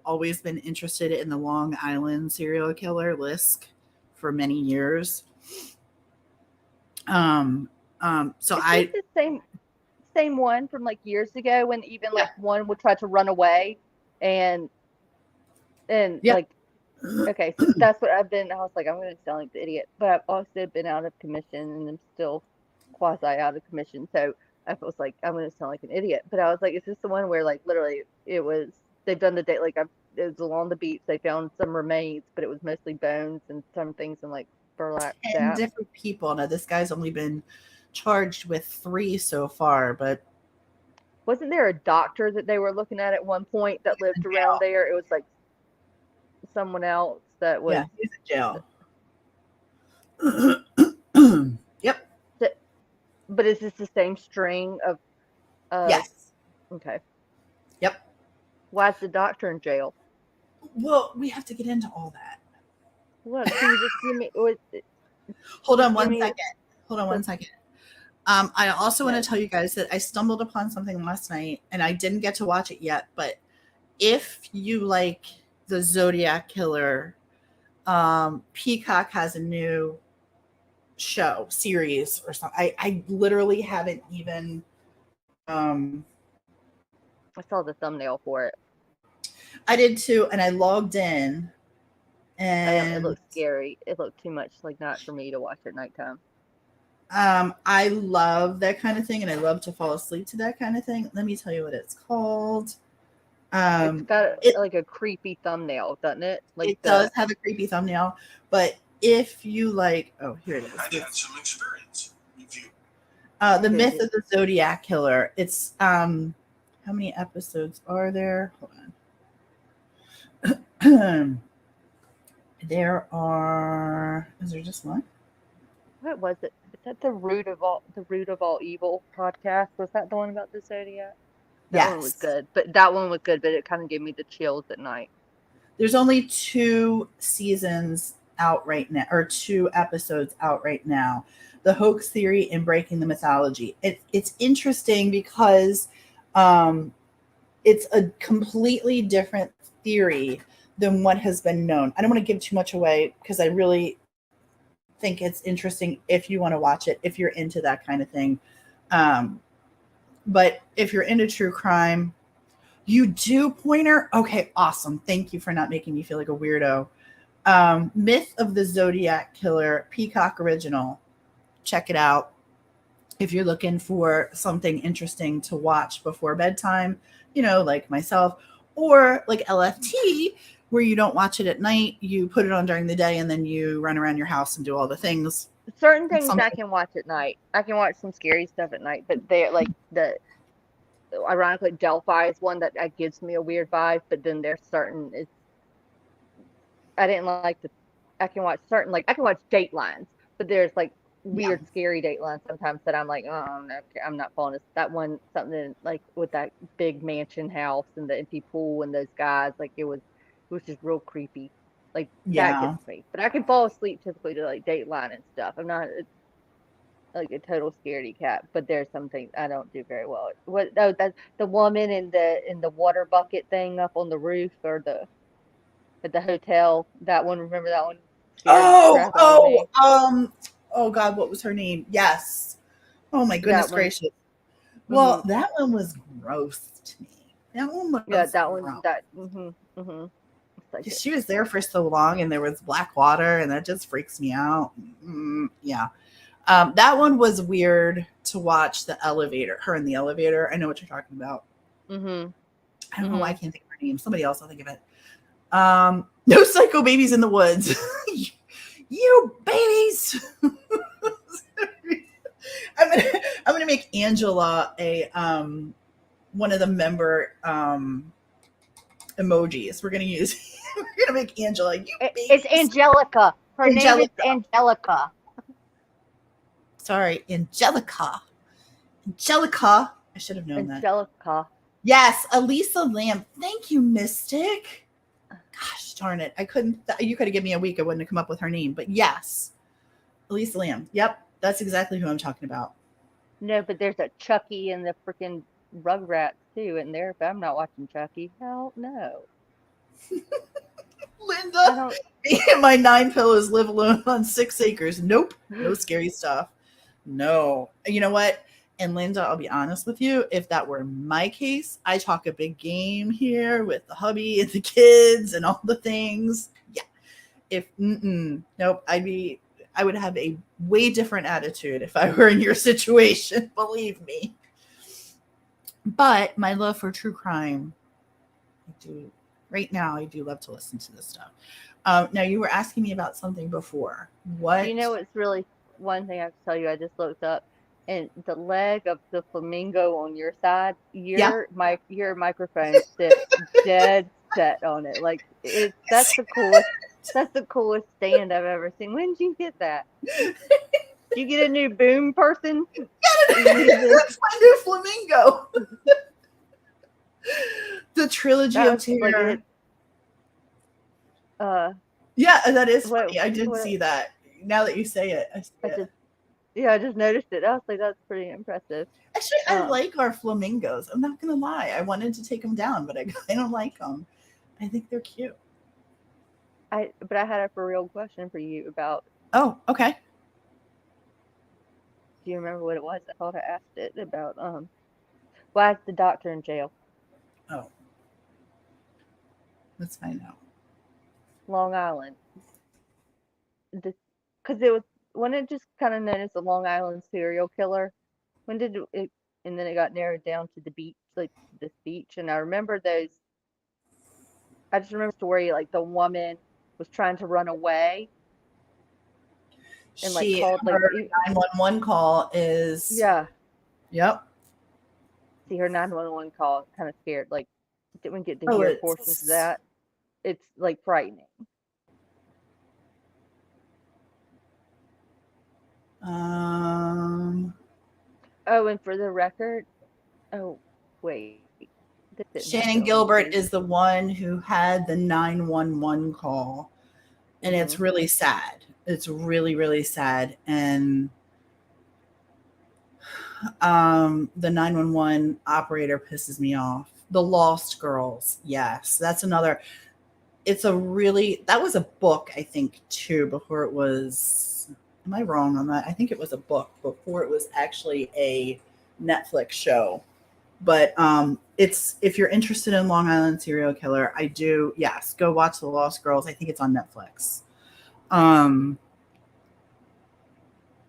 A: always been interested in the Long Island serial killer Lisk for many years. So
B: Is this the same one from like years ago when even
A: yeah,
B: like one would try to run away and
A: yeah.
B: like okay, so that's what I've been. I was like, I'm gonna sound like the idiot, but I've also been out of commission and I'm still quasi out of commission. So I was like, I'm gonna sound like an idiot. But I was like, is this the one where like literally it was they've done the date like it was along the beach. They found some remains, but it was mostly bones and some things in like burlap
A: 10
B: sap.
A: different people. Now, this guy's only been charged with 3 so far, but
B: Wasn't there a doctor that they were looking at one point that lived around
A: jail.
B: there? It was like someone else that was.
A: Yeah, he's in jail. Yep.
B: But is this the same string of
A: Yes.
B: okay?
A: Yep.
B: Why is the doctor in jail?
A: Well, we have to get into all that.
B: What? Can you just give me?
A: Hold on
B: Just give
A: one
B: me
A: second. Hold on
B: the
A: one second. I also want
B: no.
A: to tell you guys that I stumbled upon something last night and I didn't get to watch it yet, but if you like the Zodiac Killer, Peacock has a new show series or something. I literally haven't even um
B: I saw the thumbnail for it.
A: I did too, and I logged in
B: It
A: and
B: looked scary. It looked too much like not for me to watch at nighttime.
A: I love that kind of thing and I love to fall asleep to that kind of thing. Let me tell you what it's called.
B: It's
A: Um
B: got
A: it
B: like a creepy thumbnail, doesn't it? Like
A: it does have a creepy thumbnail, but if you like, oh, here it is.
D: I'd had some experience. Review.
A: The
B: here it
A: Myth
B: is.
A: of the Zodiac Killer. It's how many episodes are there? Hold on. There are, is there just one?
B: What was it? Is that the root of all evil podcast? Was that the one about the Zodiac? That one was
A: Yes.
B: good, but that one was good, but it kind of gave me the chills at night.
A: There's only 2 seasons out right now, or 2 episodes out right now. The Hoax Theory and Breaking the Mythology. It's interesting because it's a completely different theory than what has been known. I don't want to give too much away because I really think it's interesting if you want to watch it, if you're into that kind of thing. But if you're into true crime, you do, Pointer? Okay, awesome. Thank you for not making me feel like a weirdo. Myth of the Zodiac Killer, Peacock Original. Check it out if you're looking for something interesting to watch before bedtime, like myself, or like LFT, where you don't watch it at night, you put it on during the day, and then you run around your house and do all the things.
B: Certain things I can watch at night. I can watch some scary stuff at night, but they're like ironically, Delphi is one that gives me a weird vibe, but then there's certain I didn't like the I can watch certain I can watch Datelines, but there's like weird scary Datelines sometimes that I'm like, oh no, I'm not falling asleep. That one something like with that big mansion house and the empty pool and those guys, like it was just real creepy. Like that
A: Yeah.
B: gets me. But I can fall asleep typically to like Dateline and stuff. I'm not like a total scaredy cat, but there's some things I don't do very well. What oh that's the woman in the water bucket thing up on the roof or the at the hotel. That one, remember that one? Scared the crap out of me.
A: Oh God, what was her name? Yes. Oh my goodness
B: That one.
A: gracious. Well,
B: Mm-hmm.
A: that one was gross to me. That one was
B: Yeah, that one.
A: gross.
B: That. Mm-hmm. Mm-hmm. It's like
A: She was there for so long, and there was black water, and that just freaks me out. Yeah. That one was weird to watch. The elevator, her in the elevator. I know what you're talking about.
B: Mm-hmm.
A: I don't know why I can't think of her name. Somebody else will think of it. No psycho babies in the woods. You babies. I'm gonna make Angela a one of the member emojis. We're gonna use. We're gonna make Angela. You
B: It's
A: babies.
B: Angelica. Her name
A: Angelica.
B: is Angelica.
A: Sorry, Angelica. Angelica. I should have known that.
B: Angelica.
A: Yes, Elisa Lamb. Thank you, Mystic. Gosh darn it. I couldn't. You could have given me a week. I wouldn't have come up with her name. But yes, Elisa Lamb. Yep, that's exactly who I'm talking about.
B: No, but there's a Chucky and the freaking Rugrats too in there. But I'm not watching Chucky. Hell no. I
A: Linda,
B: don't.
A: me and my 9 pillows live alone on 6 acres. Nope, no scary stuff. No. You know what? And Linda, I'll be honest with you, if that were my case, I talk a big game here with the hubby and the kids and all the things. Yeah. If nope, I would have a way different attitude if I were in your situation, believe me. But my love for true crime, I do right now, I do love to listen to this stuff. Now you were asking me about something before. What?
B: You know, it's really one thing I have to tell you. I just looked up, and the leg of the flamingo on your side, your microphone sits dead set on it. Like that's the coolest. That's the coolest stand I've ever seen. When did you get that? Did you get a new boom person?
A: That's my new flamingo. The trilogy of terror. Yeah, that is funny. I did see that. Now that you say it, I see it.
B: I just noticed it. I was like, that's pretty impressive.
A: Actually, I like our flamingos. I'm not gonna lie. I wanted to take them down, but I don't like them. I think they're cute.
B: But I had a for real question for you about.
A: Oh, okay.
B: Do you remember what it was? I thought I asked it about. Why is the doctor in jail?
A: Oh, let's find out.
B: Long Island. Because it was when it just kind of known as the Long Island serial killer. When did it? And then it got narrowed down to the beach, like this beach. And I remember those. I just remember the story, like the woman was trying to run away. And
A: She
B: called
A: her 911 call is
B: yeah.
A: Yep.
B: See, her 911 call kind of scared. Like didn't get to hear portions of that. It's like frightening. Oh, and for the record, oh wait,
A: Shannon Gilbert is the one who had the 911 call, and it's really sad. It's really, really sad, and the 911 operator pisses me off. The Lost Girls, yes, that's another. It's a really that was a book, I think, too. Before it was. Am I wrong on that? I think it was a book before it was actually a Netflix show. But it's if you're interested in Long Island serial killer, I do. Yes, go watch The Lost Girls. I think it's on Netflix.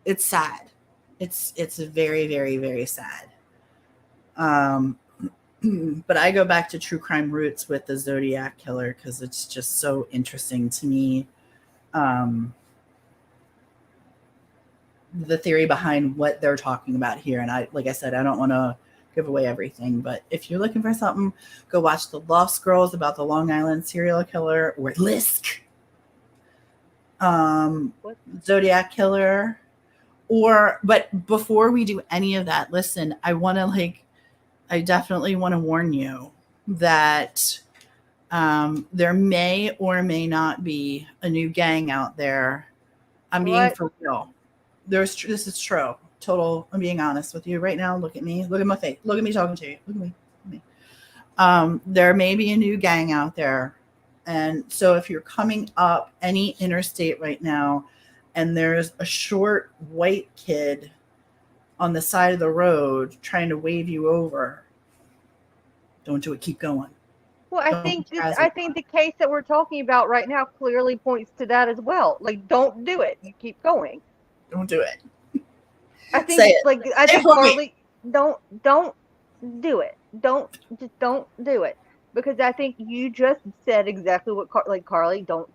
A: It's sad. It's very, very, very sad. But I go back to true crime roots with the Zodiac killer because it's just so interesting to me. The theory behind what they're talking about here. And like I said, I don't want to give away everything, but if you're looking for something, go watch The Lost Girls about the Long Island serial killer or Lisk, Zodiac killer, but before we do any of that, listen, I definitely want to warn you that there may or may not be a new gang out there. I'm being for real. This is true. Total. I'm being honest with you right now. Look at me. Look at my face. Look at me talking to you. Look at me. There may be a new gang out there. And so if you're coming up any interstate right now and there's a short white kid on the side of the road trying to wave you over, don't do it. Keep going.
B: Well, I think the case that we're talking about right now clearly points to that as well. Like, don't do it. You keep going.
A: Don't do it.
B: I think Carlee, don't do it. Don't do it because I think you just said exactly what Carlee don't.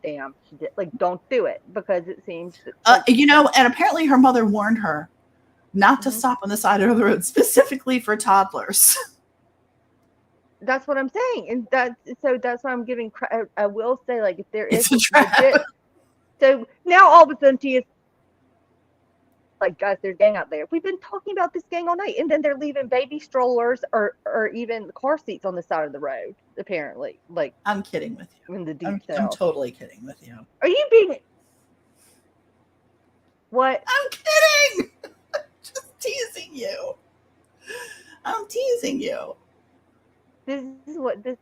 B: Damn, she did. Like, don't do it because it seems.
A: And apparently her mother warned her not to stop on the side of the road specifically for toddlers.
B: That's what I'm saying, and that's why I'm giving. I will say, like, if there is
A: It's a trap.
B: legit, so now all of a sudden she is like, guys, there's a gang out there. We've been talking about this gang all night, and then they're leaving baby strollers or even car seats on the side of the road. Apparently, like
A: I'm kidding with you.
B: in the deep
A: I'm
B: south.
A: totally kidding with you.
B: Are you being what?
A: I'm kidding. Just teasing you. I'm teasing you.
B: This is what this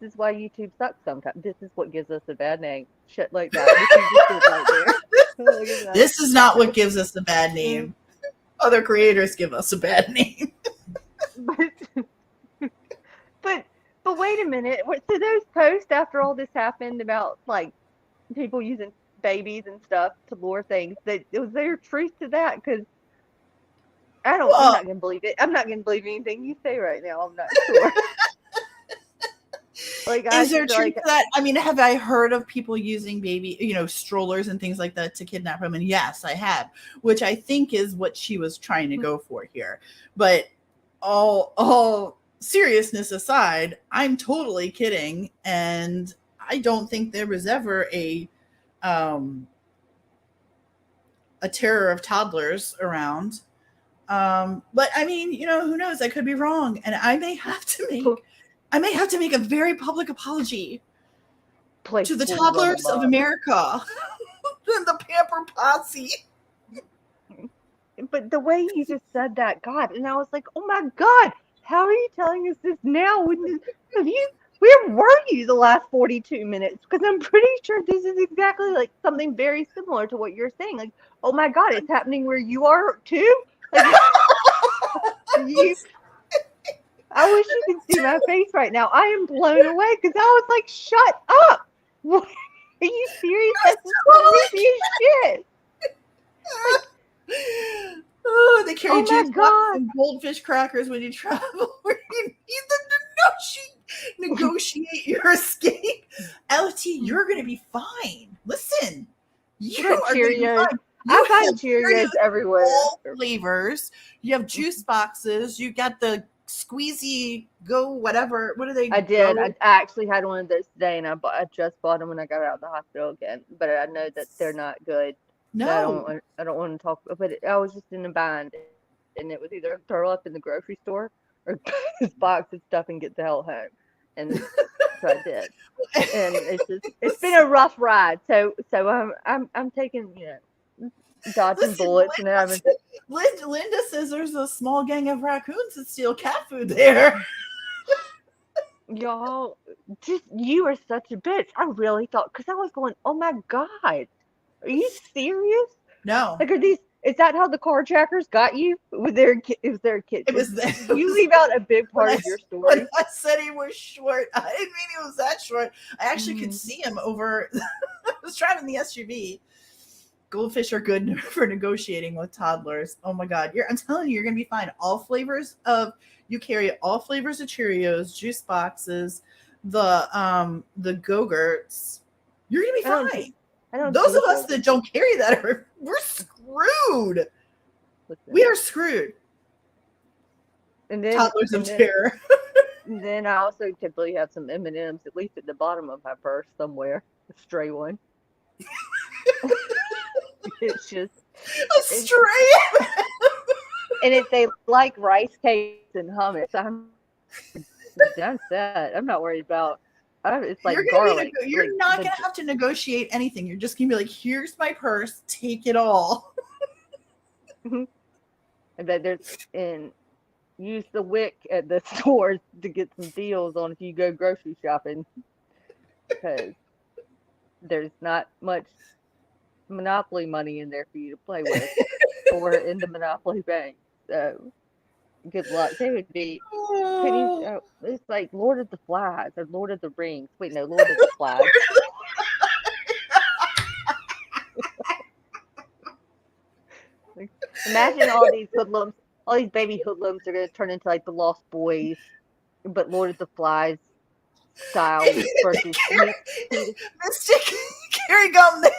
B: is why YouTube sucks sometimes. This is what gives us a bad name. Shit like that. This is just it right there. Look at that.
A: This is not what gives us a bad name. Other creators give us a bad name.
B: But wait a minute. So those posts after all this happened about like people using babies and stuff to lure things, that was there truth to that? Because I'm not gonna believe it. I'm not gonna believe anything you say right now. I'm not sure. Like,
A: is there truth to that? I mean, have I heard of people using baby, strollers and things like that to kidnap women? Yes, I have, which I think is what she was trying to go for here. But all seriousness aside, I'm totally kidding, and I don't think there was ever a terror of toddlers around. But I mean, who knows? I could be wrong, and I may have to make a very public apology to the toddlers of America and the Pamper Posse.
B: But the way you just said that, God, and I was like, oh my God, how are you telling us this now? Where were you the last 42 minutes? Because I'm pretty sure this is exactly like something very similar to what you're saying. Like, oh my God, it's happening where you are too? Like, I wish you could see my face right now. I am blown away because I was like, shut up. What? Are you serious? That's creepy as shit.
A: Oh, they carry juice
B: God.
A: and goldfish crackers when you travel. Where you need to negotiate your escape. LT, you're going to be fine. Listen, you are going to be fine.
B: I find Cheerios everywhere.
A: All flavors. You have juice boxes. You got the squeezy go whatever. What are they?
B: I did. I actually had one of those today, and I just bought them when I got out of the hospital again. But I know that they're not good.
A: No,
B: I don't want to talk. But I was just in a bind, and it was either throw up in the grocery store or this box of stuff and get the hell home. And so I did. And it's been a rough ride. So I'm taking dodging bullets, and having.
A: Linda says there's a small gang of raccoons that steal cat food there.
B: Y'all, you are such a bitch. I really thought, because I was going, oh my God, are you serious?
A: No.
B: Like, is that how the carjackers got you? Was there a kid?
A: It was
B: you leave out a big part of your story.
A: When I said he was short, I didn't mean he was that short. I actually could see him over. I was driving the SUV. Goldfish are good for negotiating with toddlers. Oh my God. I'm telling you, you're going to be fine. You carry all flavors of Cheerios, juice boxes, the Go-Gurts. You're going to be fine. Those of us that don't carry that, we're screwed. We are screwed.
B: And then,
A: toddlers of terror.
B: And then I also typically have some M&Ms, at least at the bottom of my purse somewhere, a stray one. It's just
A: a stray.
B: And if they like rice cakes and hummus, I'm set. I'm not worried about. It's like garlic.
A: You're not going to have to negotiate anything. You're just going to be like, here's my purse, take it all.
B: I bet use the wick at the stores to get some deals on if you go grocery shopping, because there's not much Monopoly money in there for you to play with or in the Monopoly bank. So good luck. They would be it's like Lord of the Flies or Lord of the Rings. Wait, no, Lord of the Flies. Imagine all these hoodlums, all these baby hoodlums are going to turn into like the Lost Boys, but Lord of the Flies style versus
A: Mystic Carrie Gum. They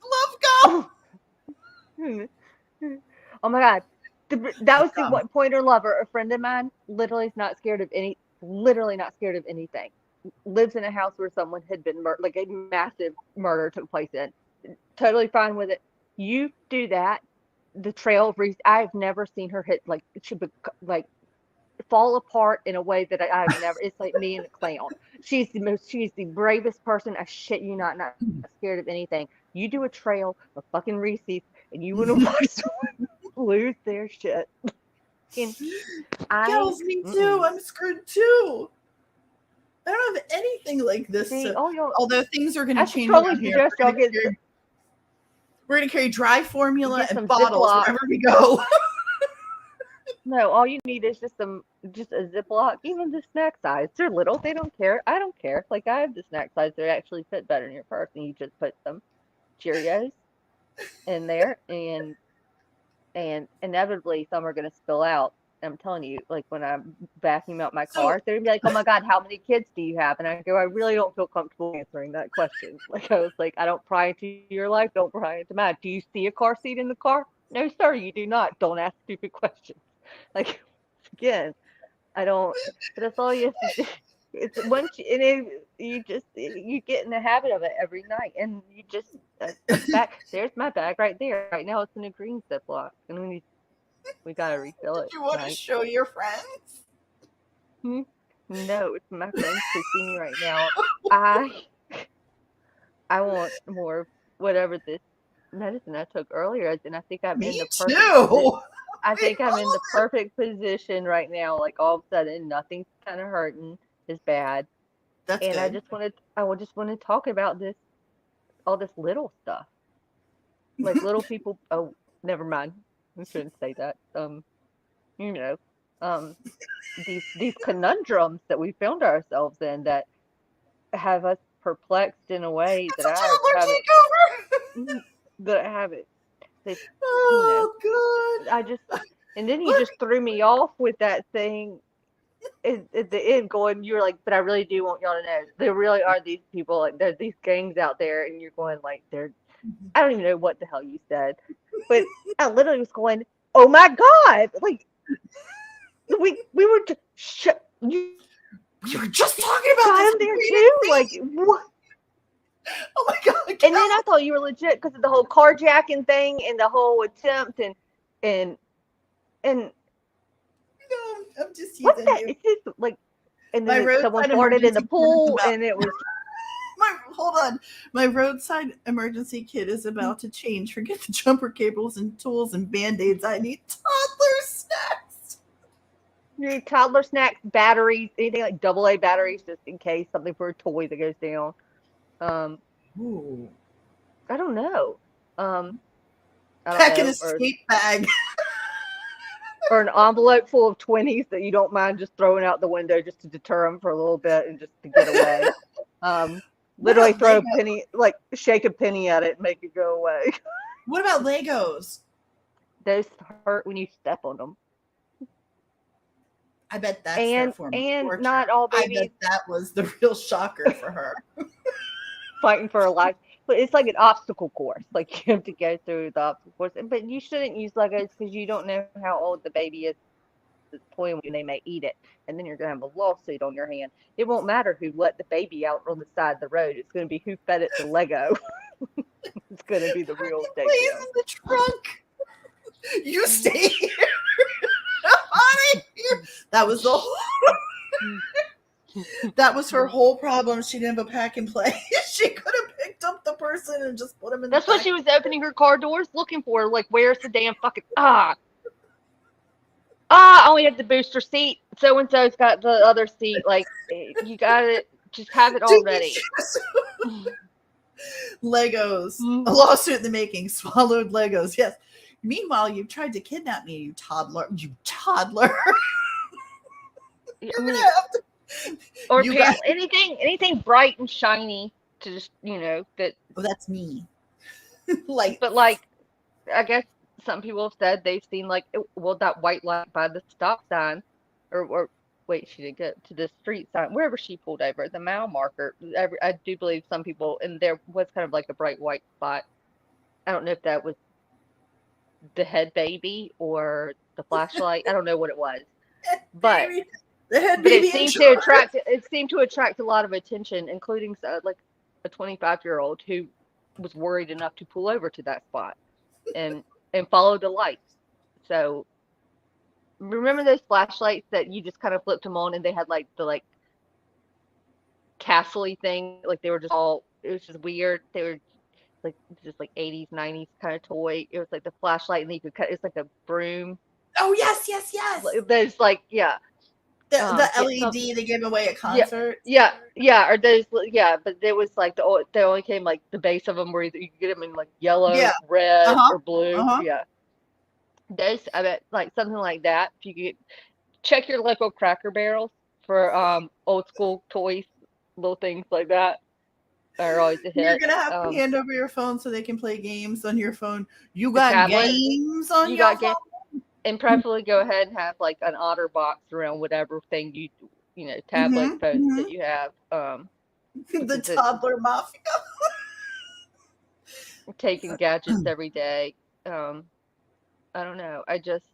A: love gum.
B: Oh my God. That was the pointer lover. A friend of mine literally is not scared of any. literally not scared of anything. Lives in a house where someone had been like a massive murder took place in. Totally fine with it. You do that. The trail of I've never seen her hit like like fall apart in a way that I've never. It's like me and the clown. She's the bravest person. I shit you not scared of anything. You do a trail of fucking Reese's, and you want to watch someone lose their shit. And
A: Gals, me too.
B: mm-mm.
A: I'm screwed too. I don't have anything like this.
B: See, y'all.
A: Although things are going
B: I
A: to
B: should
A: change
B: totally
A: around here.
B: suggest y'all get.
A: We're going to carry dry formula
B: Get some
A: and bottles
B: Ziploc.
A: wherever we go.
B: No, all you need is just a Ziploc, even the snack size. They're little, they don't care. I don't care. Like I have the snack size that actually fit better in your purse, and you just put some Cheerios in there, and inevitably some are gonna spill out. I'm telling you, like when I'm vacuuming out my car, they're gonna be like, "Oh my God, how many kids do you have?" And I go, "I really don't feel comfortable answering that question." Like I was like, "I don't pry into your life, don't pry into mine. Do you see a car seat in the car? No, sir, you do not. Don't ask stupid questions." Like again, I don't. But that's all you have to do. It's once you just you get in the habit of it every night, and you just back. There's my bag right there. Right now, it's in a green Ziploc, and we gotta refill it
A: Do you want to
B: tonight.
A: show your friends?
B: No, it's my friends who see me right now. I want more of whatever this medicine I took earlier, and I think I'm in
A: Me
B: the perfect
A: too.
B: I think I'm in the perfect position right now. Like all of a sudden, nothing's kind of hurting as bad,
A: That's
B: and
A: good.
B: I would just want to talk about all this little stuff, like little people. Oh, never mind. I shouldn't say that. You know, um, these conundrums that we found ourselves in that have us perplexed in a way
A: It's
B: that
A: a
B: I
A: toddler
B: haven't,
A: takeover.
B: that I haven't, that, you know,
A: Oh,
B: I just,
A: God.
B: and then you
A: Look,
B: just threw me off with that thing at the end going, you're like, but I really do want y'all to know there really are these people, like there's these gangs out there, and you're going like I don't even know what the hell you said, but I literally was going, oh my God, like we were just you
A: we were just talking about
B: got
A: this.
B: him there too, like what?
A: Oh my God.
B: And then I thought you were legit because of the whole carjacking thing and the whole attempt and
A: No, I'm just
B: what's
A: teasing
B: that?
A: you.
B: It's just like, and
A: My
B: then someone
A: roadside
B: farted in the
A: emergency kit is
B: pool,
A: about.
B: and it was
A: Hold on. My roadside emergency kit is about to change. Forget the jumper cables and tools and band-aids. I need toddler snacks.
B: you need toddler snacks, batteries, anything like AA batteries, just in case something for a toy that goes down. Um,
A: Ooh.
B: I don't know. Um, I don't
A: Pack an
B: know,
A: escape bag.
B: or an envelope full of 20s that you don't mind just throwing out the window just to deter them for a little bit and just to get away.
A: What
B: Literally
A: about
B: throw a
A: Lego?
B: penny, like shake a penny at it and make it go away.
A: What about Legos?
B: Those hurt when you step on them.
A: I bet that's their form of
B: And
A: torture.
B: not all
A: I bet
B: babies
A: that was the real shocker for her.
B: fighting for a life, but it's like an obstacle course. Like you have to go through the obstacle course. But you shouldn't use Legos because you don't know how old the baby is at the point when they may eat it, and then you're gonna have a lawsuit on your hand. It won't matter who let the baby out on the side of the road. It's gonna be who fed it the Lego. It's gonna be the real
A: Please
B: takedown.
A: in the trunk. You stay here. Honey, here. That was the whole. That was her whole problem. She didn't have a pack and play. She could have picked up the person and just put him in
B: That's
A: the
B: what
A: back.
B: she was opening her car doors looking for. Like, where's the damn fucking I only have the booster seat. So and so's got the other seat. Like, you got it. Just have it all ready.
A: Legos. A lawsuit in the making. Swallowed Legos. Yes. Meanwhile, you've tried to kidnap me, you toddler. You toddler.
B: I
A: You're
B: mean,
A: gonna have to.
B: or
A: You got.
B: anything bright and shiny to just that.
A: Oh, that's me. Like.
B: But like, I guess some people have said they've seen like that white light by the stop sign, or wait, she didn't get to the street sign wherever she pulled over the mile marker. I do believe some people, and there was kind of like a bright white spot. I don't know if that was the head baby or the flashlight. I don't know what it was, but
A: Baby. They had
B: But
A: baby insurance.
B: it seemed to attract a lot of attention, including like a 25-year-old who was worried enough to pull over to that spot and follow the lights. So remember those flashlights that you just kind of flipped them on and they had like the like castle-y thing, like they were just all, it was just weird. They were like just like 80s, 90s kind of toy. It was like the flashlight and you could cut, it's like a broom.
A: Oh yes, yes, yes.
B: There's like, yeah.
A: The
B: Yeah,
A: LED they give away at concerts.
B: yeah, or those, yeah, but there was like they only came like the base of them where you could get them in like yellow,
A: Yeah.
B: red,
A: Uh-huh.
B: or blue.
A: Uh-huh.
B: Yeah, those, I bet, like something like that. If you could check your local Cracker Barrels for old school toys, little things like that are always a
A: You're
B: hit.
A: gonna have to hand over your phone so they can play games on your phone. You
B: The
A: got
B: tablet.
A: games on
B: You
A: your
B: got
A: phone?
B: And preferably go ahead and have like an otter box around whatever thing you know, tablet, phone that you have.
A: The
B: because
A: toddler mafia.
B: taking gadgets every day. I don't know. I'm just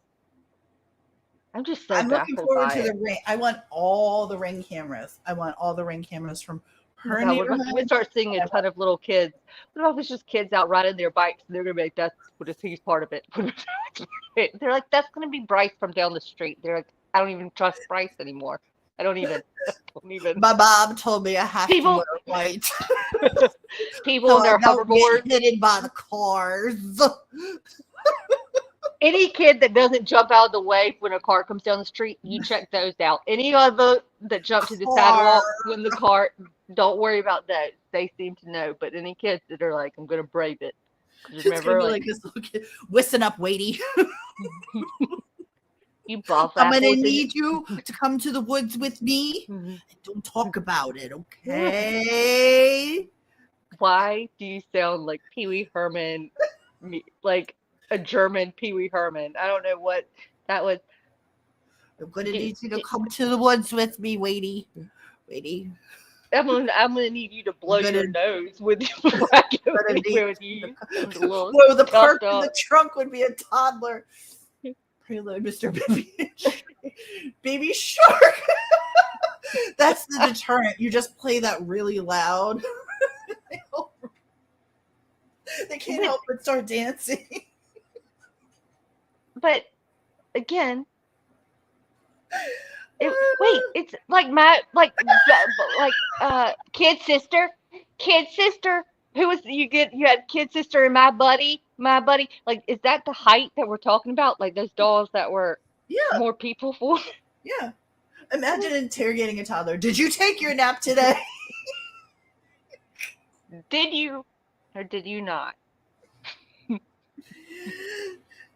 B: so
A: I'm looking
B: baffled
A: forward
B: by
A: to
B: it.
A: the ring. I want all the ring cameras. I want all the ring cameras from her
B: God, we're gonna
A: neighborhood.
B: start seeing a ton of little kids. What if it's just kids out riding their bikes and they're gonna be like, that's what is, he's part of it. They're like, that's gonna be Bryce from down the street. They're like, I don't even trust Bryce anymore. I don't even.
A: My mom told me I have to
B: People-
A: wear white.
B: People
A: So
B: in their
A: I don't
B: hoverboards.
A: get hit by the cars.
B: Any kid that doesn't jump out of the way when a car comes down the street, you check those out. Any other that jump to the sidewalk when the car, don't worry about those. They seem to know. But any kids that are like, I'm gonna brave it. 'Cause
A: It's
B: remember,
A: gonna be like this little kid. Listen up, Wadey.
B: you boss
A: I'm gonna
B: apples.
A: need you to come to the woods with me.
B: Mhm.
A: Don't talk about it, okay?
B: Why do you sound like Pee Wee Herman, like a German Pee Wee Herman? I don't know what that was.
A: I'm gonna need you to come to the woods with me, Wadey. Wadey.
B: I'm gonna need you to blow your
A: Gonna-
B: nose with before I go
A: Gonna need
B: anywhere with you. Sounds a little
A: Whoa, the perk
B: stuffed
A: in the
B: up.
A: trunk would be a toddler. Preload, Mr. Baby. Baby Shark. That's the deterrent. You just play that really loud. They can't help but start dancing.
B: But again, wait, it's like kid sister. Who was you had kid sister and my buddy. Like, is that the height that we're talking about? Like those dolls that were
A: Yeah,
B: more people for?
A: yeah. Imagine interrogating a toddler. Did you take your nap today?
B: Did you or did you not?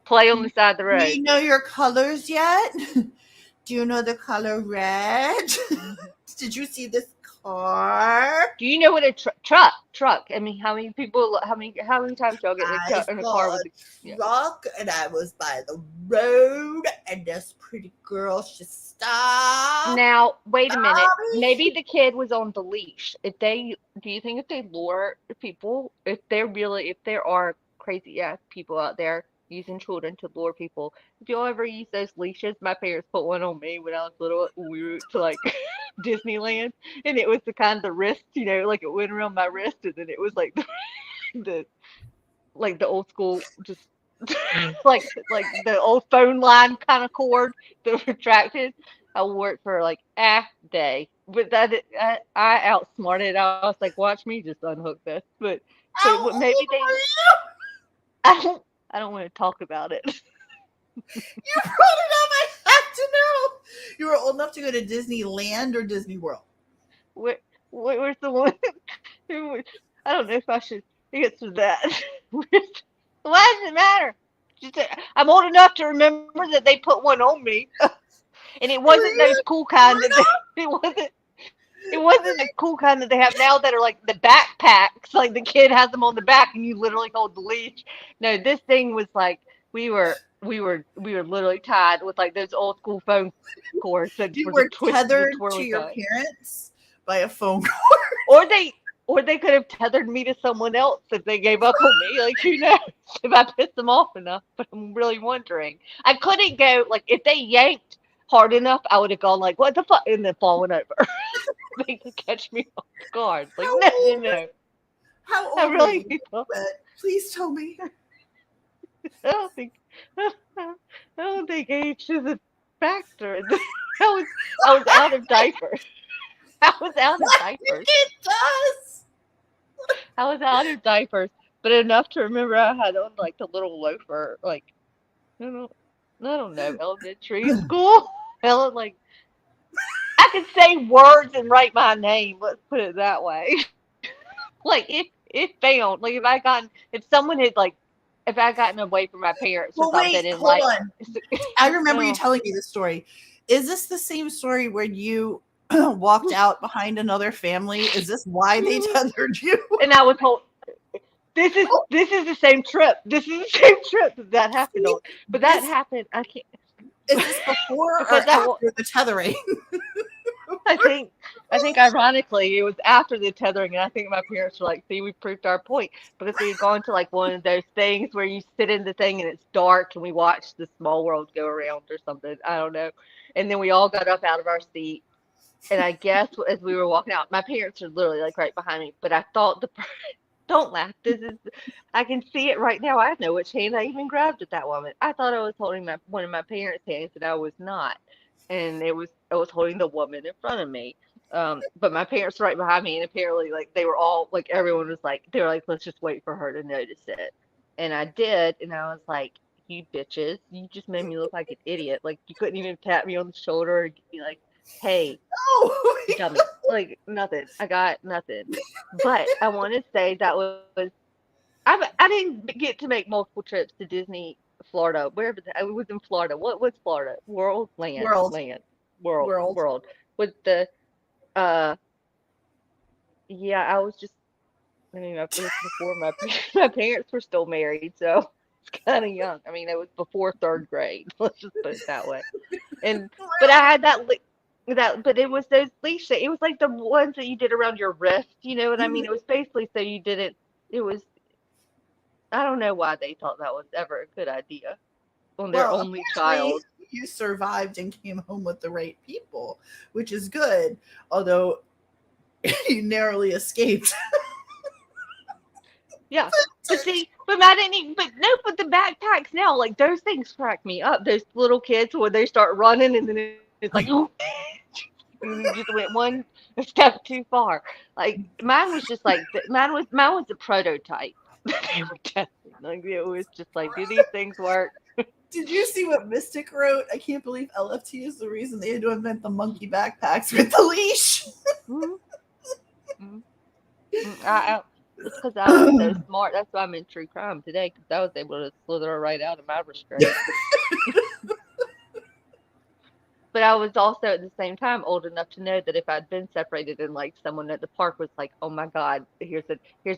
B: Play on the side of the
A: Do
B: road.
A: you know your colors yet? Do you know the color red? Did you see this car?
B: Do you know what a truck? I mean, how many times y'all get in a car with a
A: truck, and I was by the road, and this pretty girl just stopped.
B: Now, wait a minute.
A: Mommy.
B: Maybe the kid was on the leash. Do you think if they lure people, if there are crazy ass people out there using children to lure people, if y'all ever use those leashes, my parents put one on me when I was little. We went to like Disneyland, and it was the kind of the wrist, like it went around my wrist, and then it was like the old school, just like the old phone line kind of cord that retracted. I wore it for like a day, but I outsmarted. I was like, watch me just unhook this. But maybe they. I don't want to talk about it.
A: You brought it up. I have to know. You were old enough to go to Disneyland or Disney World.
B: Where's the one? I don't know if I should answer that. Why does it matter? I'm old enough to remember that they put one on me, and it wasn't those cool kind it wasn't the cool kind that they have now that are like the backpacks. Like the kid has them on the back, and you literally hold the leash. No, this thing was like we were literally tied with like those old school phone cords that
A: You
B: were
A: were tethered to your
B: tie.
A: parents by a phone cord.
B: Or they could have tethered me to someone else if they gave up on me. Like, who knows if I pissed them off enough. But I'm really wondering. I couldn't go, like, if they yanked hard enough, I would have gone like, "What the fuck?" and then fallen over. They could catch me off guard. Like,
A: How
B: no, no,
A: old?
B: no.
A: How
B: I
A: old were
B: really
A: you? Please tell me.
B: I don't think I don't think age is a factor. I was I was out of diapers. I was out of diapers.
A: It does.
B: I was out of diapers, but enough to remember I had on like the little loafer, like I don't, I don't know, elementary school. Hell, like I could say words and write my name. Let's put it that way. Like if found, like if someone had like if I gotten away from my parents or
A: Well,
B: something
A: wait,
B: and
A: hold
B: like
A: on. I remember you
B: oh,
A: telling me this story. Is this the same story where you walked out behind another family? Is this why they tethered you?
B: and I was told this is the same trip. This is the same trip that happened on. But that
A: This,
B: happened. I can't
A: is this before
B: because
A: or after the tethering?
B: I think ironically it was after the tethering, and I think my parents were like, "See, we proved our point," because we had gone to like one of those things where you sit in the thing and it's dark, and we watch the small world go around or something. I don't know. And then we all got up out of our seat, and I guess as we were walking out, my parents are literally like right behind me. But I thought don't laugh. I can see it right now. I know which hand I even grabbed at that moment. I thought I was holding one of my parents' hands, and I was not. And I was holding the woman in front of me. But my parents were right behind me, and apparently, like they were all like everyone was like they were like, let's just wait for her to notice it. And I did, and I was like, you bitches, you just made me look like an idiot. Like you couldn't even tap me on the shoulder and be like, hey,
A: Oh,
B: dummy. Like nothing. I got nothing. But I want to say that was I didn't get to make multiple trips to Disney, Florida, wherever I was in Florida. What was Florida? World, land,
A: world,
B: land, world,
A: world.
B: world. With the uh, yeah, I was just. I mean, it was before my parents were still married, so it's kind of young. I mean, it was before third grade. Let's just put it that way. And but I had but it was those leash. It was like the ones that you did around your wrist. You know what I mean? It was basically so you didn't. It was. I don't know why they thought that was ever a good idea on their
A: Well,
B: only
A: apparently
B: child.
A: you survived and came home with the right people, which is good. Although you narrowly escaped.
B: Yeah. But see, but I didn't even, but no, but the backpacks now, like those things crack me up. Those little kids when they start running and then it's like, oh, and you just went one step too far. Like mine was just like, mine was a prototype that they were testing. Like it was just like, do these things work?
A: Did you see what Mystic wrote? I can't believe LFT is the reason they had to invent the monkey backpacks with the leash.
B: Mm-hmm. It's because I was so smart. That's why I'm in true crime today, because I was able to slither right out of my restraint. But I was also at the same time old enough to know that if I'd been separated and like someone at the park was like, "Oh my God, here's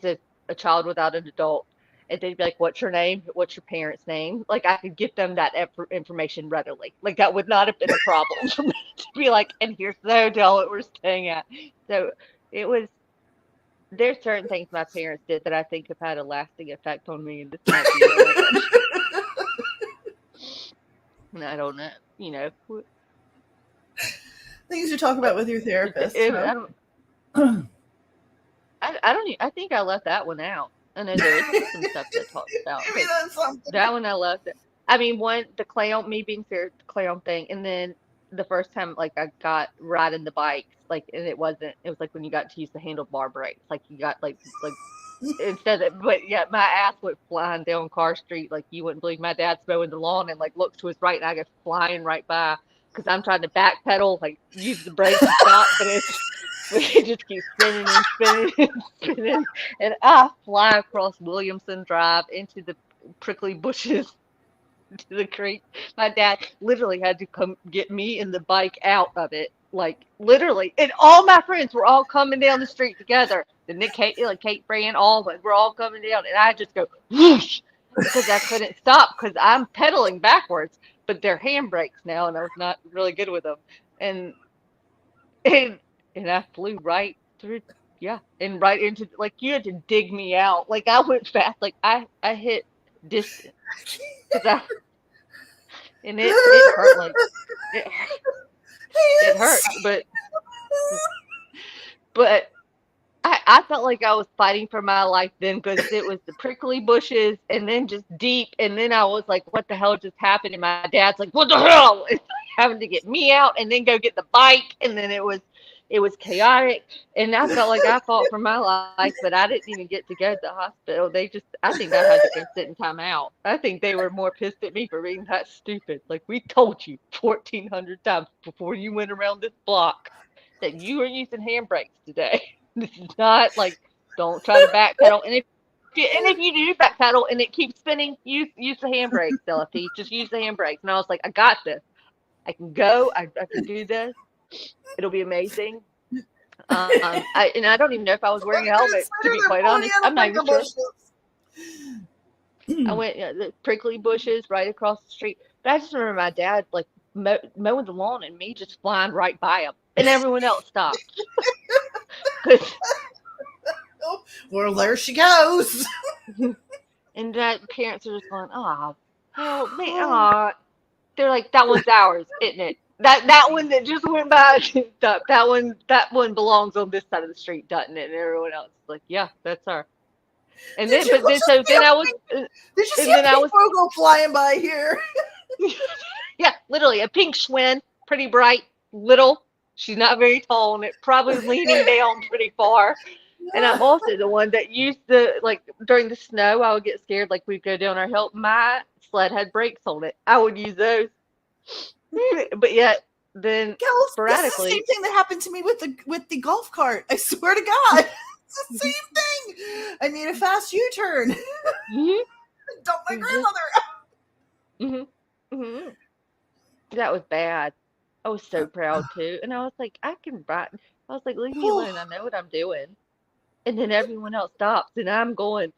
B: a child without an adult," and they'd be like, "What's your name? What's your parents' name?" Like I could give them that information readily. Like that would not have been a problem for me to be like, "And here's the hotel that we're staying at." So it was. There's certain things my parents did that I think have had a lasting effect on me, and this might be one of them. And I don't know,
A: Things you talk about with your therapist.
B: I don't. I don't. I think I left that one out. I know there is some stuff that talks about,
A: Give me
B: but
A: that something.
B: that one I left. I mean, the clown, me being serious, the clown thing, and then the first time, like I got riding the bikes, like, and it wasn't. It was like when you got to use the handlebar brakes, like you got like instead of, but yeah, my ass went flying down Car Street, like you wouldn't believe. My dad's mowing the lawn and like looks to his right, and I go flying right by because I'm trying to backpedal, like use the brakes to stop, but it just keeps spinning and spinning and spinning, and I fly across Williamson Drive into the prickly bushes to the creek. My dad literally had to come get me and the bike out of it, like literally. And all my friends were all coming down the street together. And Kate, Fran, we're all coming down, and I just go whoosh because I couldn't stop because I'm pedaling backwards. But they're handbrakes now, and I was not really good with them. And and and I flew right through, yeah, and right into like you had to dig me out. Like I went fast, like I hit distance because I and it hurt like it like I was fighting for my life then because it was the prickly bushes and then just deep. And then I was like, what the hell just happened? And my dad's like, what the hell? It's like having to get me out and then go get the bike. And then it was chaotic. And I felt like I fought for my life, but I didn't even get to go to the hospital. I think I had to go sit in timeout. I think they were more pissed at me for being that stupid. Like, we told you 1,400 times before you went around this block that you are using handbrakes today. This is not like, don't try to backpedal. And if you do backpedal and it keeps spinning, use the handbrakes, LFT. Just use the handbrakes. And I was like, I got this. I can go. I can do this. It'll be amazing. I don't even know if I was wearing a helmet, to be quite honest. I'm not even sure. I went the prickly bushes right across the street. But I just remember my dad like mowing the lawn and me just flying right by him, and everyone else stopped.
A: Well, there she goes.
B: And that parents are just going, oh, help me. Oh. They're like, that one's ours, isn't it? That one that just went by, that one belongs on this side of the street, doesn't it? And everyone else is like, yeah, that's our. And then, but then, so then I was,
A: did you see a pink go flying by here?
B: Yeah, literally a pink Schwinn, pretty bright, little. She's not very tall, and it probably leaning down pretty far. And I'm also the one that used to, like, during the snow, I would get scared, like, we'd go down our hill. My sled had brakes on it. I would use those. But yet, then sporadically.
A: That's the same thing that happened to me with the golf cart. I swear to God. It's the same thing. I made a fast U-turn.
B: Mm-hmm.
A: Dumped my grandmother.
B: Mm-hmm. Mm-hmm. That was bad. I was so proud, too. And I was like, I can ride. I was like, leave me alone. I know what I'm doing. And then everyone else stops, and I'm going,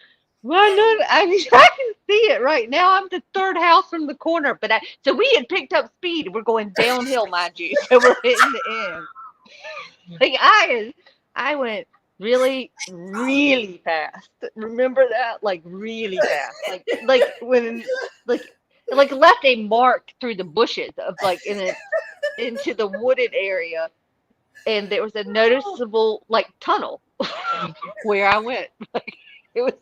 B: why not? I can see it right now. I'm the third house from the corner. So we had picked up speed. We're going downhill, mind you. So we're hitting the end. Like I went really, really fast. Remember that? Like really fast. Like when like left a mark through the bushes of like into the wooded area. And there was a noticeable like tunnel where I went. Like it was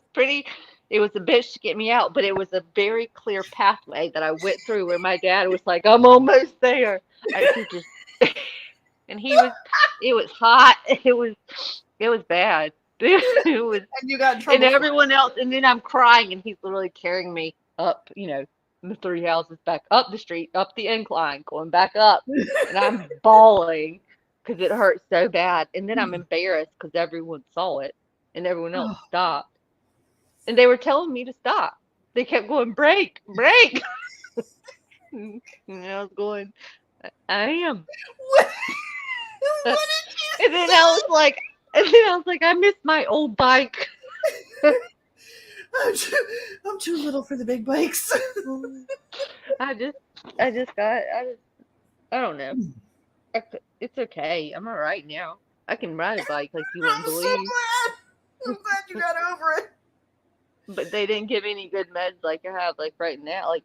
B: a bitch to get me out, but it was a very clear pathway that I went through where my dad was like, I'm almost there. And it was hot. It was bad. It was,
A: and you got in trouble.
B: And everyone else, and then I'm crying, and he's literally carrying me up, the 3 houses back up the street, up the incline, going back up, and I'm bawling because it hurt so bad. And then I'm embarrassed because everyone saw it, and everyone else stopped, and they were telling me to stop. They kept going, brake, brake. And I was going, I am.
A: What did you
B: And then I was like, I miss my old bike.
A: I'm too little for the big bikes.
B: I don't know. It's okay. I'm all right now. I can ride a bike like you wouldn't believe.
A: I'm glad you got over it.
B: But they didn't give any good meds like I have like right now. Like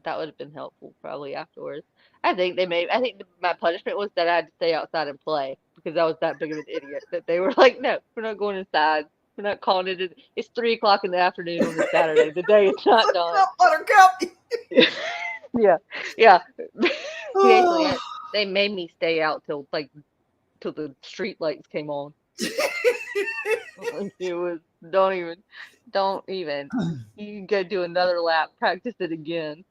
B: that would have been helpful probably afterwards. I think my punishment was that I had to stay outside and play because I was that big of an idiot that they were like, no, we're not going inside. We're not calling it. It's 3:00 in the afternoon on a Saturday. The day is not done.
A: Buttercup.
B: Yeah. Basically, they made me stay out till the street lights came on. It was don't even. You can go do another lap, practice it again.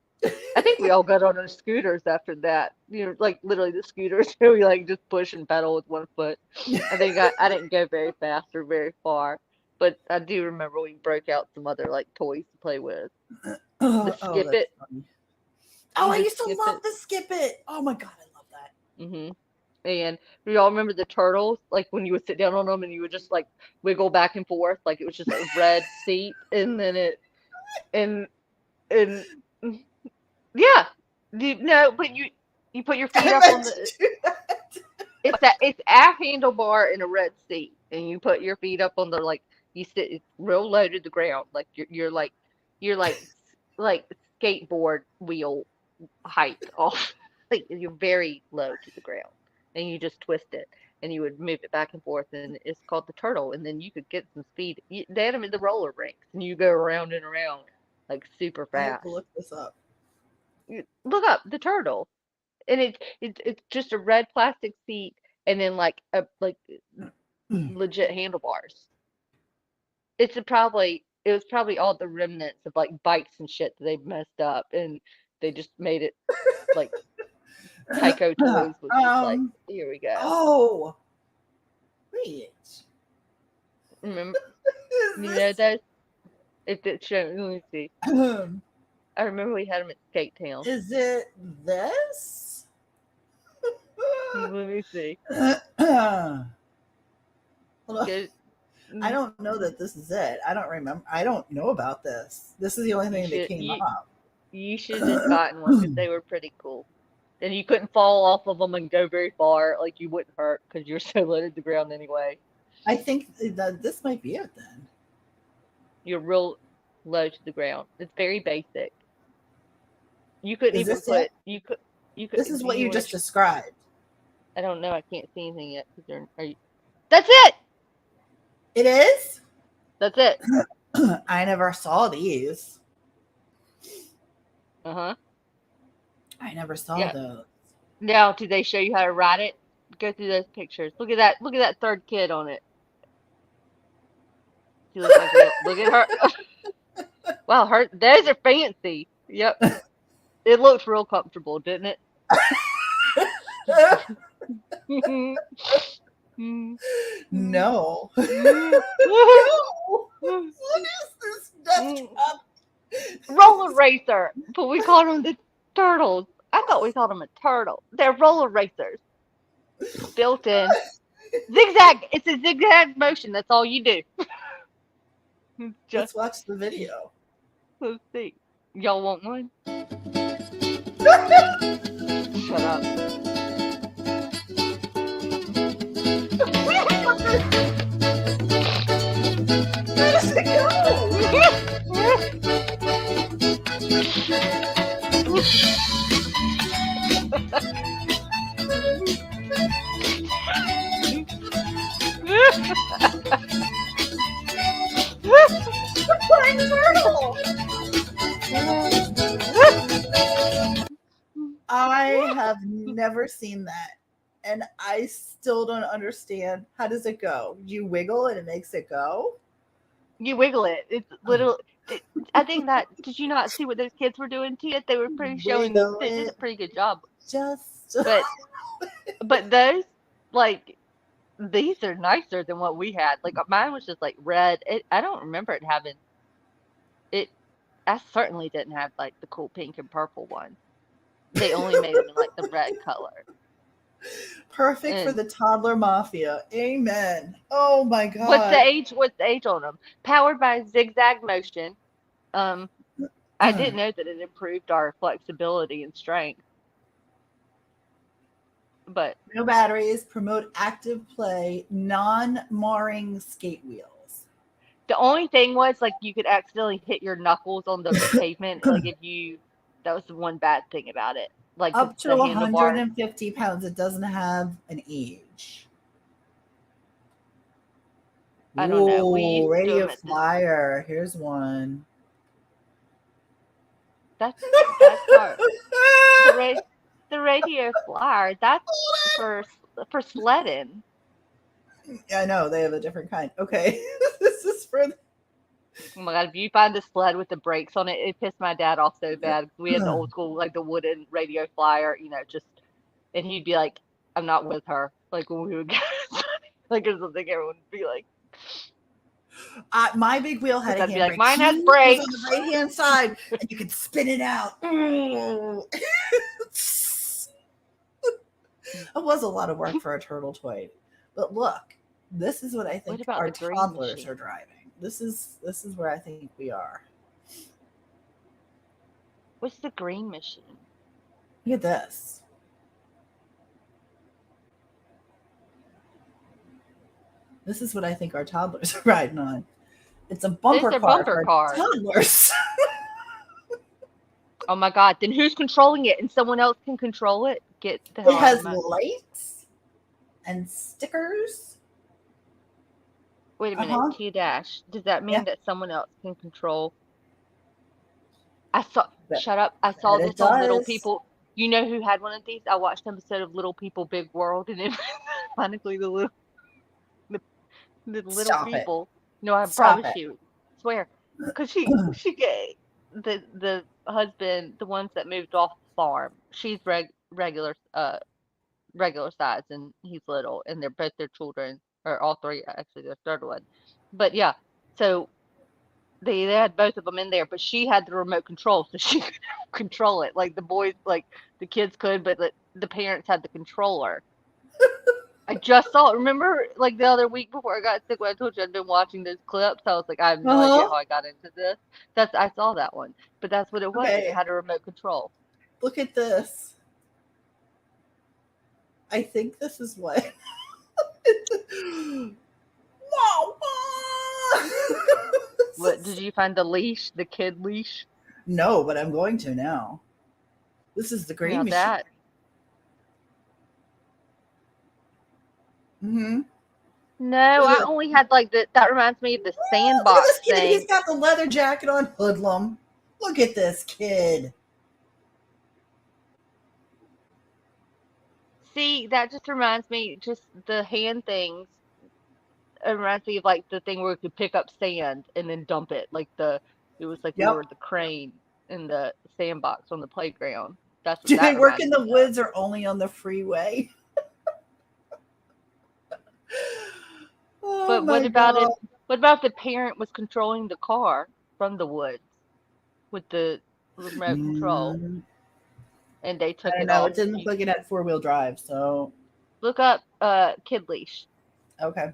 B: I think we all got on our scooters after that. Like literally the scooters where we like just push and pedal with one foot. I think I didn't go very fast or very far, but I do remember we broke out some other like toys to play with. The Skip It.
A: Funny. Oh, I used to love the Skip It. Oh my God, I love that.
B: Mm-hmm. And we all remember the turtles, like when you would sit down on them and you would just like wiggle back and forth, like it was just a red seat, and then yeah, but you put your feet up on the. It's a handlebar and a red seat, and you put your feet up on the like you sit. It's real low to the ground, like you're like skateboard wheel height off, like you're very low to the ground. and you just twist it, and you would move it back and forth, and it's called the turtle. And then you could get some speed. They had them in the roller rinks, and you go around and around like super
A: I have
B: fast.
A: to look this up.
B: Look up the turtle, and it's just a red plastic seat, and then like legit handlebars. It was probably all the remnants of like bikes and shit that they messed up, and they just made it like Tyco Toys was just like, here we go.
A: Oh, wait.
B: Remember,
A: Is
B: you know
A: this?
B: those? If it's shown, let me see. I remember we had them at Skate Town.
A: Is it this?
B: Let me see.
A: Hold on.
B: Good.
A: I don't know that this is it. I don't remember. I don't know about this. This is the only thing that came up.
B: You should have gotten one because they were pretty cool. And you couldn't fall off of them and go very far. Like you wouldn't hurt because you're so low to the ground anyway.
A: I think that this might be it then.
B: You're real low to the ground. It's very basic. You couldn't
A: Is
B: even
A: this
B: put.
A: it?
B: You could.
A: This is
B: do
A: what you
B: wanna
A: just described.
B: I don't know. I can't see anything yet. Are you? That's it.
A: It is?
B: That's it.
A: I never saw these.
B: Uh-huh.
A: I never saw
B: Yeah.
A: those.
B: Now, do they show you how to ride it? Go through those pictures. Look at that. Look at that third kid on it. She looks like look at her. Wow, those are fancy. Yep. It looks real comfortable, didn't it?
A: No.
B: No.
A: What is this desktop?
B: Roller racer. But we called them the turtles. I thought we called them a turtle. They're roller racers. Built in. Zigzag. It's a zigzag motion. That's all you do.
A: Let's watch the video.
B: Let's see. Y'all want one? Shut up.
A: Where does it go? Flying turtle. I have never seen that, and I still don't understand. How does it go? You wiggle and it makes it go?
B: You wiggle it. It's little. I think that. Did you not see what those kids were doing to it? They were pretty showing.
A: Wiggle
B: They did a
A: it.
B: pretty good job.
A: Just
B: But those like these are nicer than what we had. Like mine was just like red. I don't remember it having it. I certainly didn't have like the cool pink and purple one. They only made them in like the red color.
A: perfect for
B: And
A: the toddler mafia. Amen. Oh my god.
B: what's the age? What's the age on them? Powered by zigzag motion. I didn't know that it improved our flexibility and strength. But
A: No batteries, promote active play, non-marring skate wheels.
B: the only thing was like you could accidentally hit your knuckles on the pavement. Like that was the one bad thing about it. Like
A: Up to
B: the handlebar.
A: 150 pounds. It doesn't have an age.
B: I don't know. We used to do
A: Radio
B: them at
A: flyer. Here's one.
B: That's our the radio flyer. That's for sledding.
A: I know they have a different kind. Okay, this is for.
B: Oh my god! If you find the sled with the brakes on it, it pissed my dad off so bad. We had the old school, like the wooden radio flyer, and he'd be like, "I'm not with her." Like when we would get like or something, everyone would be like,
A: My big wheel had a
B: I'd be
A: handbrake.
B: like, "Mine has
A: It was
B: brakes."
A: on the right hand side, and you could spin it out. It was a lot of work for a turtle toy, but look, this is what I think
B: about
A: our
B: the green
A: toddlers
B: machine?
A: are driving. This is where I think we are.
B: What's the green machine?
A: Look at this. This is what I think our toddlers are riding on. It's a bumper
B: Those are
A: car
B: bumper
A: for
B: cars.
A: toddlers.
B: Oh my god! Then who's controlling it? And someone else can control it. Get the hell
A: It
B: out
A: has
B: of my.
A: lights. and stickers.
B: Wait a minute,
A: Uh-huh.
B: T dash. Does that mean
A: Yeah.
B: that someone else can control? I saw.
A: Bet,
B: Shut up! I saw
A: bet it
B: this on Little
A: does.
B: People. You know who had one of these? I watched an episode of Little People, Big World, and it was ironically the, the little
A: Stop it.
B: people. No, I
A: Stop
B: promise
A: it.
B: you, swear, because she gave the husband, the ones that moved off the farm. She's regular size, and he's little, and they're both their children, or all three actually, their third one. But yeah, so they had both of them in there, but she had the remote control, so she could control it. Like the boys, like the kids could, but the parents had the controller. I just saw it. Remember, like the other week before I got sick, when I told you I'd been watching those clips, I was like, I have no idea
A: Uh-huh.
B: how I got into this. I saw that one, but that's what it was. It
A: Okay,
B: had a remote control.
A: look at this. I think this is what. Wow.
B: What did you find the leash, the kid leash?
A: No, but I'm going to now. This is the green
B: Now
A: machine.
B: that
A: Mm-hmm.
B: no,
A: Look
B: I
A: at
B: only had like the. That reminds me of the
A: look at
B: sandbox
A: this kid. He's
B: thing.
A: got the leather jacket on, hoodlum. Look at this kid.
B: See, that just reminds me, just the hand things. It reminds me of like the thing where we could pick up sand and then dump it. It was like we
A: Yep.
B: were the crane in the sandbox on the playground. That's what
A: Do they
B: that
A: work in
B: reminded
A: the
B: me of.
A: woods or only on the freeway? Oh
B: But
A: my God.
B: what about if the parent was controlling the car from the woods with the remote control
A: Mm,
B: and they
A: I
B: took
A: don't
B: it
A: know.
B: off?
A: It didn't look like it had 4-wheel drive, so
B: Look up kid leash.
A: okay.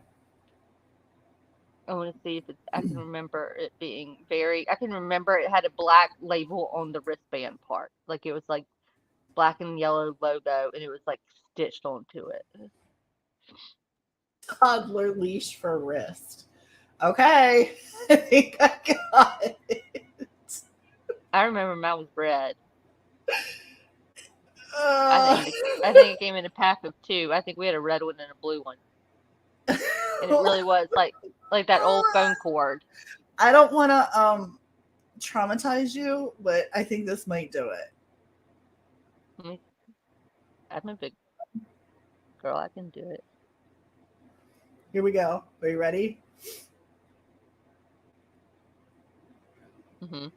B: I want to see if I can remember it being very. I can remember it had a black label on the wristband part, like it was like black and yellow logo, and it was like stitched onto it.
A: Toddler leash for wrist. Okay. I think I got it.
B: I remember mine was red.
A: Uh,
B: I think it came in a pack of two. I think we had a red one and a blue one, and it really was like that old phone cord.
A: I don't want to traumatize you, but I think this might do it.
B: I'm a big girl. I can do it.
A: Here we go. Are you ready?
B: Hmm.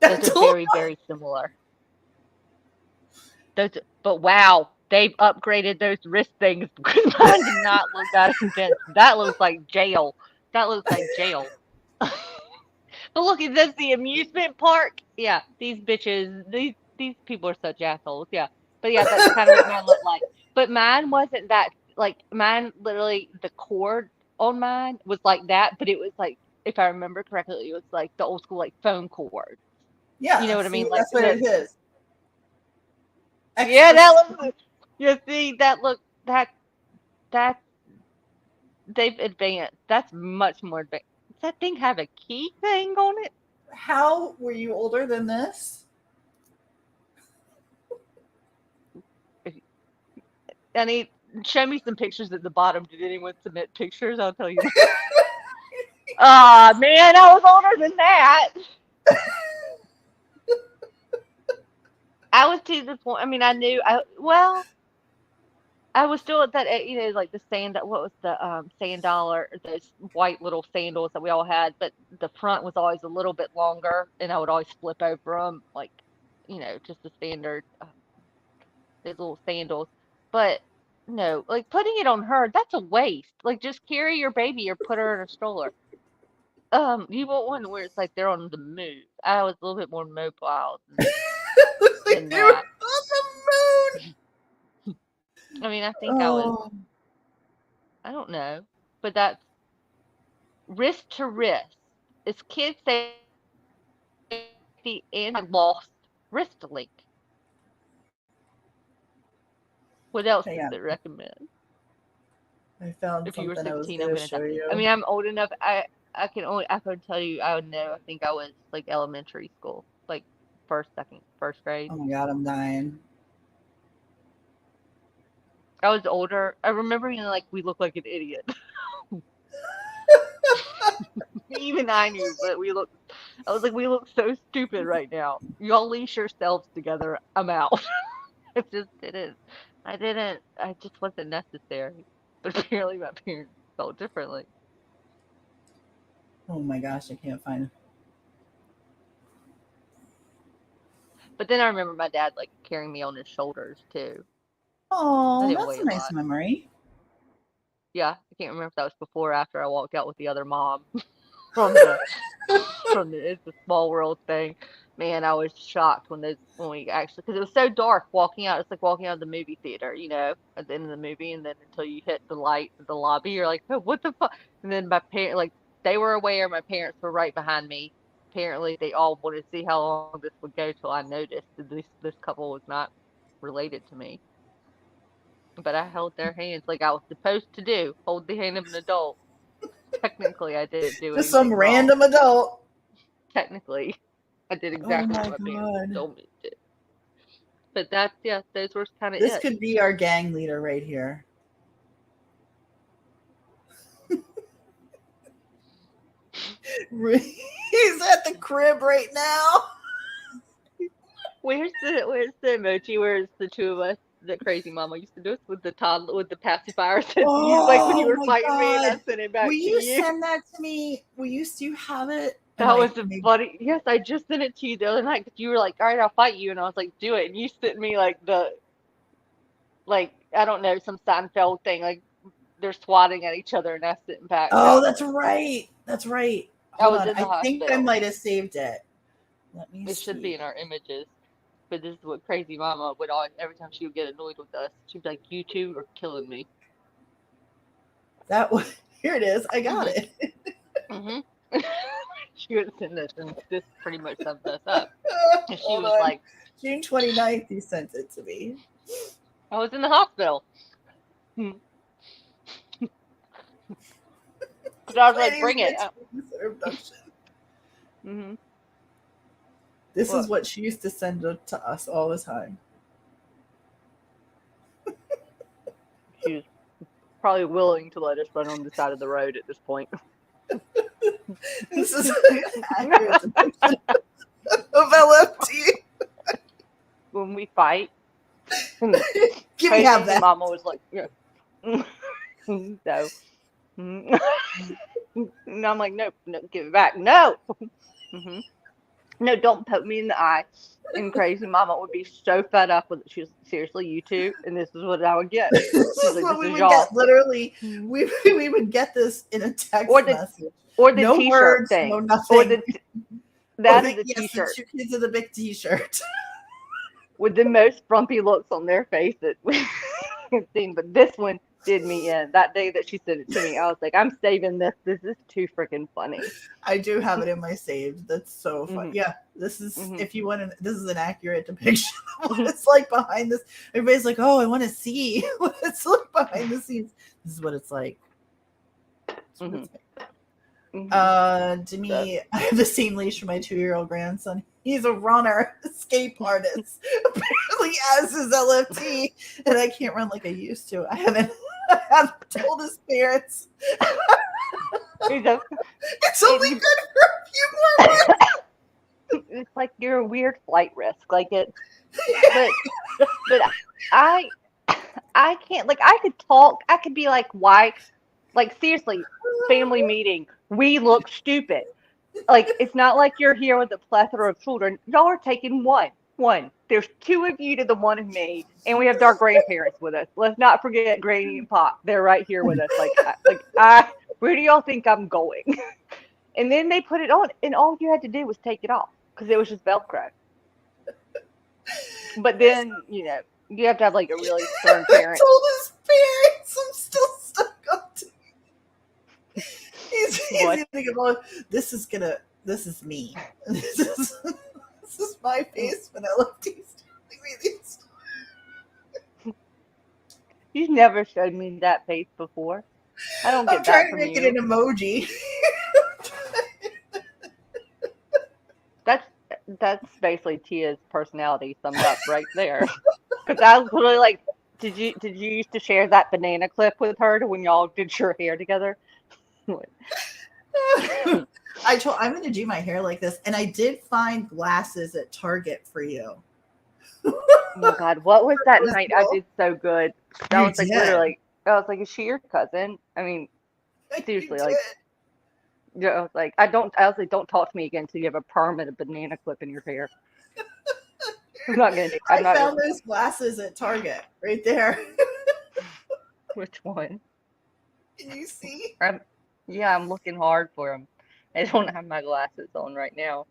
B: Those are very, very similar. But wow, they've upgraded those wrist things because mine did not look that intense. That looks like jail. That looks like jail. But look, is this the amusement park? Yeah, these bitches, these people are such assholes. Yeah, but yeah, that's kind of what mine looked like. But mine wasn't that like mine. Literally, the cord on mine was like that, but it was like, if I remember correctly, it was like the old school like phone cord. You know
A: Yeah,
B: what I mean?
A: see,
B: Like
A: that's what it is.
B: yeah,
A: Extra.
B: that looks. You see, that they've advanced. That's much more advanced. Does that thing have a key thing on it?
A: How were you older than this?
B: I need show me some pictures at the bottom. Did anyone submit pictures? I'll tell you. Ah, man, I was older than that. I was to the point. I mean, I knew. I was still at that. Like the sand. What was the sand dollar? Those white little sandals that we all had, but the front was always a little bit longer, and I would always flip over them, like just the standard those little sandals. But no, like putting it on her, that's a waste. Like just carry your baby or put her in a stroller. You want one where it's like they're on the move. I was a little bit more mobile
A: Like
B: than
A: they were
B: that.
A: on the moon.
B: I mean, I think
A: Oh,
B: I don't know, but that's wrist to wrist. It's kid safety and I lost wrist link. What else
A: hang
B: does
A: on.
B: it recommend?
A: I found
B: If you were
A: something I was
B: 16,
A: going
B: I'm
A: to
B: gonna die.
A: show
B: I
A: you.
B: mean, I'm old enough. I can tell you, I would know. I think I was like elementary school, like first, second, first grade.
A: Oh my god, I'm dying.
B: I was older. I remember, like, we looked like an idiot. Even I knew that we looked. I was like, we look so stupid right now. Y'all leash yourselves together. I'm out. I just didn't. I didn't. I just wasn't necessary. But apparently, my parents felt differently.
A: Oh my gosh, I can't find it.
B: But then I remember my dad like carrying me on his shoulders too. I
A: Oh,
B: didn't
A: that's
B: weigh
A: a
B: a
A: nice
B: lot.
A: memory.
B: Yeah, I can't remember if that was before or after I walked out with the other mom from the It's a Small World thing. Man, I was shocked when we actually, because it was so dark walking out. It's like walking out of the movie theater, at the end of the movie, and then until you hit the light of the lobby, you're like, oh, what the fuck? And then my parent, like, they were aware. My parents were right behind me. Apparently, they all wanted to see how long this would go till I noticed that this couple was not related to me. But I held their hands like I was supposed to do, hold the hand of an adult. Technically, I didn't do
A: Just some
B: anything wrong.
A: random adult.
B: Technically, I did
A: Oh
B: exactly
A: my
B: what my parents
A: god.
B: told me to do. But that's, yeah, those were kind of
A: This
B: it.
A: could be our gang leader right here. He's at the crib right now.
B: Where's the emoji? Where's the two of us that crazy mama used to do us with the toddler with the pacifier? You like when you
A: Oh
B: were
A: my
B: fighting me and I
A: god.
B: sent it
A: Will
B: back to
A: you
B: you.
A: send that to me? Will you still have it? And
B: That was
A: like
B: the
A: maybe
B: funny. Yes, I just sent it to you the other night because you were like, "All right, I'll fight you," and I was like, "Do it." And you sent me like I don't know, some Seinfeld thing, like they're swatting at each other, and I sent back
A: oh,
B: that
A: that's
B: one.
A: right. That's right.
B: I
A: Hold
B: was
A: on.
B: in the
A: I think I
B: hospital.
A: might have saved it. Let me
B: It should be
A: see.
B: in our images. But this is what crazy mama would always, every time she would get annoyed with us, she'd be like, "You two are killing me."
A: That was here it is. I got
B: Mhm.
A: it.
B: Mhm. She would send us, and this pretty much sums us up. And she
A: Hold
B: was
A: on.
B: like,
A: June 29th, you sent it to me.
B: "I was in the hospital." Because I was like,
A: Planning
B: "Bring it."
A: for abduction.
B: Mhm.
A: This is
B: What?
A: what she used to send to us all the time.
B: She was probably willing to let us run on the side of the road at this point.
A: This is an accurate depiction of LFT.
B: When we fight,
A: Give me half
B: crazy
A: that.
B: mama was like, "Yeah." So, and I'm like, "No, no, give it back. No." Hmm. No, don't poke me in the eye. And crazy mama would be so fed up with it. She was seriously, you two, and this is what I would get.
A: This
B: She's
A: is
B: like,
A: what
B: this
A: we
B: is
A: would get.
B: y'all.
A: Literally,
B: Mhm.
A: we would get this in a
B: Or
A: text
B: the
A: message.
B: or the
A: No
B: t-shirt
A: words,
B: thing.
A: no
B: Or
A: nothing. Oh,
B: that is the
A: yes, the
B: t-shirt
A: two kids in the big T-shirt.
B: with the most frumpy looks on their face that we have seen. But this one did me in. That day that she sent it to me, I was like, I'm saving this. This is too freaking funny.
A: I do have it in my saved. That's so fun.
B: Hmm.
A: Yeah, this is
B: Hmm.
A: if you want to. This is an accurate depiction of what
B: Hmm.
A: it's like behind this. Everybody's like, "Oh, I want to see what it's like behind the scenes." This is what it's like. That's what
B: Hmm.
A: it's like.
B: Hmm.
A: To me, I have the same leash for my 2-year-old grandson. He's a runner, escape artist, apparently as is LFT, and I can't run like I used to. I haven't told his parents. It's only
B: It,
A: good for a few more months.
B: it's like you're a weird flight risk. Like it, but but I I can't, like, I could talk. I could be like, why? Like, seriously, family meeting. We look stupid. Like, it's not like you're here with a plethora of children. Y'all are taking one. One. There's two of you to the one of me, and we have our grandparents with us. Let's not forget Granny and Pop. They're right here with us. Where do y'all think I'm going? And then they put it on, and all you had to do was take it off because it was just Velcro. But then, you have to have like a really stern
A: I
B: parent.
A: told his parents. I'm still stuck up to. He's
B: What?
A: gonna go. "Oh, this is me. This is my face when I left these.
B: You've never showed me that face before. I don't
A: I'm
B: get that
A: trying to
B: from
A: make it
B: you.
A: an emoji.
B: That's That's basically Tia's personality summed up right there. Because I was literally like, did you used to share that banana clip with her when y'all did your hair together?
A: I'm going to do my hair like this, and I did find glasses at Target for you.
B: Oh my God, what was that night I did so good? I
A: You
B: was like,
A: did.
B: literally, I was like, is she your cousin? I mean,
A: You
B: seriously,
A: did.
B: like, you know, like I was like, don't talk to me again until you have a permanent banana clip in your hair. I'm not gonna do. I'm
A: I
B: not
A: found
B: gonna.
A: those glasses at Target right there.
B: Which one?
A: Can you see?
B: Yeah, I'm looking hard for them. I don't have my glasses on right now.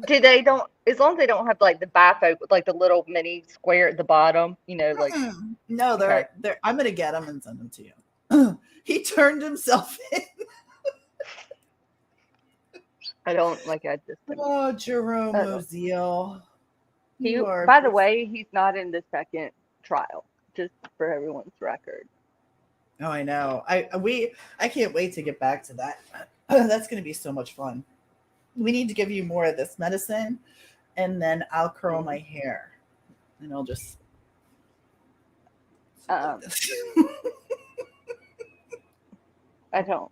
B: Do they don't? As long as they don't have like the bifocal, like the little mini square at the bottom, you know, like
A: No,
B: okay.
A: they're. I'm gonna get them and send them to you. He turned himself in.
B: I don't like. I just.
A: Oh, Jerome
B: I don't.
A: Oziel,
B: He.
A: you are.
B: By the way, he's not in the second trial. Just for everyone's record.
A: Oh, I know. I can't wait to get back to that. That's gonna be so much fun. We need to give you more of this medicine, and then I'll curl my hair, and I'll just.
B: Um, I don't.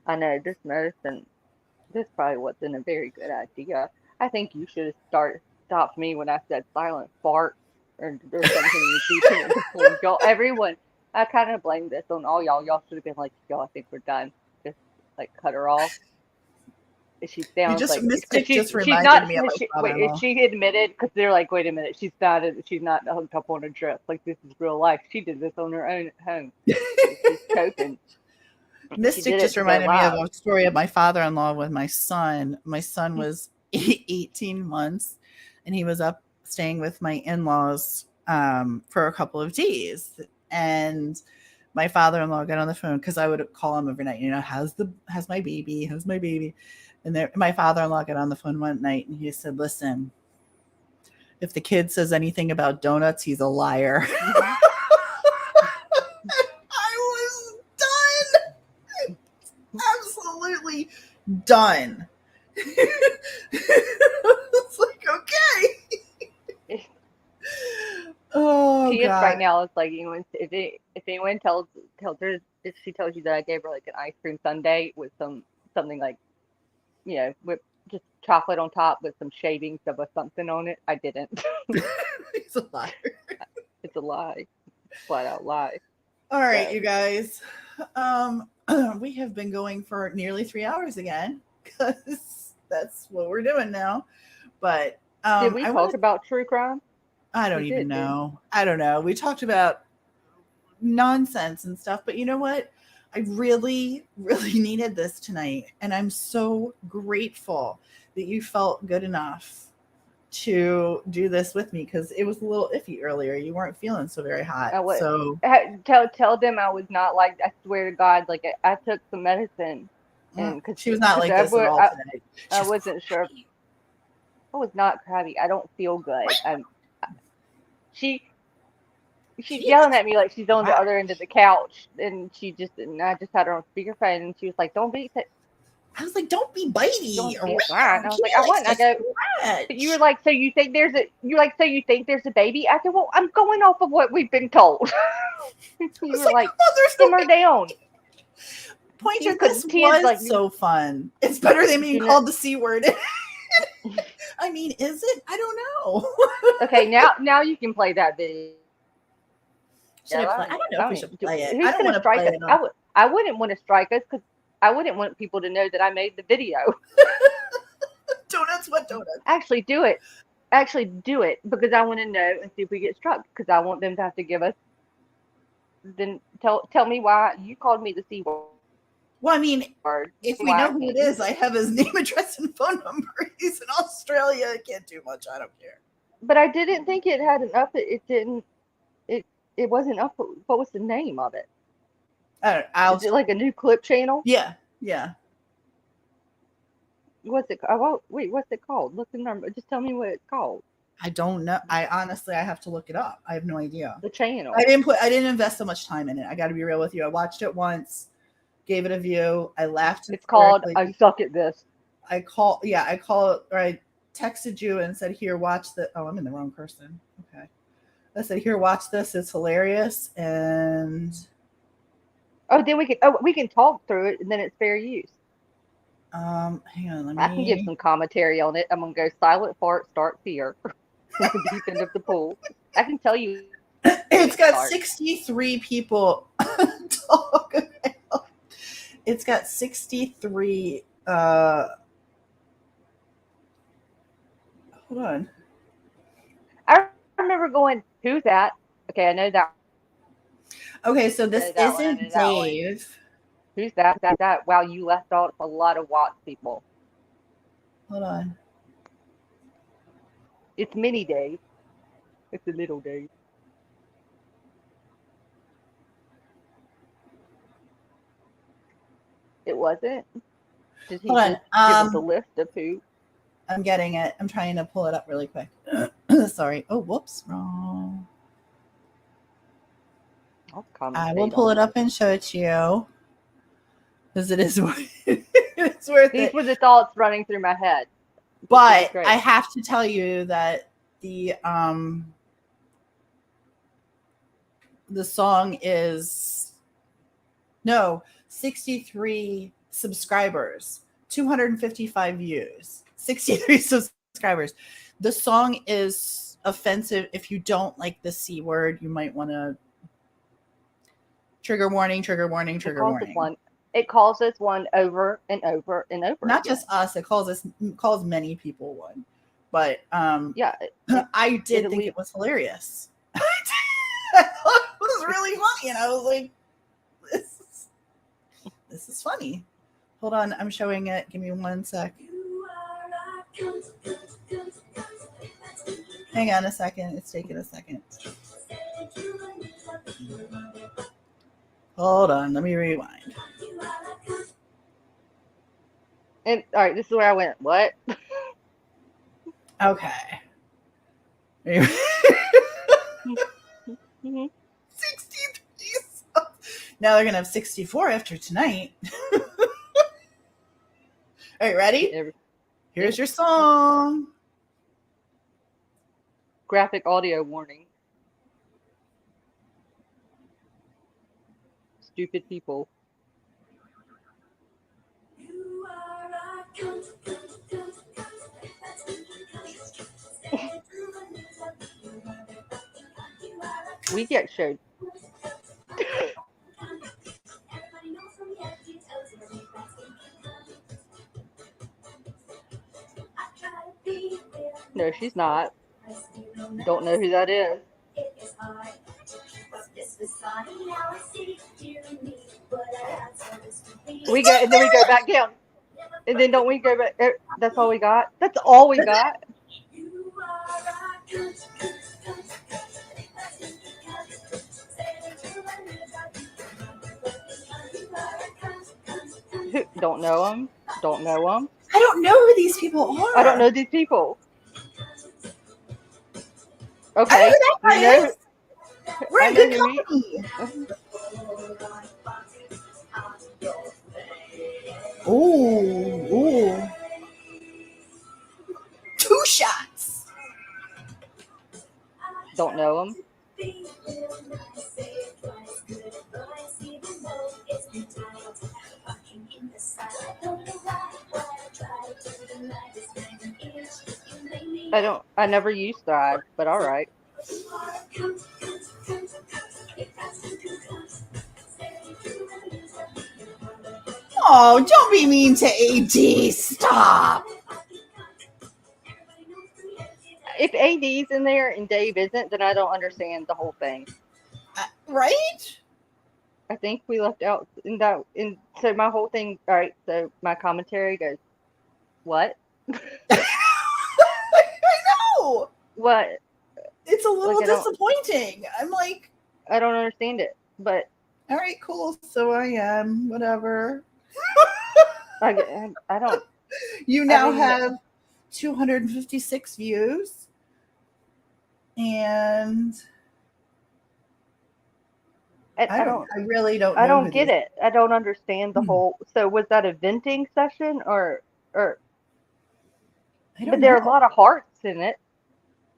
B: I know this medicine. This probably wasn't a very good idea. I think you should have stopped me when I said silent fart or something ridiculous. Y'all, everyone, I kind of blame this on all y'all. Y'all should have been like, y'all, I think we're done. Just like cut her off. She
A: You
B: sounds
A: just
B: like
A: Mystic just
B: she's
A: reminded
B: not.
A: me of my
B: Wait, is
A: father-in-law.
B: she admitted? Because they're like, wait a minute, she's not hooked up on a drip. Like this is real life. She did this on her own at home. She's choking. She
A: Mystic
B: did it
A: just
B: to go
A: reminded me of
B: live.
A: a story of my father-in-law with my son. My son was 18 months, and he was up staying with my in-laws for a couple of days. And my father-in-law got on the phone because I would call him every night. You know, how's my baby? How's my baby? And my father-in-law got on the phone one night, and he said, "Listen, if the kid says anything about donuts, he's a liar." I was done. Absolutely done. It's like, okay. Oh
B: Tia's right
A: God.
B: now is like if anyone tells her if she tells you that I gave her like an ice cream sundae with something like with just chocolate on top with some shavings of a something on it, I didn't.
A: He's a liar.
B: It's a lie, flat out lie.
A: All right,
B: So
A: you guys. We have been going for nearly 3 hours again because that's what we're doing now. But
B: did we
A: I
B: talk
A: want to.
B: about true crime?
A: I don't
B: We
A: even
B: did, didn't
A: know. I don't know. We talked about nonsense and stuff, but you know what? I really, really needed this tonight, and I'm so grateful that you felt good enough to do this with me because it was a little iffy earlier. You weren't feeling so very hot,
B: I would
A: so
B: tell them I was not like I swear to God like I took some medicine and
A: she was not like this at all today.
B: I
A: She's
B: wasn't sure.
A: crabby.
B: I was not crabby. I don't feel good. She she's
A: She
B: yelling
A: is
B: at me like she's on the
A: crap.
B: other end of the couch, and I just had her on speakerphone, and she was like, "Don't be
A: I was like, don't be bitey
B: don't be that." And
A: around.
B: I was like,
A: Kitty
B: "I
A: likes
B: wasn't." I
A: to
B: go, but you were
A: scratch.
B: like, "So you think there's a?" You're like, "So you think there's a baby?" I said, "Well, I'm going off of what we've been told."
A: I
B: You
A: was
B: were
A: like,
B: like,
A: oh, there's no
B: "Simmer down."
A: Pointer. This
B: Tia's
A: was
B: like,
A: so fun. It's better than being
B: you know.
A: called the C word. I mean, is it? I don't know.
B: Okay, now you can play that video.
A: Should I play? I don't know if we should play it. I
B: Who's
A: don't
B: gonna
A: want to
B: strike
A: play
B: us?
A: it on.
B: I wouldn't want to strike us because I wouldn't want people to know that I made the video.
A: Donuts? What donuts?
B: Actually, do it. Actually, do it because I want to know and see if we get struck because I want them to have to give us. Then tell me why you called me the C
A: Well, I mean,
B: word.
A: if we
B: Why
A: know
B: I
A: who
B: can't
A: it
B: use
A: is, I
B: it.
A: have his name, address, and phone number. He's in Australia. I can't do much. I don't care.
B: But I didn't think it had an up. It didn't. It it wasn't up. What was the name of it?
A: I don't. I'll.
B: Is it like a new clip channel?
A: Yeah. Yeah.
B: What's it? Oh, wait, what's it called? Look the number. Just tell me what it's called.
A: I don't know. I honestly, I have to look it up. I have no idea.
B: The channel.
A: I didn't invest so much time in it. I got to be real with you. I watched it once, gave it a view. I laughed
B: It's called
A: hysterically.
B: I Suck at This.
A: I texted you and said, here, watch the, oh, I'm in the wrong person. Okay. I said, here, watch this. It's hilarious. And
B: then we can talk through it, and then it's fair use.
A: hang on,
B: I can give some commentary on it. I'm gonna go silent fart starts here in the deep end of the pool. I can tell you.
A: It's got 63 people talk about. It's got 63 hold on.
B: I remember going, who's that? Okay, I know that.
A: Okay, so this
B: that one,
A: isn't Dave.
B: Who's that? That. Wow, you left out a lot of Watts people.
A: Hold on.
B: It's mini Dave. It's a little Dave. It wasn't? Did he
A: Hold
B: just
A: on.
B: give us a list of who?
A: I'm getting it. I'm trying to pull it up really quick. Sorry. Oh, whoops. Wrong. I will pull it up and show it to you. Because it is it's worth
B: These
A: it.
B: were the thoughts running through my head.
A: But I have to tell you that the song is 63 subscribers, 255 views, 63 subscribers. The song is offensive. If you don't like the C word, you might want to trigger warning, trigger warning, trigger warning.
B: It calls us one over and over and over.
A: Not just us, it calls many people one. But
B: yeah,
A: I did think it was hilarious. I thought it was really funny, and I was like, this is funny. Hold on, I'm showing it. Give me 1 sec. Hang on a second. It's taking a second. Hold on, let me rewind.
B: And all right, this is where I went. What?
A: Okay. 63. Now they're gonna have 64 after tonight. All right, ready? Here's your song.
B: Graphic audio warning. Stupid people. We get showed. No, she's not. Don't know who that is. We go, and then we go back down. And then don't we go back? That's all we got? That's all we got? Don't know them. Don't know them.
A: I don't know who these people are.
B: I don't know these people. Okay.
A: I know who that guy is. We're in good company. Ooh. 2 shots.
B: Don't know him. I never used Thrive, but all right.
A: Oh, don't be mean to AD. Stop.
B: If AD's in there and Dave isn't, then I don't understand the whole thing.
A: Right?
B: I think we left out in that. So my whole thing. All right. So my commentary goes, what?
A: I know.
B: What?
A: It's a little disappointing. I'm like,
B: I don't understand it. But
A: all right, cool. So I am. Whatever.
B: I don't.
A: You now have 256 views, and I really don't know
B: get it. I don't understand the whole. So was that a venting session or
A: I don't
B: But there are a
A: know.
B: lot of hearts in it.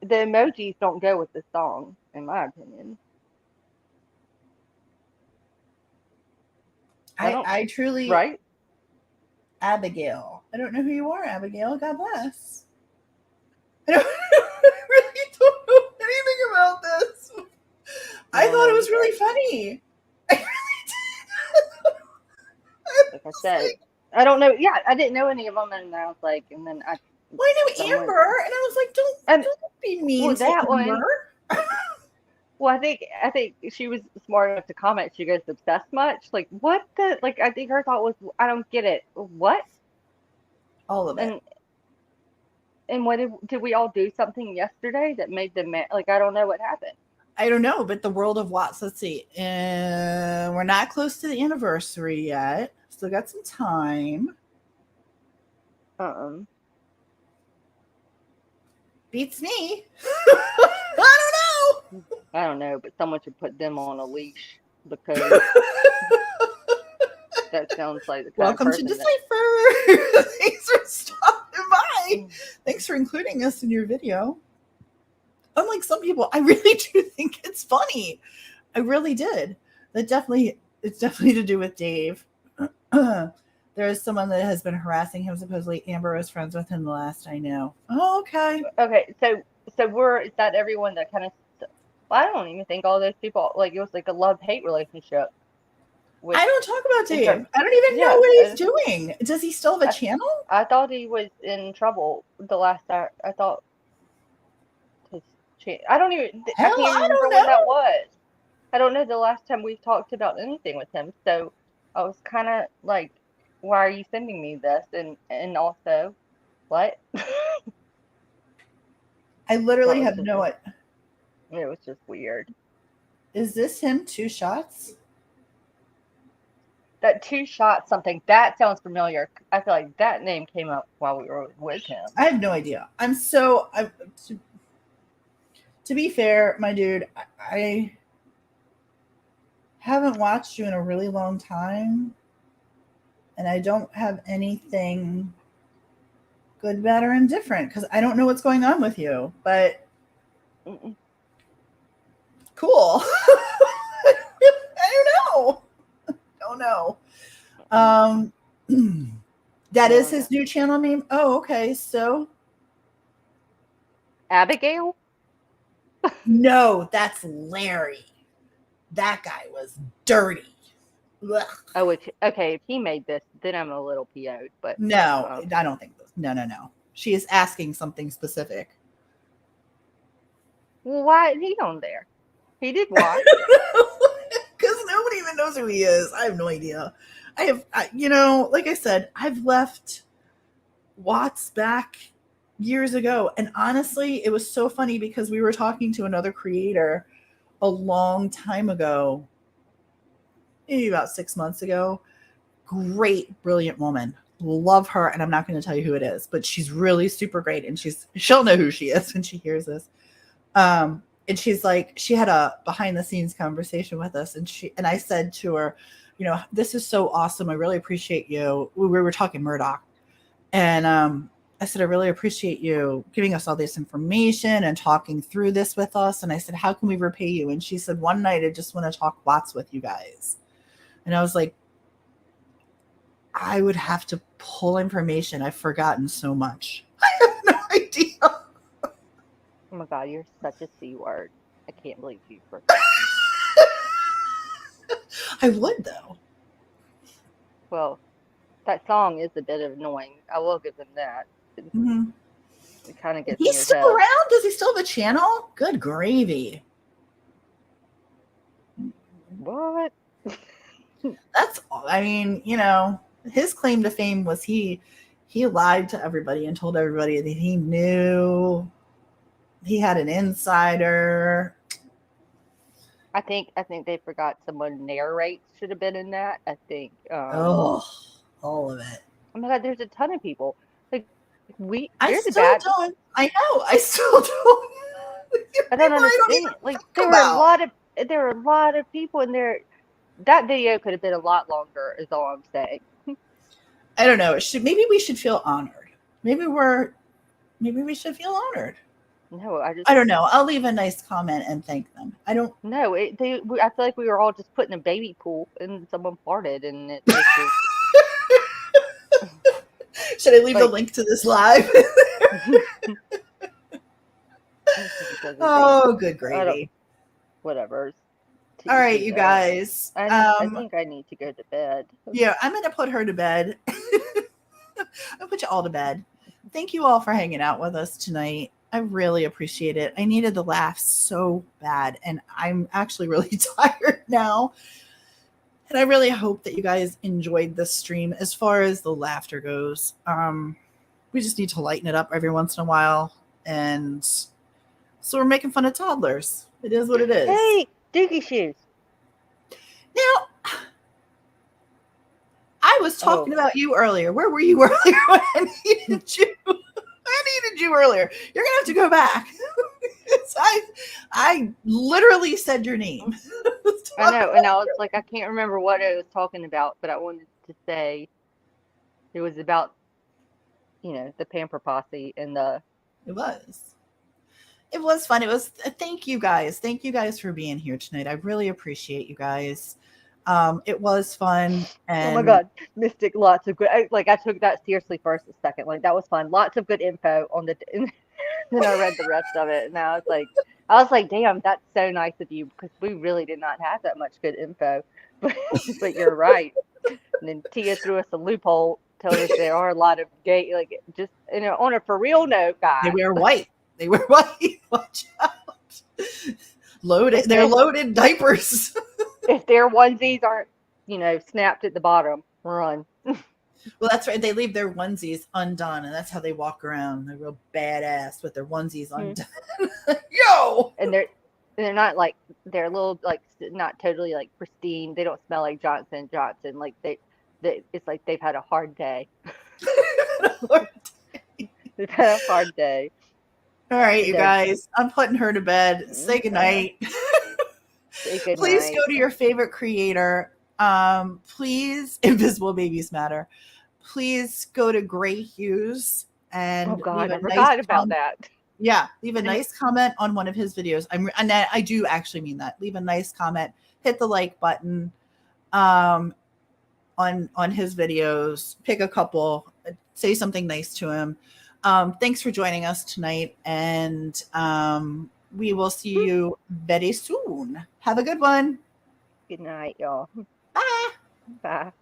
B: The emojis don't go with the song, in my opinion. I don't,
A: I truly,
B: right?
A: Abigail. I don't know who you are, Abigail. God bless. I don't I really don't know anything about this.
B: I
A: I
B: don't
A: thought
B: know
A: it was
B: either.
A: really funny. I really did. I
B: Like I
A: was
B: said,
A: like,
B: I don't know. Yeah, I didn't know any of them, and I was like, and then
A: well, I
B: for
A: knew
B: some
A: Amber,
B: reason,
A: and I was like, don't
B: and
A: don't be mean
B: well,
A: to
B: that one.
A: Amber.
B: Well, I think she was smart enough to comment. She goes, obsessed much? Like what the? Like I think her thought was, I don't get it. What?
A: All of it.
B: And what did we all do something yesterday that made them like I don't know what happened.
A: I don't know, but the world of Watts. Let's see. We're not close to the anniversary yet. Still got some time.
B: Um,
A: Beats me. I
B: I don't know, but someone should put them on a leash because
A: don't know.
B: that sounds like the kind of
A: Welcome to
B: person that.
A: Decipher. Thanks for stopping by.
B: Mm,
A: Thanks for including us in your video. Unlike some people, I really do think it's funny. I really did. It's definitely to do with Dave. There is someone that has been harassing him. Supposedly, Amber was friends with him the last I know. Oh, okay.
B: Okay, is that everyone that kind of. Well, I don't even think all those people like it was like a love-hate relationship with
A: I don't talk about
B: in
A: Dave.
B: terms.
A: I don't even know
B: Yeah,
A: what he's doing. Does he still have a
B: I
A: channel?
B: I thought he was in trouble the last I thought his I don't even I
A: Hell,
B: can't even
A: I
B: remember
A: don't
B: when that
A: know.
B: was. I don't know the last time we've talked about anything with him. So I was kind of like, why are you sending me this? And also, what?
A: I
B: That
A: literally
B: was
A: have
B: just
A: no.
B: it was just weird.
A: Is this him? 2 shots?
B: That two shot something that sounds familiar. I feel like that name came up while we were with him.
A: I have no idea. To be fair, my dude, I haven't watched you in a really long time, and I don't have anything good, bad, or indifferent because I don't know what's going on with you. But
B: Mm-mm.
A: cool. I don't know. Don't know. That
B: I
A: is
B: don't know.
A: his new channel name. Oh, okay. So
B: Abigail?
A: no, that's Larry. That guy was dirty. Ugh.
B: Oh, okay. If he made this, then I'm a little PO'd. But
A: No,
B: um,
A: I don't think this. No. She is asking something specific.
B: well, why is he on there? He did watch.
A: Because nobody even knows who he is. I have no idea. Like I said, I've left Watts back years ago. And honestly, it was so funny because we were talking to another creator a long time ago, maybe about 6 months ago. Great, brilliant woman. Love her. And I'm not going to tell you who it is, but she's really super great. And she'll know who she is when she hears this. And she's like, she had a behind the scenes conversation with us. And I said to her, this is so awesome. I really appreciate you. We were talking Murdoch. And I said, I really appreciate you giving us all this information and talking through this with us. And I said, how can we repay you? And she said, one night I just want to talk Watts with you guys. And I was like, I would have to pull information. I've forgotten so much. I have no idea.
B: Oh my God, you're such a C word. I can't believe you've forgotten.
A: I would, though.
B: Well, that song is a bit annoying. I will give them that.
A: Mm-hmm.
B: It kind of gets in
A: He's
B: your
A: still
B: head.
A: around? Does he still have a channel? Good gravy.
B: What?
A: His claim to fame was he lied to everybody and told everybody that he knew he had an insider.
B: I think they forgot someone narrates should have been in that. I think
A: Oh, all of it.
B: oh my God, there's a ton of people. Like
A: I
B: there's a
A: still
B: bad
A: don't. I know. I still don't.
B: I don't
A: People I don't even
B: understand. Like
A: think about.
B: there were a lot of people in there. That video could have been a lot longer, is all I'm saying.
A: I don't know. Maybe we should feel honored. Maybe maybe we should feel honored.
B: No,
A: I don't know. I'll leave a nice comment and thank them. I don't.
B: No, I feel like we were all just put in a baby pool and someone farted and it just was
A: Should I leave the
B: like,
A: link to this live? Oh, good gravy.
B: Whatever.
A: All right, you guys.
B: I think I need to go to bed.
A: Yeah, I'm going to put her to bed. I'll put you all to bed. Thank you all for hanging out with us tonight. I really appreciate it. I needed the laughs so bad, and I'm actually really tired now. And I really hope that you guys enjoyed this stream as far as the laughter goes. We just need to lighten it up every once in a while. And so we're making fun of toddlers. It is what it is.
B: Hey, Dookie shoes.
A: Now, I was talking about you earlier. Where were you earlier when I needed you? I needed you earlier. You're going to have to go back. I literally said your name.
B: I know, and I was like, I can't remember what I was talking about, but I wanted to say it was about, the Pamper Posse and the.
A: It was fun. It was. Thank you guys. Thank you guys for being here tonight. I really appreciate you guys. It was fun. And
B: oh my God, Mystic, lots of good. I took that seriously for a second. Like, that was fun. Lots of good info on the. And then I read the rest of it, and I was like, damn, that's so nice of you, because we really did not have that much good info. But you're right. And then Tia threw us a loophole, telling us there are a lot of gay, just on a for real note, guys.
A: They wear white. Watch out. Loaded. They're loaded diapers.
B: If their onesies aren't, snapped at the bottom, run.
A: Well, that's right. They leave their onesies undone, and that's how they walk around. They're real badass with their onesies undone. Yo!
B: And they're not they're a little not totally pristine. They don't smell like Johnson & Johnson. It's like they've had a hard day. They've had a hard day.
A: All right, you guys. I'm putting her to bed. Say goodnight.
B: Say good
A: Please
B: night.
A: go to your favorite creator. Please, Invisible Babies Matter. Please go to Gray Hughes and
B: oh God, I
A: nice
B: forgot about that.
A: Yeah, leave a nice comment on one of his videos. I do actually mean that. Leave a nice comment. Hit the like button on his videos. Pick a couple. Say something nice to him. Thanks for joining us tonight, and we will see you very soon. Have a good one.
B: Good night, y'all.
A: Bye.
B: Bye.